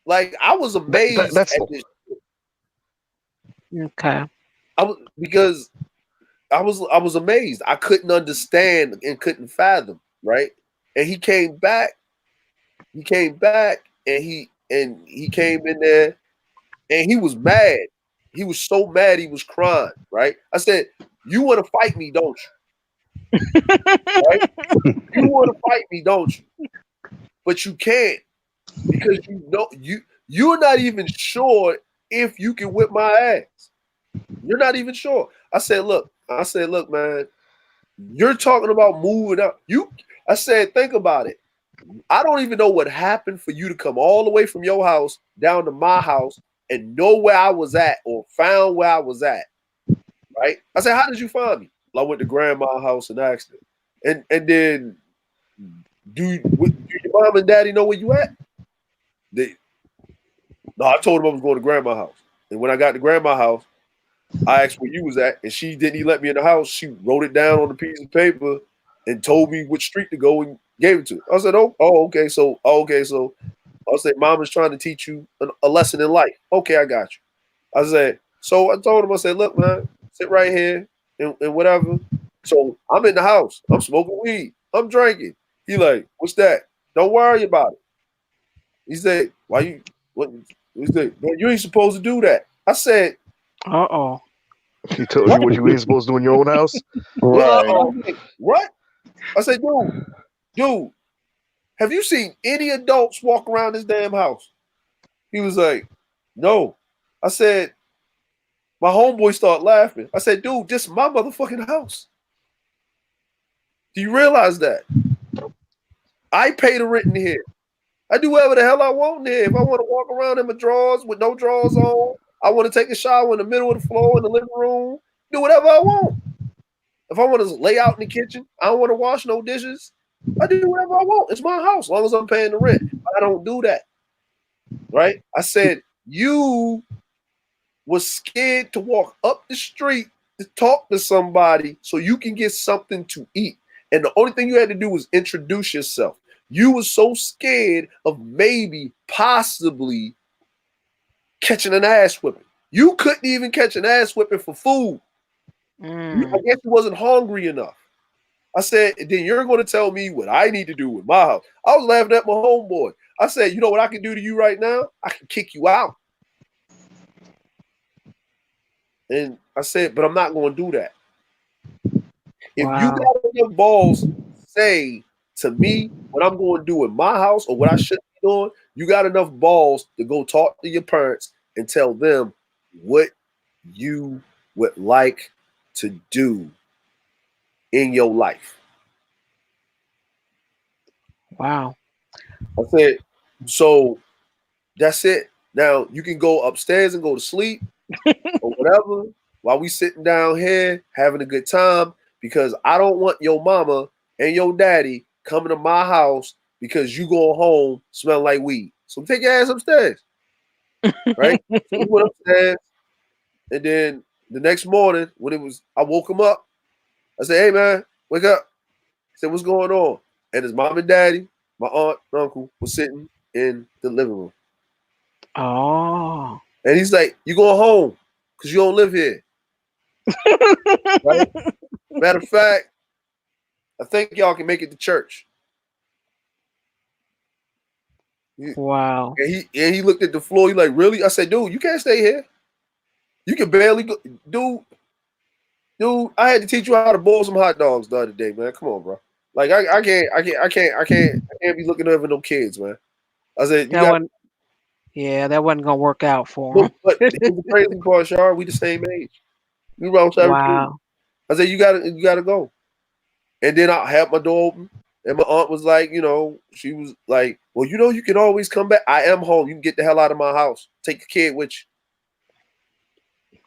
Like, I was amazed at this. Okay. Because I was amazed. I couldn't understand and couldn't fathom, right? And he came back. He came back and he came in there and he was mad. He was so mad he was crying, right? I said, you want to fight me, don't you? Right? You want to fight me, don't you? But you can't because you know you're not even sure if you can whip my ass. You're not even sure. I said, look, man, you're talking about moving up. I said, think about it. I don't even know what happened for you to come all the way from your house down to my house and know where I was at or found where I was at. Right? I said, how did you find me? Well, I went to grandma's house and asked her. And then do your mom and daddy know where you at? No, I told them I was going to grandma's house. And when I got to grandma's house, I asked where you was at, and she didn't even let me in the house. She wrote it down on a piece of paper and told me which street to go and gave it to her. I said, okay. So I said, Mom is trying to teach you a lesson in life. Okay, I got you. I said, so I told him, I said, look, man, sit right here and whatever. So I'm in the house. I'm smoking weed. I'm drinking. He like, what's that? Don't worry about it. He said, why you, what? He said, you ain't supposed to do that. I said, Uh-oh. He told you what you ain't supposed to do in your own house. Right. What? I said, dude, have you seen any adults walk around this damn house? He was like, no. I said, my homeboy started laughing. I said, dude, this is my motherfucking house. Do you realize that? I pay the rent in here. I do whatever the hell I want in here. If I want to walk around in my drawers with no drawers on, I want to take a shower in the middle of the floor in the living room, do whatever I want. If I want to lay out in the kitchen, I don't want to wash no dishes. I do whatever I want. It's my house, as long as I'm paying the rent. I don't do that. Right? I said, you was scared to walk up the street to talk to somebody so you can get something to eat. And the only thing you had to do was introduce yourself. You were so scared of maybe, possibly catching an ass whipping. You couldn't even catch an ass whipping for food. I guess you wasn't hungry enough. I said, then you're going to tell me what I need to do with my house. I was laughing at my homeboy. I said, you know what I can do to you right now? I can kick you out. And I said, but I'm not going to do that. If you got enough balls to say to me what I'm going to do in my house or what I should be doing, you got enough balls to go talk to your parents and tell them what you would like to do in your life. Wow. I said, so that's it. Now you can go upstairs and go to sleep or whatever while we sitting down here having a good time, because I don't want your mama and your daddy coming to my house because you go home smelling like weed. So take your ass upstairs. Right? So we went upstairs, and then the next morning when I woke him up. I said, hey man, wake up. He said, what's going on? And his mom and daddy, my aunt and uncle, was sitting in the living room. Oh. And he's like, you going home because you don't live here. Right? Matter of fact, I think y'all can make it to church. Wow. And he looked at the floor. He like, really? I said, dude, you can't stay here. You can barely go. Dude, I had to teach you how to boil some hot dogs the other day, man. Come on, bro. Like I can't be looking over them kids, man. I said, that wasn't gonna work out for him. But the crazy part, Char, we the same age. We around 17. Wow. I said, you gotta go. And then I had my door open, and my aunt was like, she was like, well, you can always come back. I am home. You can get the hell out of my house. Take the kid with you.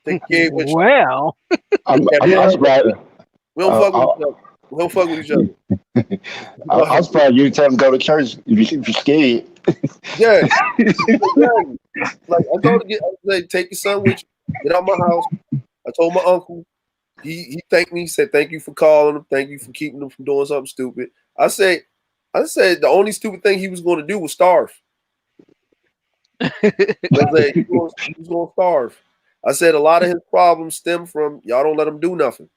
Take the kid with you. Well, I'm surprised. We don't fuck with each other. We don't fuck with each other. I'm surprised you tell them to go to church if you're scared. Yeah. Like I told him, I said, take your son with you. Get out my house. I told my uncle. He thanked me. He said, thank you for calling him. Thank you for keeping him from doing something stupid. I said the only stupid thing he was going to do was starve. I said, he was going to starve. I said a lot of his problems stem from y'all don't let him do nothing.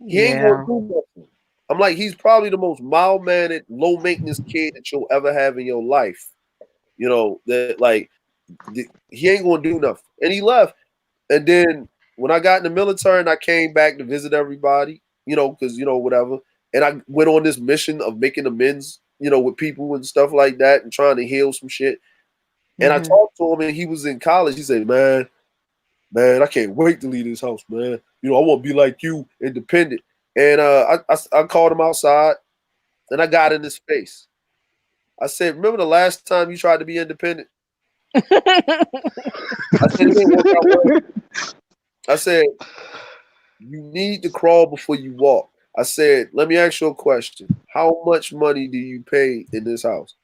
He ain't going to do nothing. I'm like, he's probably the most mild-mannered, low-maintenance kid that you'll ever have in your life. That like he ain't going to do nothing. And he left. And then when I got in the military and I came back to visit everybody, because, whatever. And I went on this mission of making amends, with people and stuff like that and trying to heal some shit. And I talked to him and he was in college. He said, man, I can't wait to leave this house, man. I want to be like you, independent. And I called him outside and I got in his face. I said, remember the last time you tried to be independent? I said, it didn't work out well. I said, you need to crawl before you walk. I said, let me ask you a question. How much money do you pay in this house?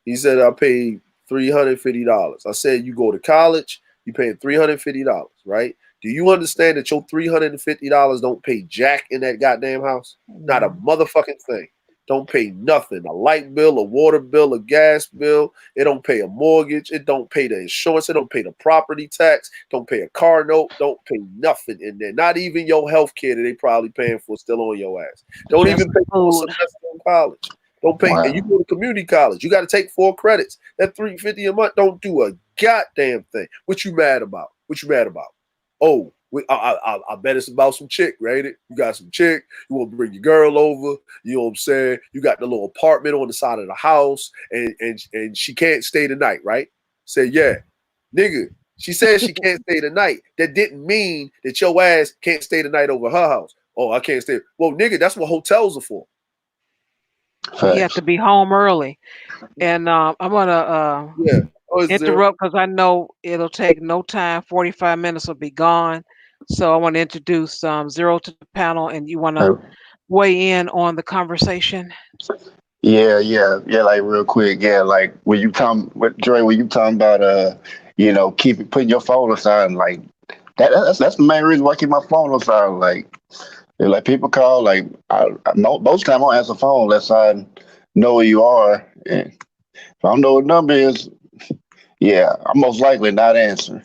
He said, I paid $350. I said, you go to college, you pay $350, right? Do you understand that your $350 don't pay jack in that goddamn house? Not a motherfucking thing. Don't pay nothing. A light bill, a water bill, a gas bill. It don't pay a mortgage. It don't pay the insurance. It don't pay the property tax. Don't pay a car note. Don't pay nothing in there. Not even your health care that they probably paying for still on your ass. Don't even pay for a semester in college. Don't pay. Wow. And you go to community college. You got to take 4 credits. That $350 a month don't do a goddamn thing. What you mad about? Oh, I bet it's about some chick, right? You got some chick. You want to bring your girl over. You know what I'm saying? You got the little apartment on the side of the house, and she can't stay the night, right? Say, yeah, nigga. She says she can't stay the night. That didn't mean that your ass can't stay the night over her house. Oh, I can't stay. Well, nigga, that's what hotels are for. You have to be home early. And I'm gonna Yeah. Oh, it's zero. interrupt because I know it'll take no time. 45 minutes will be gone. So I want to introduce Zero to the panel, and you want to weigh in on the conversation. Yeah, like real quick, yeah, like when you Dre, when you talking about putting your phone aside, like that's the main reason why I keep my phone aside. Like people call, like most time I don't answer the phone unless I know where you are. And if I don't know what number is, yeah, I'm most likely not answering.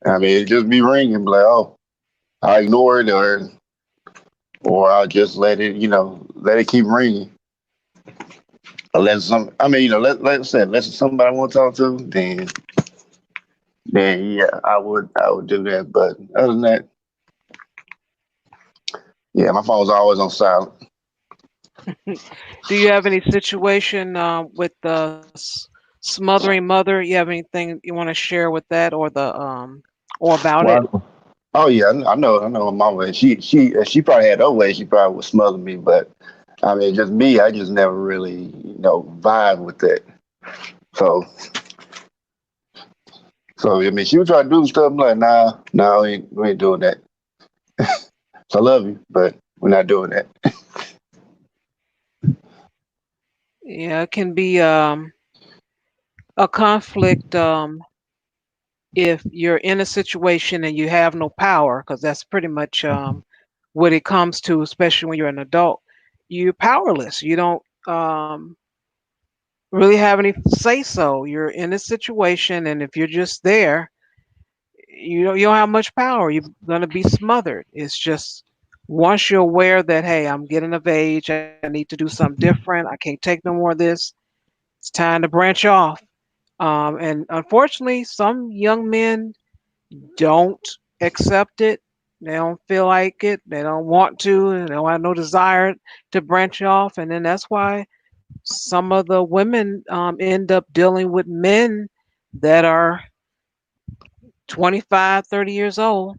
I mean, it just be ringing, like, oh, I ignore it, or I'll just let it keep ringing. Unless let's say, unless somebody I want to talk to, then yeah, I would do that. But other than that, yeah, my phone's always on silent. Do you have any situation with the smothering mother? You have anything you want to share with that, or the or about it? Well, oh yeah, I know my mama. She probably had her way. She probably would smother me, but I mean, just me. I just never really vibe with that. So I mean, she would try to do stuff. I'm like, nah, we ain't doing that. So I love you, but we're not doing that. Yeah, it can be a conflict if you're in a situation and you have no power, because that's pretty much what it comes to, especially when you're an adult. You're powerless. You don't really have any say so. You're in a situation, and if you're just there, you don't have much power. You're gonna be smothered. It's just once you're aware that, hey, I'm getting of age, I need to do something different. I can't take no more of this. It's time to branch off. And unfortunately, some young men don't accept it. They don't feel like it. They don't want to. And they don't have no desire to branch off. And then that's why some of the women end up dealing with men that are 25, 30 years old,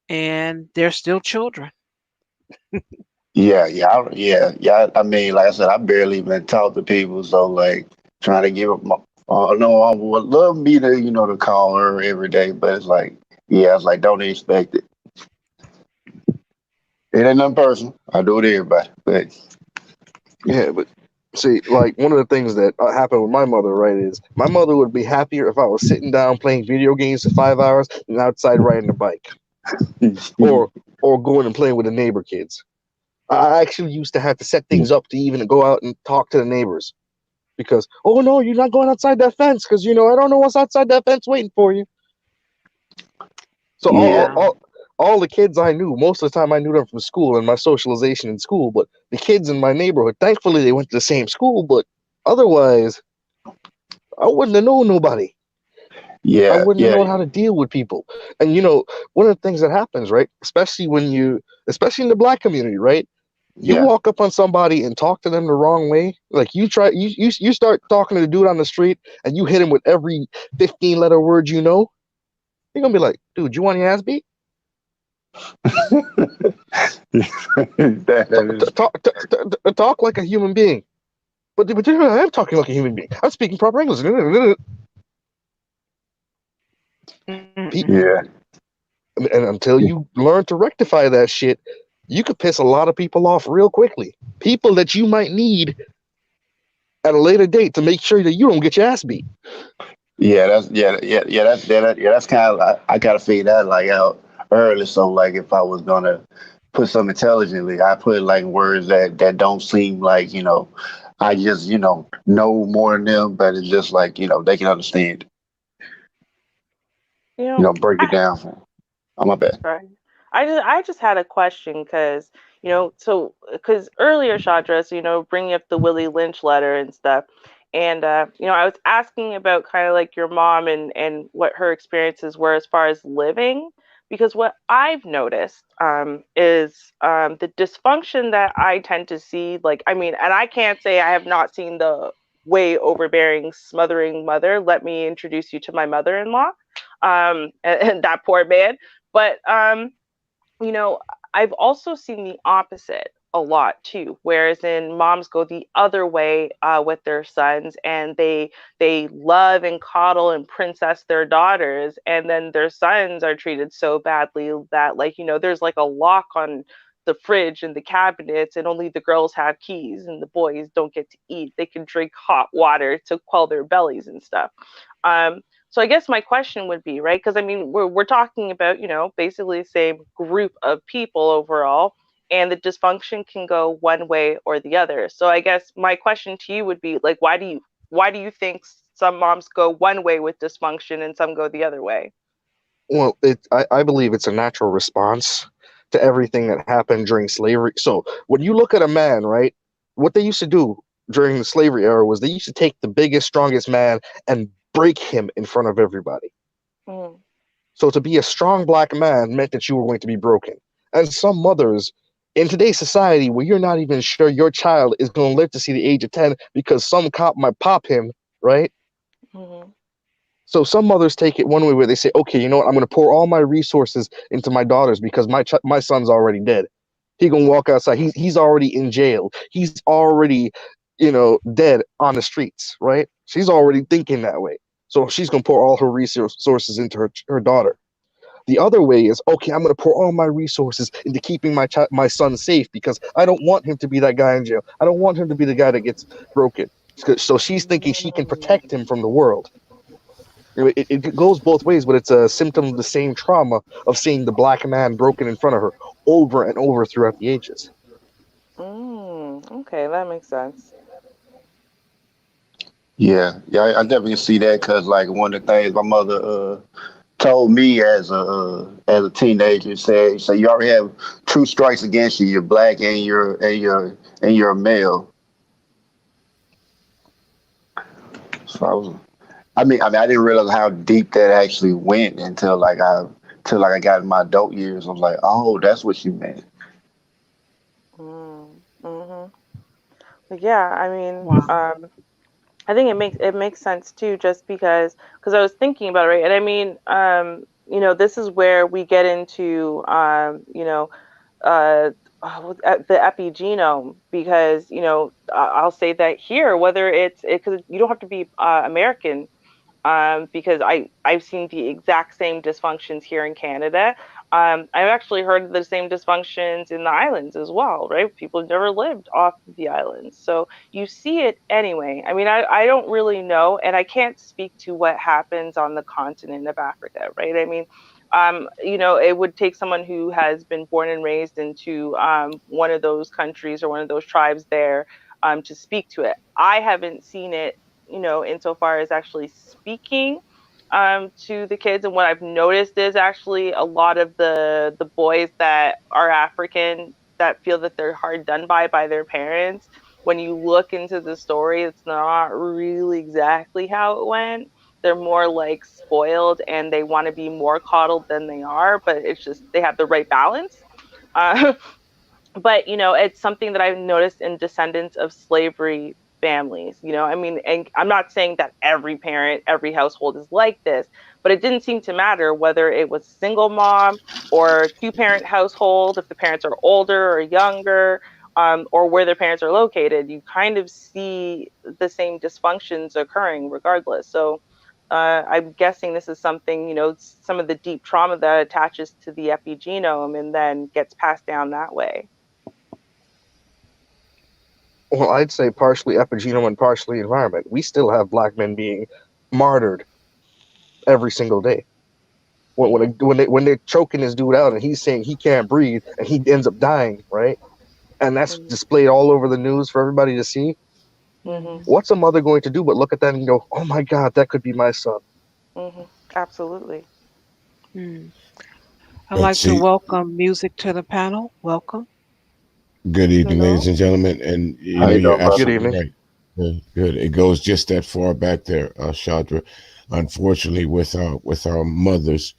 and they're still children. Yeah. I mean, like I said, I barely even talk to people, so like trying to give up my. No, I would love me to to call her every day, but it's like, yeah, it's like don't expect it. It ain't nothing personal. I do it to everybody, but Yeah, but see, like one of the things that happened with my mother, right, is my mother would be happier if I was sitting down playing video games for 5 hours than outside riding a bike or going and playing with the neighbor kids. I actually used to have to set things up to even go out and talk to the neighbors because, oh no, you're not going outside that fence because I don't know what's outside that fence waiting for you. So yeah, all the kids I knew, most of the time I knew them from school and my socialization in school, but the kids in my neighborhood, thankfully they went to the same school, but otherwise I wouldn't have known nobody. I yeah, wouldn't have yeah, known how to deal with people. And one of the things that happens, right, especially in the black community, right? You yeah. walk up on somebody and talk to them the wrong way. Like you start talking to the dude on the street and you hit him with every 15-letter word you know. You're gonna be like, dude, you want your ass beat? That is, Talk like a human being. But I am talking like a human being. I'm speaking proper English. Mm-mm. yeah, And until you learn to rectify that shit, you could piss a lot of people off real quickly. People that you might need at a later date to make sure that you don't get your ass beat. yeah. That's kind of I gotta figure that like out early. So like if I was gonna put something intelligently, I put like words that don't seem like I just know more than them, but it's just like they can understand. You know, Break it I, down for them. Oh, my bad. right. I just had a question because because earlier Chandra, bringing up the Willie Lynch letter and stuff, And I was asking about kind of like your mom and what her experiences were as far as living, because what I've noticed is the dysfunction that I tend to see. Like, I mean, and I can't say I have not seen the way overbearing, smothering mother. Let me introduce you to my mother-in-law, and that poor man. But you know, I've also seen the opposite a lot too, whereas in moms go the other way with their sons, and they love and coddle and princess their daughters, and then their sons are treated so badly that, like, there's like a lock on the fridge and the cabinets, and only the girls have keys and the boys don't get to eat. They can drink hot water to quell their bellies and stuff. So I guess my question would be, right? Because I mean, we're talking about, basically the same group of people overall, and the dysfunction can go one way or the other. So I guess my question to you would be, like, why do you think some moms go one way with dysfunction and some go the other way? Well, I believe it's a natural response to everything that happened during slavery. So when you look at a man, right, what they used to do during the slavery era was they used to take the biggest, strongest man and break him in front of everybody. Mm. So to be a strong black man meant that you were going to be broken. And some mothers in today's society, where you're not even sure your child is going to live to see the age of 10 because some cop might pop him, right? Mm-hmm. So some mothers take it one way where they say, okay, you know what? I'm going to pour all my resources into my daughters because my son's already dead. He gonna walk outside. He's already in jail. He's already, dead on the streets, right? She's already thinking that way. So she's gonna pour all her resources into her daughter. The other way is, okay, I'm gonna pour all my resources into keeping my son safe because I don't want him to be that guy in jail. I don't want him to be the guy that gets broken. So she's thinking she can protect him from the world. It goes both ways, but it's a symptom of the same trauma of seeing the black man broken in front of her over and over throughout the ages. Okay, that makes sense. Yeah, I definitely see that because like one of the things my mother told me as a teenager said, so you already have two strikes against you. You're black and you're a male. So I didn't realize how deep that actually went until I got in my adult years. I was like, oh, that's what she meant. Mm-hmm. But yeah, I mean, Wow. I think it makes sense too, just because I was thinking about it, right? And I mean, this is where we get into, uh, the epigenome, because I'll say that here, whether it's because you don't have to be American, because I've seen the exact same dysfunctions here in Canada. I've actually heard of the same dysfunctions in the islands as well, right? People have never lived off the islands, so you see it anyway. I mean, I don't really know, and I can't speak to what happens on the continent of Africa, right? I mean, it would take someone who has been born and raised into one of those countries or one of those tribes there to speak to it. I haven't seen it, insofar as actually speaking to the kids. And what I've noticed is actually a lot of the boys that are African that feel that they're hard done by their parents. When you look into the story, it's not really exactly how it went. They're more like spoiled and they want to be more coddled than they are, but it's just they have the right balance. Uh, but it's something that I've noticed in descendants of slavery families. I mean, and I'm not saying that every parent, every household is like this, but it didn't seem to matter whether it was single mom or two-parent household, if the parents are older or younger, or where their parents are located. You kind of see the same dysfunctions occurring regardless. So I'm guessing this is something, some of the deep trauma that attaches to the epigenome and then gets passed down that way. Well, I'd say partially epigenome and partially environment. We still have black men being martyred every single day. When they're choking this dude out and he's saying he can't breathe and he ends up dying, right? And that's Mm-hmm. displayed all over the news for everybody to see. Mm-hmm. What's a mother going to do but look at that and go, "Oh my God, that could be my son." Mm-hmm. Absolutely. Mm. I'd But like to see, welcome music to the panel. Welcome. good evening, Hello. ladies and gentlemen. And How you you're doing, Good brother? absolutely evening. right. Okay, good. It goes just that far back there, Chandra. Unfortunately, with our mothers,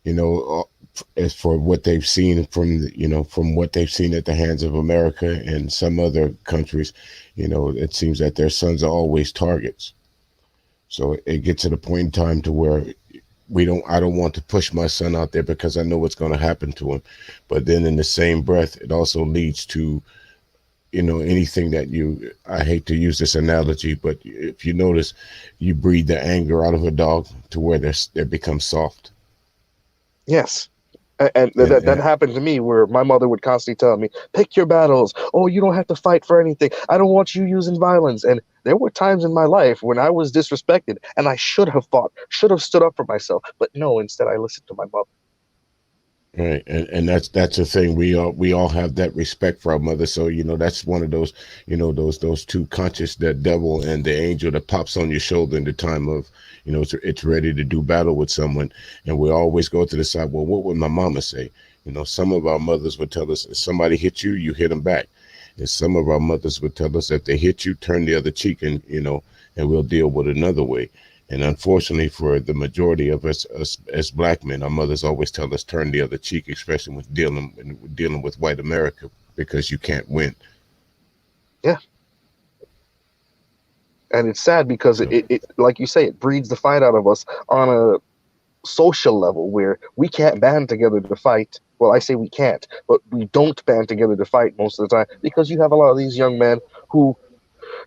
you know, as for what they've seen from from what they've seen at the hands of America and some other countries, it seems that their sons are always targets. So it gets to the point in time to where I don't want to push my son out there because I know what's going to happen to him. But then in the same breath, it also leads to anything that I hate to use this analogy, but if you notice, you breed the anger out of a dog to where they become soft. Yes. And And, that and happened to me, where my mother would constantly tell me, pick your battles. Oh, you don't have to fight for anything. I don't want you using violence. And there were times in my life when I was disrespected and I should have fought, should have stood up for myself. But no, instead I listened to my mother. right, and that's the thing. We all have that respect for our mother. So that's one of those those two conscious, that devil and the angel that pops on your shoulder in the time of it's ready to do battle with someone. And we always go to the side. Well, what would my mama say? Some of our mothers would tell us, if somebody hit you, you hit them back. And some of our mothers would tell us, if they hit you, turn the other cheek, and we'll deal with another way. And unfortunately, for the majority of us as black men, our mothers always tell us turn the other cheek, especially with dealing with white America, because you can't win. Yeah. And it's sad because So, it like you say, it breeds the fight out of us on a social level, where we can't band together to fight. Well, I say we can't, but we don't band together to fight most of the time, because you have a lot of these young men who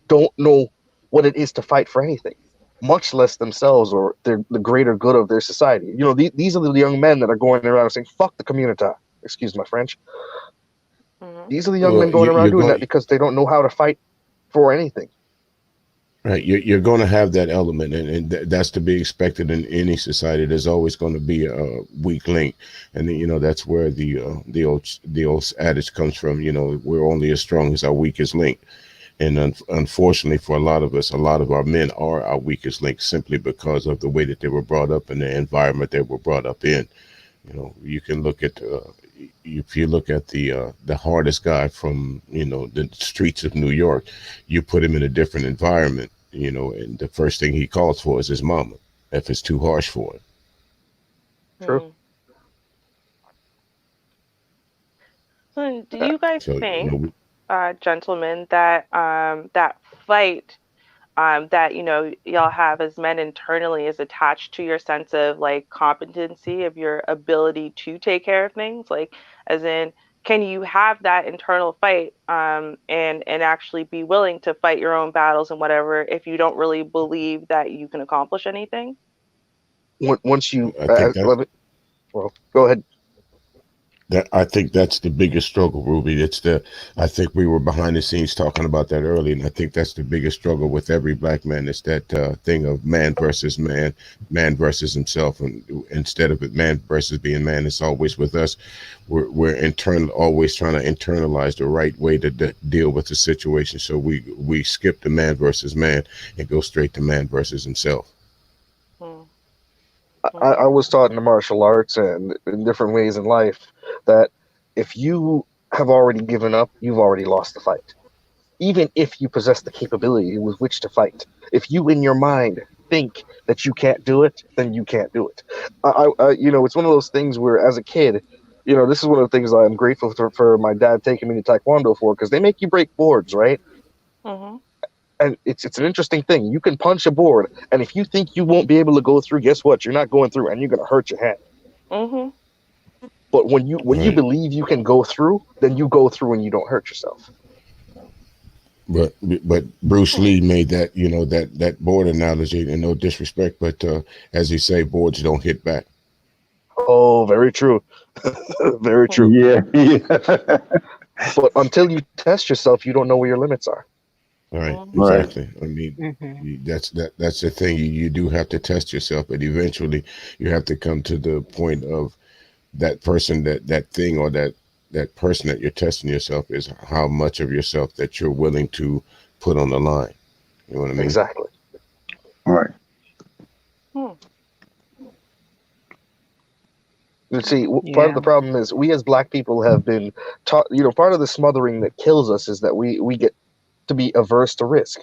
don't know what it is to fight for anything, much less themselves or the greater good of their society. These are the young men that are going around saying, fuck the community. Excuse my French. Mm-hmm. These are the young well, men going around you're doing that going because they don't know how to fight for anything. right. You're going to have that element, and that's to be expected in any society. There's always going to be a weak link, and that's where the old adage comes from. We're only as strong as our weakest link. And unfortunately, for a lot of us, a lot of our men are our weakest link, simply because of the way that they were brought up and the environment they were brought up in. You can look at if you look at the hardest guy from the streets of New York, you put him in a different environment, and the first thing he calls for is his mama, if it's too harsh for him. True. Mm. So, do you guys So think, gentlemen, that that fight that y'all have as men internally is attached to your sense of like competency, of your ability to take care of things, like, as in, can you have that internal fight and actually be willing to fight your own battles and whatever, if you don't really believe that you can accomplish anything? Once you I think that let me, well, go ahead. I think that's the biggest struggle, Ruby. I think we were behind the scenes talking about that earlier, and I think that's the biggest struggle with every black man. It's that thing of man versus man, man versus himself, and instead of it man versus being man, it's always with us. We're always trying to internalize the right way to deal with the situation. So we skip the man versus man and go straight to man versus himself. Mm. I was taught in the martial arts and in different ways in life that if you have already given up, you've already lost the fight. Even if you possess the capability with which to fight, if you in your mind think that you can't do it, then you can't do it. It's one of those things where, as a kid, this is one of the things I'm grateful for my dad taking me to Taekwondo for, because they make you break boards, right? Mm-hmm. And it's an interesting thing. You can punch a board, and if you think you won't be able to go through, guess what? You're not going through, and you're going to hurt your hand. Mm-hmm. But when you Right. believe you can go through, then you go through and you don't hurt yourself. But Bruce Lee made that that board analogy, and no disrespect, but as you say, boards don't hit back. Oh, very true. Very true. Yeah, yeah. But until you test yourself, you don't know where your limits are. All right, Mm-hmm. Right. exactly. I mean, Hmm. that's the thing. You do have to test yourself, but eventually you have to come to the point of that person, that thing, or that person that you're testing yourself is how much of yourself that you're willing to put on the line. You know what I mean? Exactly. Right. Hmm. You see, part of the Yeah. problem is we as black people have been taught. Part of the smothering that kills us is that we get to be averse to risk.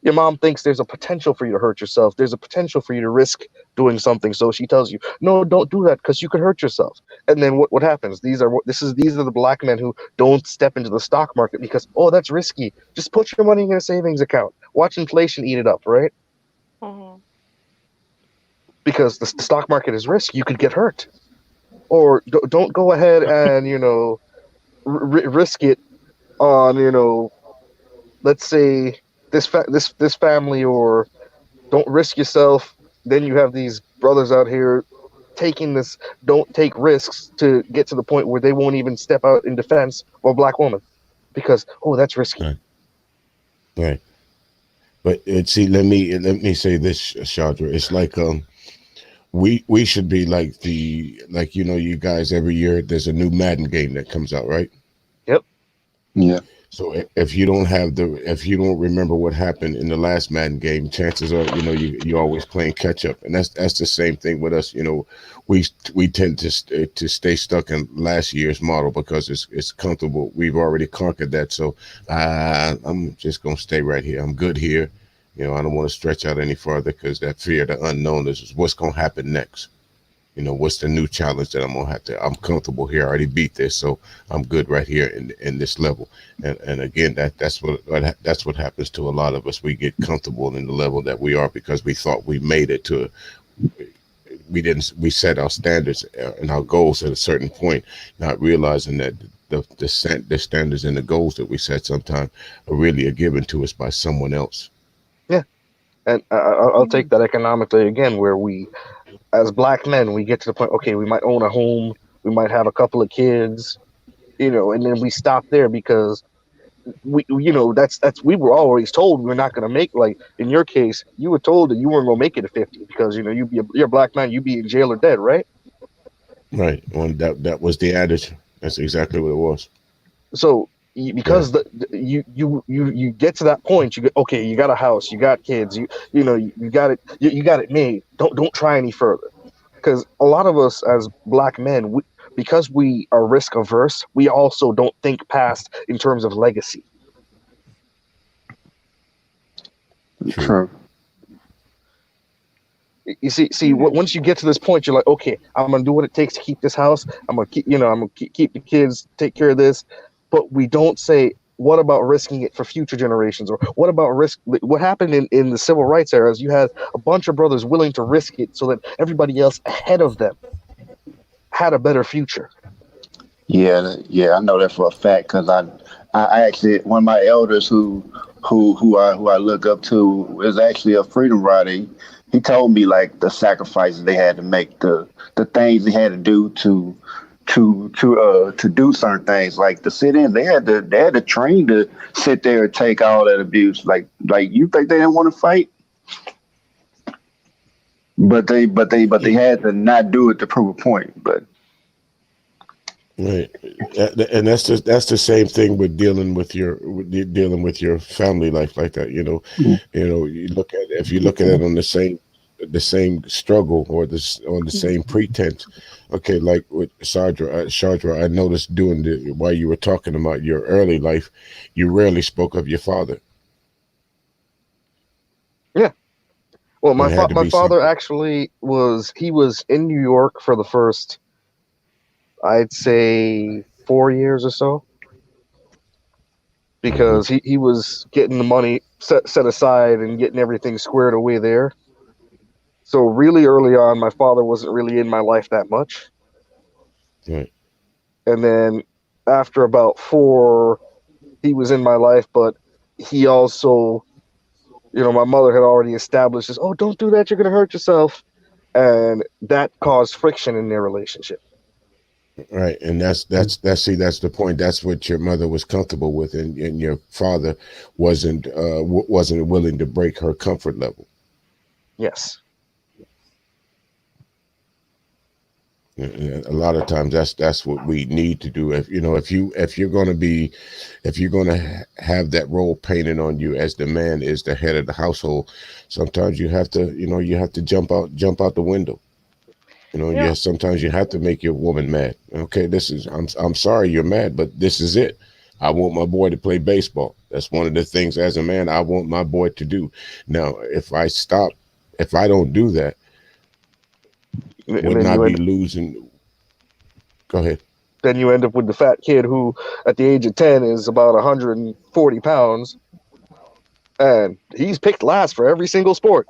Your mom thinks there's a potential for you to hurt yourself. There's a potential for you to risk doing something. So she tells you, no, don't do that because you could hurt yourself. And then what happens? These are the black men who don't step into the stock market because, oh, that's risky. Just put your money in a savings account. Watch inflation eat it up, right? Mm-hmm. Because the stock market is risk. You could get hurt. Or don't go ahead and, risk it on, let's say this family, or don't risk yourself. Then you have these brothers out here taking this don't take risks to get to the point where they won't even step out in defense of a black woman because, oh, that's risky. Right. But see, let me say this, Chandra. It's like we should be like you guys, every year there's a new Madden game that comes out, right? Yep. Yeah. So if you don't remember what happened in the last Madden game, chances are you're always playing catch up, and that's the same thing with us. We tend to stay stuck in last year's model because it's comfortable. We've already conquered that, so I'm just gonna stay right here. I'm good here. I don't want to stretch out any further because that fear of the unknown is what's gonna happen next. What's the new challenge that I'm gonna have to? I'm comfortable here. I already beat this, so I'm good right here in this level. And again, that's what happens to a lot of us. We get comfortable in the level that we are because we thought we made it to. We set our standards and our goals at a certain point, not realizing that the standards and the goals that we set sometimes are given to us by someone else. Yeah, and I'll take that economically again, where we, as black men, we get to the point, okay, we might own a home, we might have a couple of kids, and then we stop there because we we were always told we're not going to make, like in your case, you were told that you weren't going to make it to 50 because, you're a black man, you'd be in jail or dead, right? Right. Well, that was the adage. That's exactly what it was. So because you get to that point, you get, okay, you got a house, you got kids, you got it, you got it made. Don't try any further, because a lot of us as black men, because we are risk averse, we also don't think past in terms of legacy. True. You see, once you get to this point, you're like, okay, I'm gonna do what it takes to keep this house. I'm gonna keep the kids, take care of this. But we don't say, what about risking it for future generations? Or what about what happened in the civil rights era is you had a bunch of brothers willing to risk it so that everybody else ahead of them had a better future. Yeah, I know that for a fact because I actually, one of my elders who I look up to is actually a freedom rider. He told me like the sacrifices they had to make, the things they had to do to do certain things, like to sit in. They had to train to sit there and take all that abuse. Like you think they didn't want to fight, but they had to not do it to prove a point. But right, and that's the same thing with dealing with your family life like that. You look at, if you look at it on the same struggle or on the same pretense. Okay, like with Chandra, I noticed while you were talking about your early life, you rarely spoke of your father. Yeah. Well, my father actually was in New York for the first, I'd say, 4 years or so, because he was getting the money set aside and getting everything squared away there. So really early on, my father wasn't really in my life that much. Right. And then after about 4, he was in my life, but he also, my mother had already established this, oh, don't do that, you're going to hurt yourself. And that caused friction in their relationship. Right. And that's the point. That's what your mother was comfortable with, and your father wasn't willing to break her comfort level. Yes. A lot of times that's what we need to do. If you're going to have that role painted on you as the man is the head of the household, sometimes you have to jump out the window. Yes, sometimes you have to make your woman mad. Okay, I'm sorry you're mad, but this is it. I want my boy to play baseball. That's one of the things as a man I want my boy to do. Now, if I don't do that, And wouldn't then I you be end losing? Go ahead. then you end up with the fat kid who, at the age of 10, is about 140 pounds, and he's picked last for every single sport.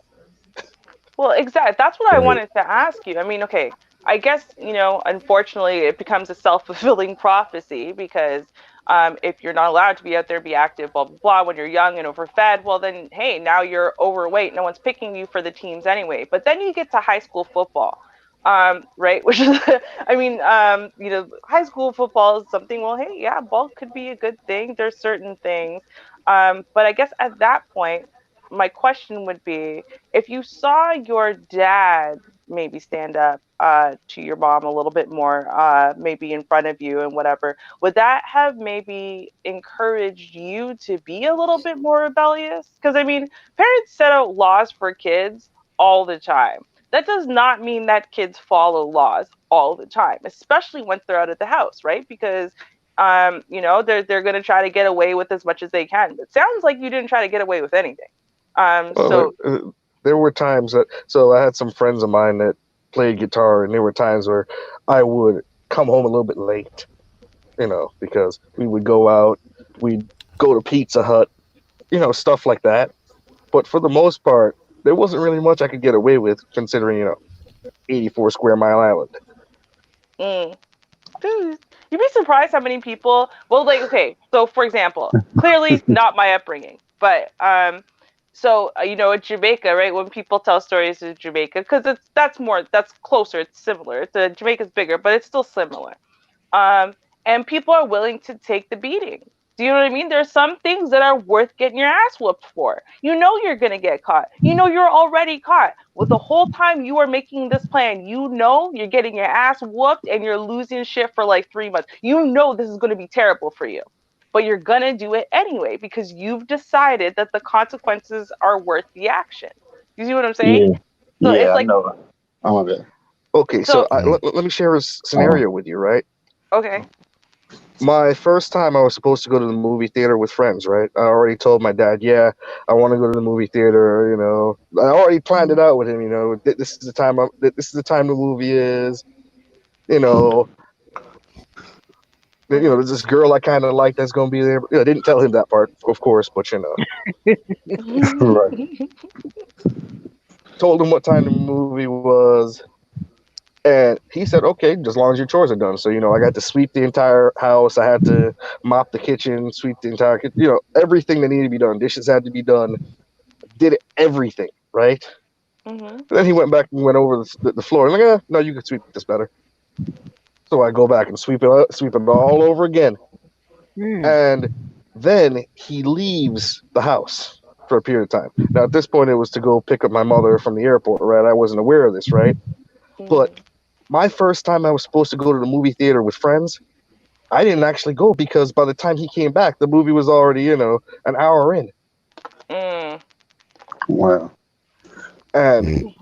Well, exactly. That's what I Right. wanted to ask you. I mean, okay, I guess, unfortunately, it becomes a self-fulfilling prophecy because if you're not allowed to be out there, be active, blah, blah, blah, when you're young and overfed, well, then, hey, now you're overweight. No one's picking you for the teams anyway. But then you get to high school football, right? Which is, I mean, high school football is something, well, hey, yeah, ball could be a good thing. There's certain things. But I guess at that point, my question would be, if you saw your dad maybe stand up to your mom a little bit more, maybe in front of you and whatever, would that have maybe encouraged you to be a little bit more rebellious? Because I mean, parents set out laws for kids all the time. That does not mean that kids follow laws all the time, especially once they're out of the house, right? Because they're going to try to get away with as much as they can. It sounds like you didn't try to get away with anything. Well, So there were times that, so I had some friends of mine that played guitar, and there were times where I would come home a little bit late, because we would go out, we'd go to Pizza Hut, stuff like that. But for the most part, there wasn't really much I could get away with, considering 84 Square Mile Island. mm, dude, you'd be surprised how many people. Well, like, okay, so for example, clearly not my upbringing, but so in Jamaica, right? When people tell stories of Jamaica, because that's closer, it's similar. Jamaica's bigger, but it's still similar. um, and people are willing to take the beating. Do you know what I mean? There's some things that are worth getting your ass whooped for. You know you're gonna get caught. You know you're already caught. Well, the whole time you are making this plan, you know you're getting your ass whooped and you're losing shit for like 3 months. You know this is gonna be terrible for you, but you're gonna do it anyway because you've decided that the consequences are worth the action. You see what I'm saying? Yeah, So it's yeah, I like, know. Oh my bad. Okay, so so Right. let me share a Oh, scenario with you, right? okay. My first time I was supposed to go to the movie theater with friends, right? I already told my dad, yeah, I want to go to the movie theater. I already planned it out with him. This is the time. This is the time the movie is. You know, Mhm. there's this girl I kind of like that's gonna be there. I didn't tell him that part, of course, but right. told him what time the movie was, and he said, okay, just as long as your chores are done. So I got to sweep the entire house. I had to mop the kitchen, sweep the entire kitchen. Everything that needed to be done. Dishes had to be done. Did everything right. Mhm. And then he went back and went over the floor. I'm like, no, you can sweep this better. So I go back and sweep it all over again. Mm. And then he leaves the house for a period of time. Now, at this point, it was to go pick up my mother from the airport, right? I wasn't aware of this, right? But Mhm. my first time I was supposed to go to the movie theater with friends, I didn't actually go because by the time he came back, the movie was already, an hour in. Mm. Wow. And Mm.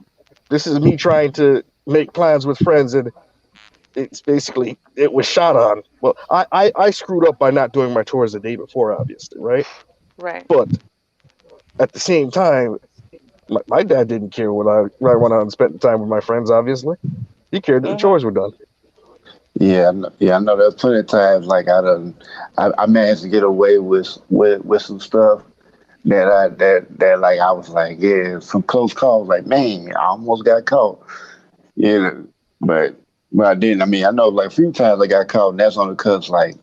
this is me trying to make plans with friends, and it's basically it was shot on. Well, I screwed up by not doing my chores the day before, obviously, right? Right. But at the same time, my dad didn't care when I went out and spent the time with my friends. Obviously, he cared that the Mhm. chores were done. Yeah, yeah, I know. There's plenty of times like I managed to get away with some stuff that like I was like, yeah, some close calls. Like, man, I almost got caught. Yeah, but I didn't. I mean, I know like a few times I got caught, and that's only because like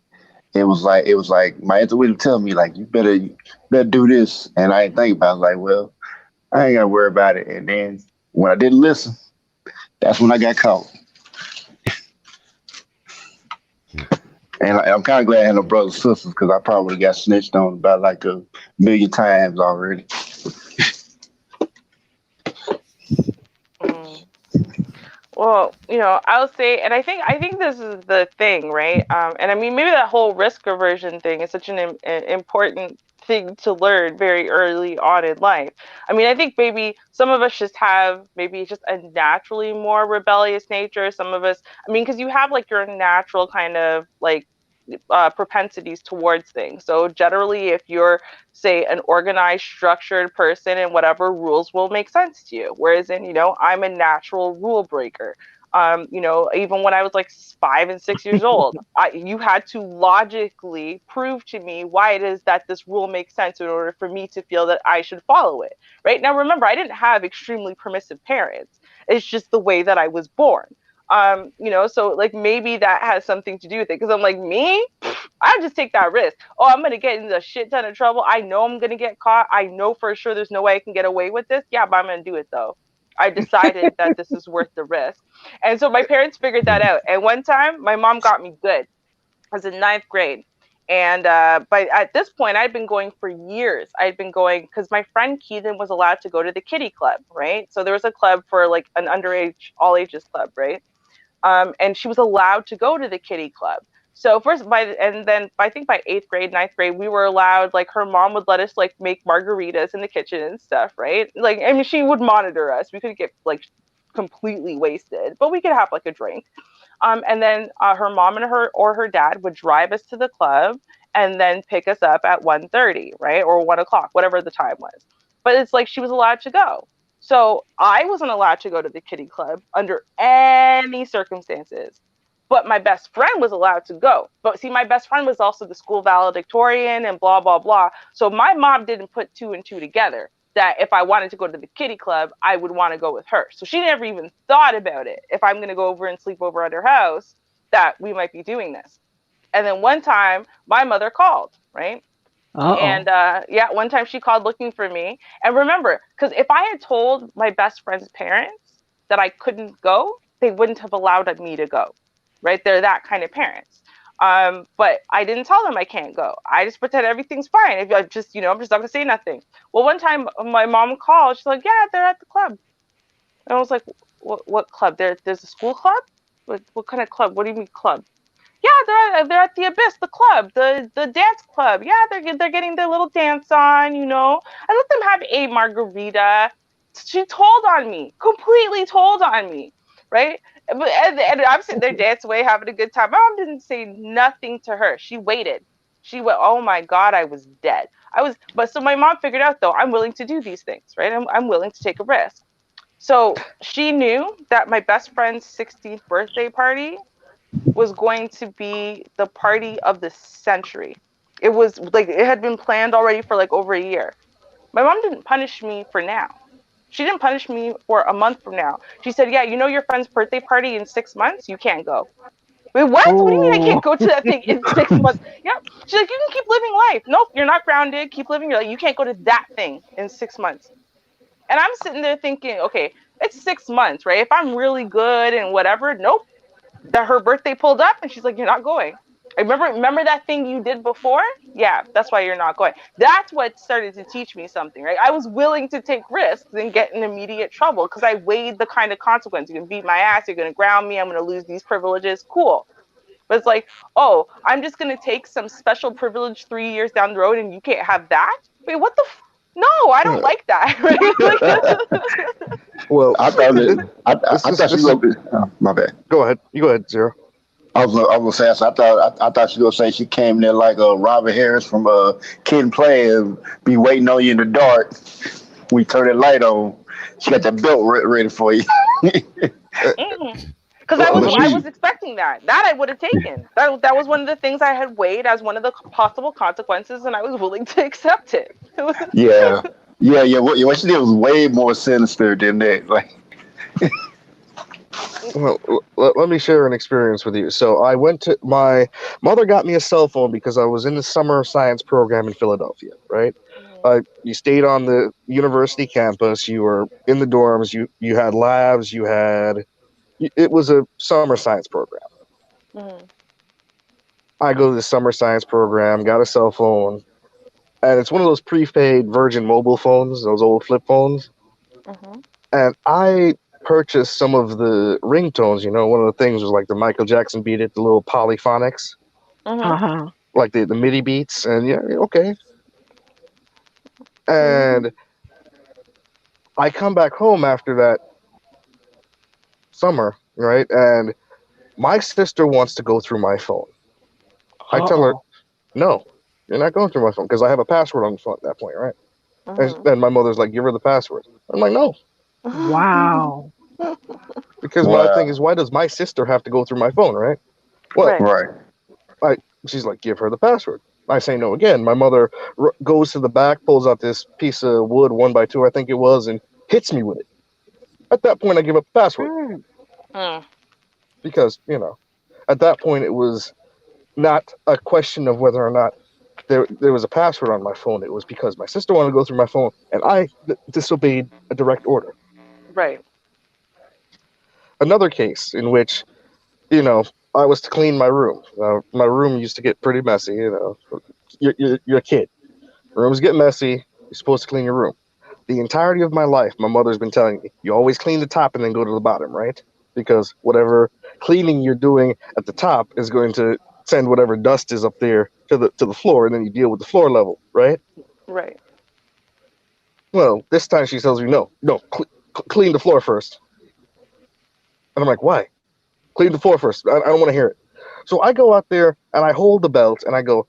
it was like my intuition tell me like you better do this, and I didn't think about it. Like, well, I ain't gotta worry about it. And then when I didn't listen, that's when I got caught. And I'm kind of glad I had no brothers and sisters because I probably got snitched on about like a million times already. Mm. Well, I'll say, and I think this is the thing, right? And I mean, maybe that whole risk aversion thing is such an important thing to learn very early on in life. I mean, I think maybe some of us just have maybe just a naturally more rebellious nature. Some of us, I mean, because you have like your natural kind of like propensities towards things. So generally, if you're, say, an organized, structured person, and whatever rules will make sense to you. Whereas in, I'm a natural rule breaker. Even when I was like 5 and 6 years old, you had to logically prove to me why it is that this rule makes sense in order for me to feel that I should follow it. Right now, remember, I didn't have extremely permissive parents. It's just the way that I was born. So like maybe that has something to do with it. Because I'm like, me, I just take that risk. Oh, I'm gonna get into a shit ton of trouble. I know I'm gonna get caught. I know for sure there's no way I can get away with this. Yeah, but I'm gonna do it though. I decided that this is worth the risk. And so my parents figured that out. And one time my mom got me good. I was in ninth grade. And but at this point, I'd been going for years. I'd been going because my friend Keegan was allowed to go to the kiddie club, right? So there was a club for like an underage, all ages club, right? And she was allowed to go to the kiddie club. So then I think by 8th grade, 9th grade, we were allowed, like her mom would let us like make margaritas in the kitchen and stuff, right? Like, I mean, she would monitor us. We could get like completely wasted, but we could have like a drink. And then her mom and her dad would drive us to the club and then pick us up at 1:30, right? Or 1 o'clock, whatever the time was. But it's like she was allowed to go. So I wasn't allowed to go to the kiddie club under any circumstances. But my best friend was allowed to go. But see, my best friend was also the school valedictorian and blah, blah, blah. So my mom didn't put 2 and 2 together that if I wanted to go to the kiddie club, I would want to go with her. So she never even thought about it. If I'm going to go over and sleep over at her house, that we might be doing this. And then one time my mother called, right? And one time she called looking for me. And remember, because if I had told my best friend's parents that I couldn't go, they wouldn't have allowed me to go, right? They're that kind of parents. But I didn't tell them I can't go. I just pretend everything's fine. If I'm just not gonna say nothing. Well, one time my mom called. She's like, "Yeah, they're at the club." And I was like, "What club? There's a school club? What kind of club? What do you mean club?" Yeah, they're at the Abyss, the club, the dance club. Yeah, they're getting their little dance on. I let them have a margarita. She told on me, completely told on me, right? And I'm sitting there dancing away, having a good time. My mom didn't say nothing to her. She waited. She went, oh my God, I was dead. But so my mom figured out though, I'm willing to do these things, right? I'm willing to take a risk. So she knew that my best friend's 16th birthday party was going to be the party of the century. It was like it had been planned already for like over a year. My mom didn't punish me for now. She didn't punish me for a month from now. She said, yeah, your friend's birthday party in 6 months? You can't go. Wait, what? What do you mean I can't go to that thing in 6 months? Yeah. She's like, you can keep living life. Nope, you're not grounded. Keep living your life. You can't go to that thing in 6 months. And I'm sitting there thinking, okay, it's 6 months, right? If I'm really good and whatever, nope. That her birthday pulled up and she's like, you're not going. Remember that thing you did before? Yeah, that's why you're not going. That's what started to teach me something, right? I was willing to take risks and get in immediate trouble because I weighed the kind of consequence. You're going to beat my ass. You're going to ground me. I'm going to lose these privileges. Cool. But it's like, oh, I'm just going to take some special privilege 3 years down the road and you can't have that? Wait, what the no, I don't like that. Well, I thought I thought she was my bad. Go ahead. You go ahead, Zero. I was gonna say. So I thought she was gonna say she came there like Robert Harris from Kid and Play and be waiting on you in the dark. We turn the light on. She got that belt ready for you. Because I was expecting that. That I would have taken. That was one of the things I had weighed as one of the possible consequences, and I was willing to accept it. Yeah. What she did was way more sinister than that. Like, well, let me share an experience with you. So my mother got me a cell phone because I was in the summer science program in Philadelphia, right? You stayed on the university campus. You were in the dorms. You had labs. It was a summer science program. Mm-hmm. I go to the summer science program, got a cell phone, and it's one of those prepaid Virgin mobile phones, those old flip phones. Mm-hmm. And I purchased some of the ringtones. One of the things was like the Michael Jackson beat it, the little polyphonics, like the MIDI beats, and yeah, okay. And I come back home after that summer, right? And my sister wants to go through my phone. I tell her, Uh-oh. no, you're not going through my phone because I have a password on the phone at that point, right? Mhm. And my mother's like, give her the password. I'm like, no, Wow. because my thing is, Wow. why does my sister have to go through my phone, right? Well, Right. Right. she's like, give her the password. I say no again. My mother goes to the back, pulls out this piece of wood, 1x2, I think it was, and hits me with it. At that point, I give up the password Mm. Mm. because, at that point, it was not a question of whether or not there was a password on my phone. It was because my sister wanted to go through my phone, and I disobeyed a direct order. Right. Another case in which, you know, I was to clean my room. My room used to get pretty messy. You're a kid. Rooms get messy. You're supposed to clean your room. The entirety of my life, my mother's been telling me, you always clean the top and then go to the bottom, right? Because whatever cleaning you're doing at the top is going to send whatever dust is up there to the floor, and then you deal with the floor level, right? Right. Well, this time she tells me, no, clean the floor first. And I'm like, why? Clean the floor first. I don't want to hear it. So I go out there and I hold the belt and I go,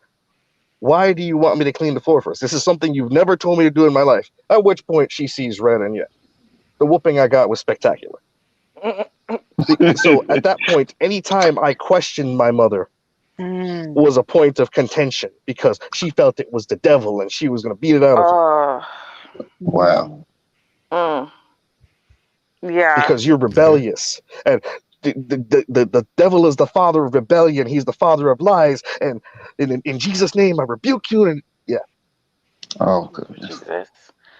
why do you want me to clean the floor first? This is something you've never told me to do in my life. At which point she sees red, and yeah, the whooping I got was spectacular. So at that point, anytime I questioned my mother Mm. was a point of contention because she felt it was the devil and she was going to beat it out of me Oh. Wow. Mm. Mm. Yeah. because you're rebellious. And the devil is the father of rebellion. He's the father of lies. And in Jesus' name, I rebuke you. And yeah, Oh goodness. Jesus.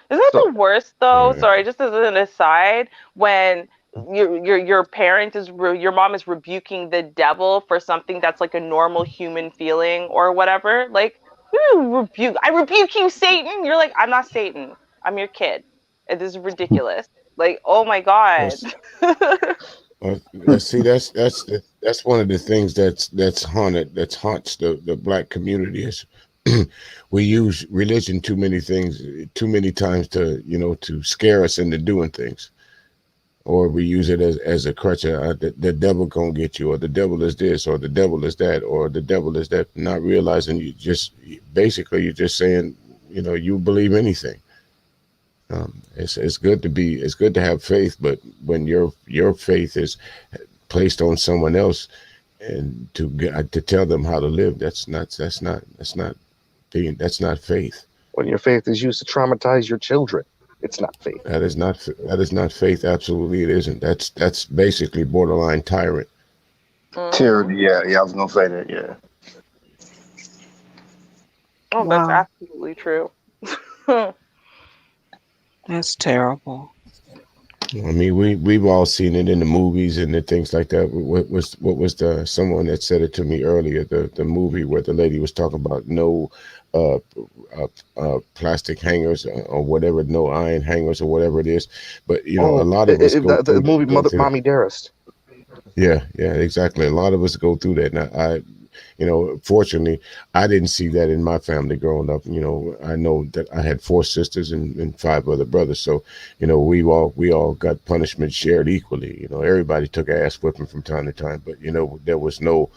Isn't that so the worst though? Yeah. Sorry, just as an aside, when your parent is your mom is rebuking the devil for something that's like a normal human feeling or whatever. Like, I rebuke you, Satan. You're like, I'm not Satan. I'm your kid. And this is ridiculous. Like, oh my God. That's, see, that's one of the things that's haunts the black community is we use religion too many times to to scare us into doing things, or we use it as a crutch. The devil gonna get you, or the devil is this, or the devil is that, or the devil is that. Not realizing you're just saying you believe anything. It's good to have faith, but when your faith is placed on someone else and to tell them how to live, that's not faith. when your faith is used to traumatize your children, it's not faith. That is not faith. Absolutely, it isn't. That's basically borderline tyrant. Hmm. Tyranny. Yeah. Yeah. I was gonna say that. Yeah. Oh, that's Wow. absolutely true. That's terrible. I mean, we've all seen it in the movies and the things like that. What was the someone that said it to me earlier? The movie where the lady was talking about no uh, plastic hangers or whatever, no iron hangers or whatever it is. But a Oh, lot of us the movie Mommy Dearest. Yeah, exactly. A lot of us go through that. Now, fortunately, I didn't see that in my family growing up. I know that I had four sisters and five other brothers. So, we all got punishment shared equally. Everybody took ass whipping from time to time, but there was no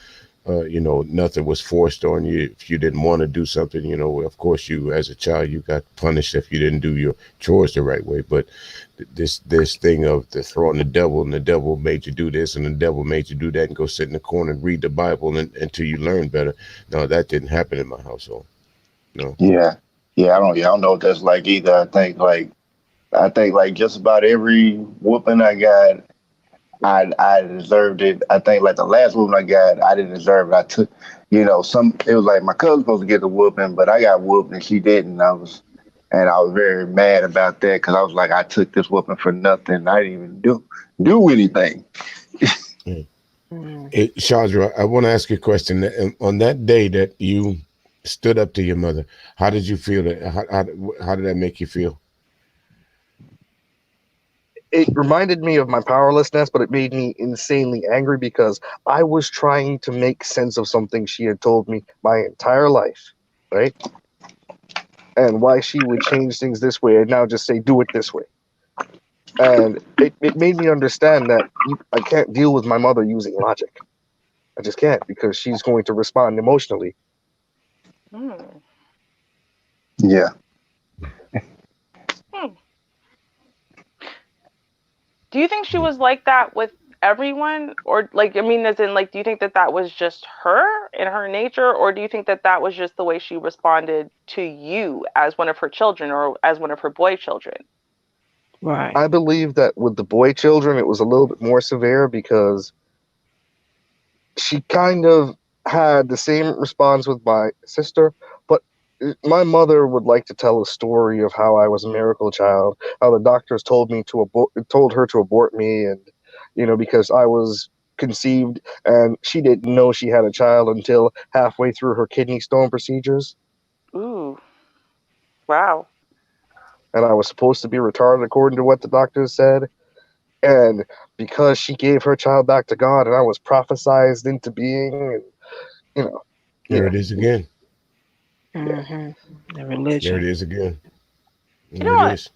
nothing was forced on you. If you didn't want to do something, of course you, as a child, you got punished if you didn't do your chores the right way. But this thing of the throwing the devil, and the devil made you do this and the devil made you do that, and go sit in the corner and read the Bible until you learn better. No, that didn't happen in my household. No. Yeah. Yeah. I don't know what that's like either. I think like just about every whooping I got, I deserved it. I think like the last whooping I got, I didn't deserve it. I took, some. It was like my cousin supposed to get the whooping, but I got whooped and she didn't. And I was very mad about that because I was like, I took this whooping for nothing. I didn't even do anything. Yeah. Mm. Hey, Chandra, I want to ask you a question. On that day that you stood up to your mother, how did you feel? How did that make you feel? It reminded me of my powerlessness, but it made me insanely angry because I was trying to make sense of something she had told me my entire life, right? And why she would change things this way and now just say, do it this way. And it made me understand that I can't deal with my mother using logic. I just can't because she's going to respond emotionally. Hmm. Yeah. Hmm. Do you think she was like that with everyone, or like, I mean, as in, like, do you think that that was just her in her nature, or do you think that that was just the way she responded to you as one of her children or as one of her boy children? Right. I believe that with the boy children, it was a little bit more severe because she kind of had the same response with my sister, but my mother would like to tell a story of how I was a miracle child, how the doctors told her to abort me, and because I was conceived and she didn't know she had a child until halfway through her kidney stone procedures, Ooh, wow. and I was supposed to be retarded according to what the doctors said. And because she gave her child back to God, and I was prophesized into being, and you know, There yeah. it is again. Mm-hmm. The There religion. it is again. You know There it what? is.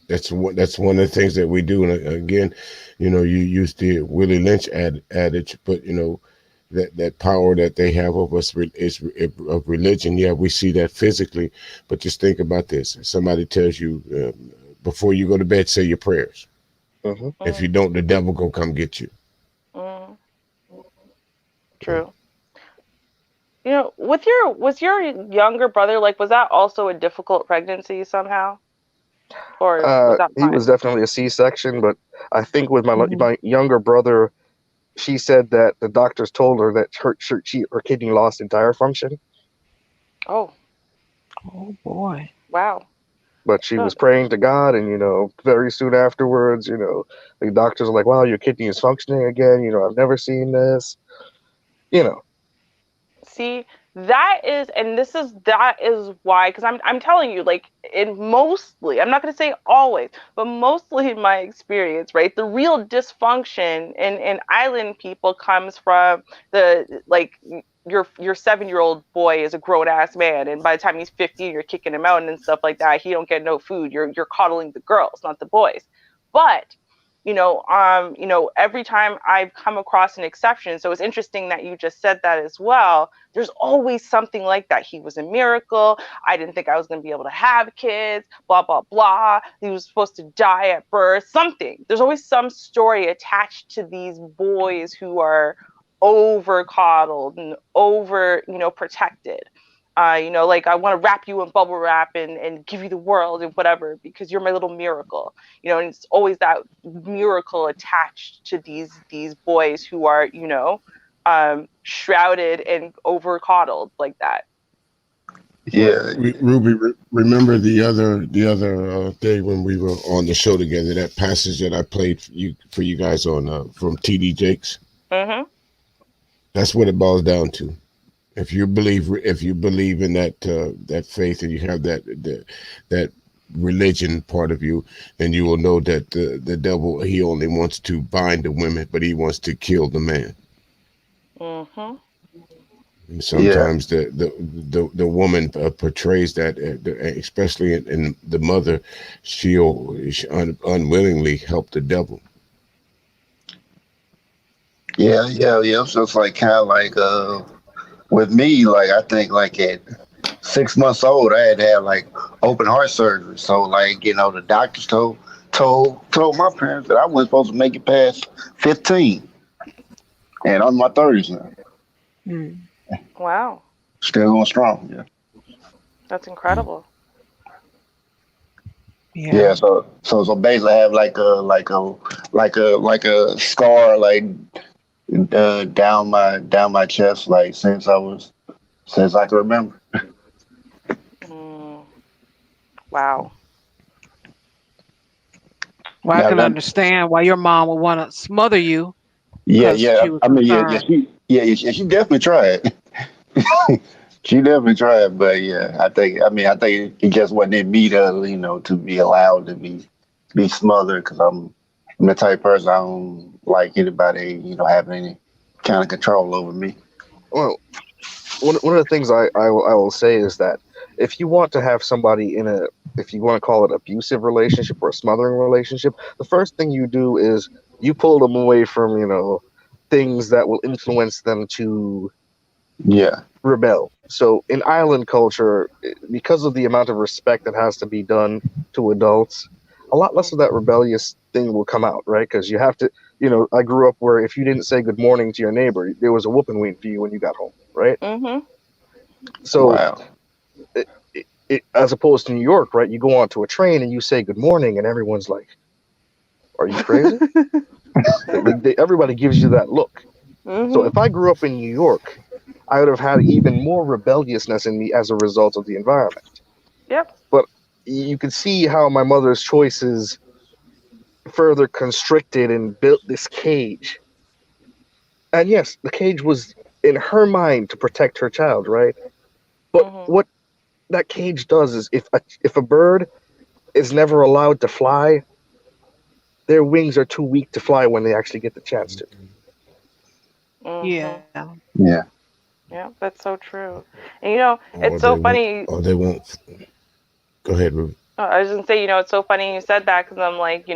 That's one of the things that we do. And again, you use the Willie Lynch adage, but that power that they have over us is of religion. Yeah, we see that physically, but just think about this: somebody tells you before you go to bed, say your prayers. Hmm. If you Mm, don't, the devil go come get you. mm, true. You know, was your younger brother, like, was that also a difficult pregnancy somehow, or was that He was fine? definitely a C-section, but I think with Mm-hmm. my younger brother, she said that the doctors told her that her kidney lost entire function, Oh, Oh boy. wow. but she Huh. was praying to God, and very soon afterwards, the doctors are like, "Wow, your kidney is functioning again." I've never seen this. You know. See, that is why, because I'm telling you, like, in mostly, I'm not going to say always, but mostly in my experience, right, the real dysfunction in island people comes from the, like, your 7-year-old boy is a grown ass man, and by the time he's 15, you're kicking him out and stuff like that. He don't get no food. You're coddling the girls, not the boys. But every time I've come across an exception, so it's interesting that you just said that as well. There's always something like that. He was a miracle. I didn't think I was going to be able to have kids, blah, blah, blah. He was supposed to die at birth, something. There's always some story attached to these boys who are over coddled and over, protected. Like, I want to wrap you in bubble wrap and give you the world and whatever because you're my little miracle. And it's always that miracle attached to these boys who are, shrouded and over coddled like that. Well, Yeah. Ruby, remember the other day when we were on the show together? That passage that I played for you guys on from T.D. Jakes. Mm-hmm. That's what it boils down to. If you believe in that faith and you have that religion part of you, then you will know that the devil, he only wants to bind the women, but he wants to kill the man. Mm-hmm. And Yeah. sometimes the woman portrays that, especially in the mother, she'll unwillingly help the devil. Yeah. Yeah. Yeah. So it's like kind of like with me, like I think like at 6 months old, I had to have like open heart surgery. So like the doctors told my parents that I wasn't supposed to make it past 15, and I'm in my 30s now, Mm. Wow, still going strong. Yeah. that's incredible. Yeah. Yeah. So basically, I have like a scar like down my chest like since I can remember. Mm, wow. Well, I Now can that understand why your mom would want to smother you Yeah, because yeah. she was I mean, yeah, concerned. she definitely tried. She definitely tried, but yeah, I think it just wasn't in me to be allowed to be smothered because I'm the type of person I don't like anybody, having any kind of control over me. Well, one of the things I will say is that if you want to have somebody if you want to call it abusive relationship or a smothering relationship, the first thing you do is you pull them away from things that will influence them to Yeah. rebel. So in island culture, because of the amount of respect that has to be done to adults, a lot less of that rebellious thing will come out, right? Because you have to, I grew up where if you didn't say good morning to your neighbor, there was a whooping waiting for you when you got home, right? Mm-hmm. So Wow. as opposed to New York, right? You go onto a train and you say good morning, and everyone's like, "Are you crazy?" Everybody gives you that look. So Mm-hmm. if I grew up in New York, I would have had even more rebelliousness in me as a result of the environment. Yep. But you can see how my mother's choices further constricted and built this cage. And yes, the cage was in her mind to protect her child, right? But Mm-hmm. what that cage does is if a bird is never allowed to fly, their wings are too weak to fly when they actually get the chance to. Mm-hmm. Yeah. Yeah. Yeah, that's so true. And or it's they so won't, funny. or they won't. Go ahead, Ruby. I was gonna say, it's so funny you said that because I'm like,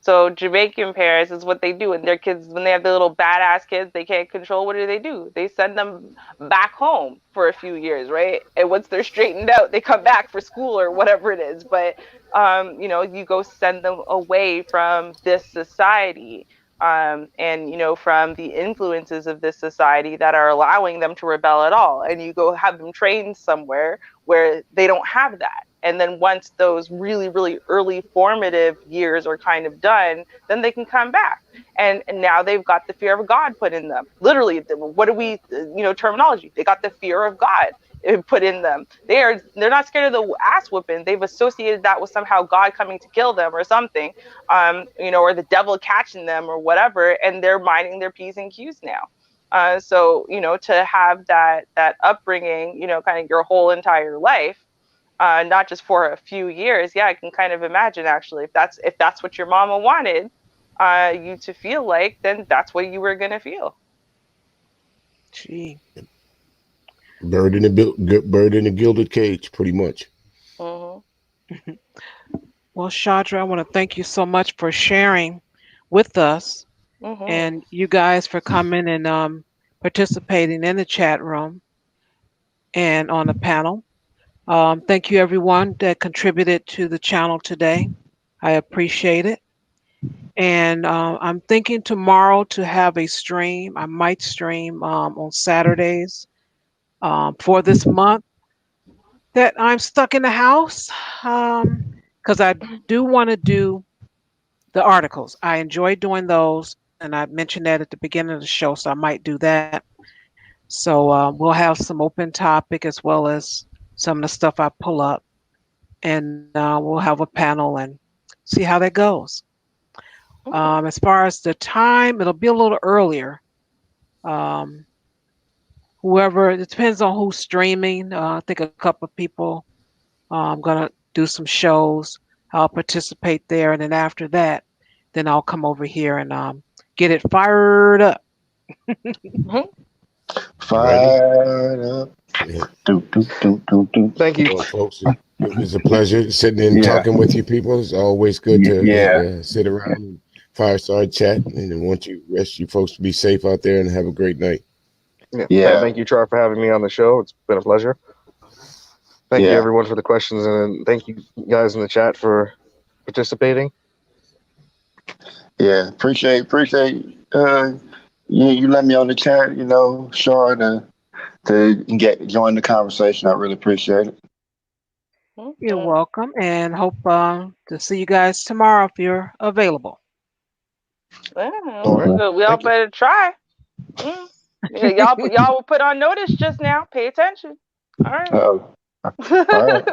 so Jamaican parents is what they do, and their kids, when they have the little badass kids, they can't control. What do? They send them back home for a few years, right? And once they're straightened out, they come back for school or whatever it is. But you go send them away from this society, and from the influences of this society that are allowing them to rebel at all, and you go have them trained somewhere where they don't have that. And then once those really, really early formative years are kind of done, then they can come back. And now they've got the fear of God put in them. Literally, what do we, terminology? They got the fear of God put in them. They're not scared of the ass whooping. They've associated that with somehow God coming to kill them or something, or the devil catching them or whatever, and they're minding their P's and Q's now. So to have that upbringing, kind of your whole entire life, not just for a few years. Yeah, I can kind of imagine actually if that's what your mama wanted you to feel like, then that's what you were gonna feel. Gee. Bird in a gilded cage, pretty much. Mm-hmm. Well, Chandra, I want to thank you so much for sharing with us Mm-hmm. and you guys for coming and participating in the chat room and on the panel. Thank you, everyone that contributed to the channel today. I appreciate it. And I'm thinking tomorrow to have a stream. I might stream on Saturdays for this month that I'm stuck in the house because I do want to do the articles. I enjoy doing those, and I mentioned that at the beginning of the show, so I might do that. So we'll have some open topic as well as some of the stuff I pull up, and we'll have a panel and see how that goes. As far as the time, it'll be a little earlier. Um, Whoever, it depends on who's streaming. I think a couple of people gonna do some shows. I'll participate there, and then after that, then I'll come over here and get it fired up. Mm-hmm. Ready? Fired up. Yeah. Do, do, do, do, do. Thank you. Well, folks, it was a pleasure sitting and Yeah. talking with you people. It's always good to Yeah. sit around and fireside chat. And I want you rest you folks to be safe out there and have a great night. Yeah. Yeah. Thank you, Char, for having me on the show. It's been a pleasure. Thank you, Yeah. everyone, for the questions, and thank you guys in the chat for participating. Yeah. Appreciate you let me on the chat, Sean, to join the conversation. I really appreciate it. You're Mm-hmm. welcome, and hope to see you guys tomorrow if you're available. Yeah, All right. we all Thank you. better try. Mm. Yeah, y'all were put on notice just now. Pay attention. All right. Oh. All right.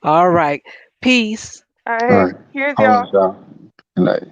All right. Peace. All All right. right. Here's Hold y'all. on, y'all. Good night.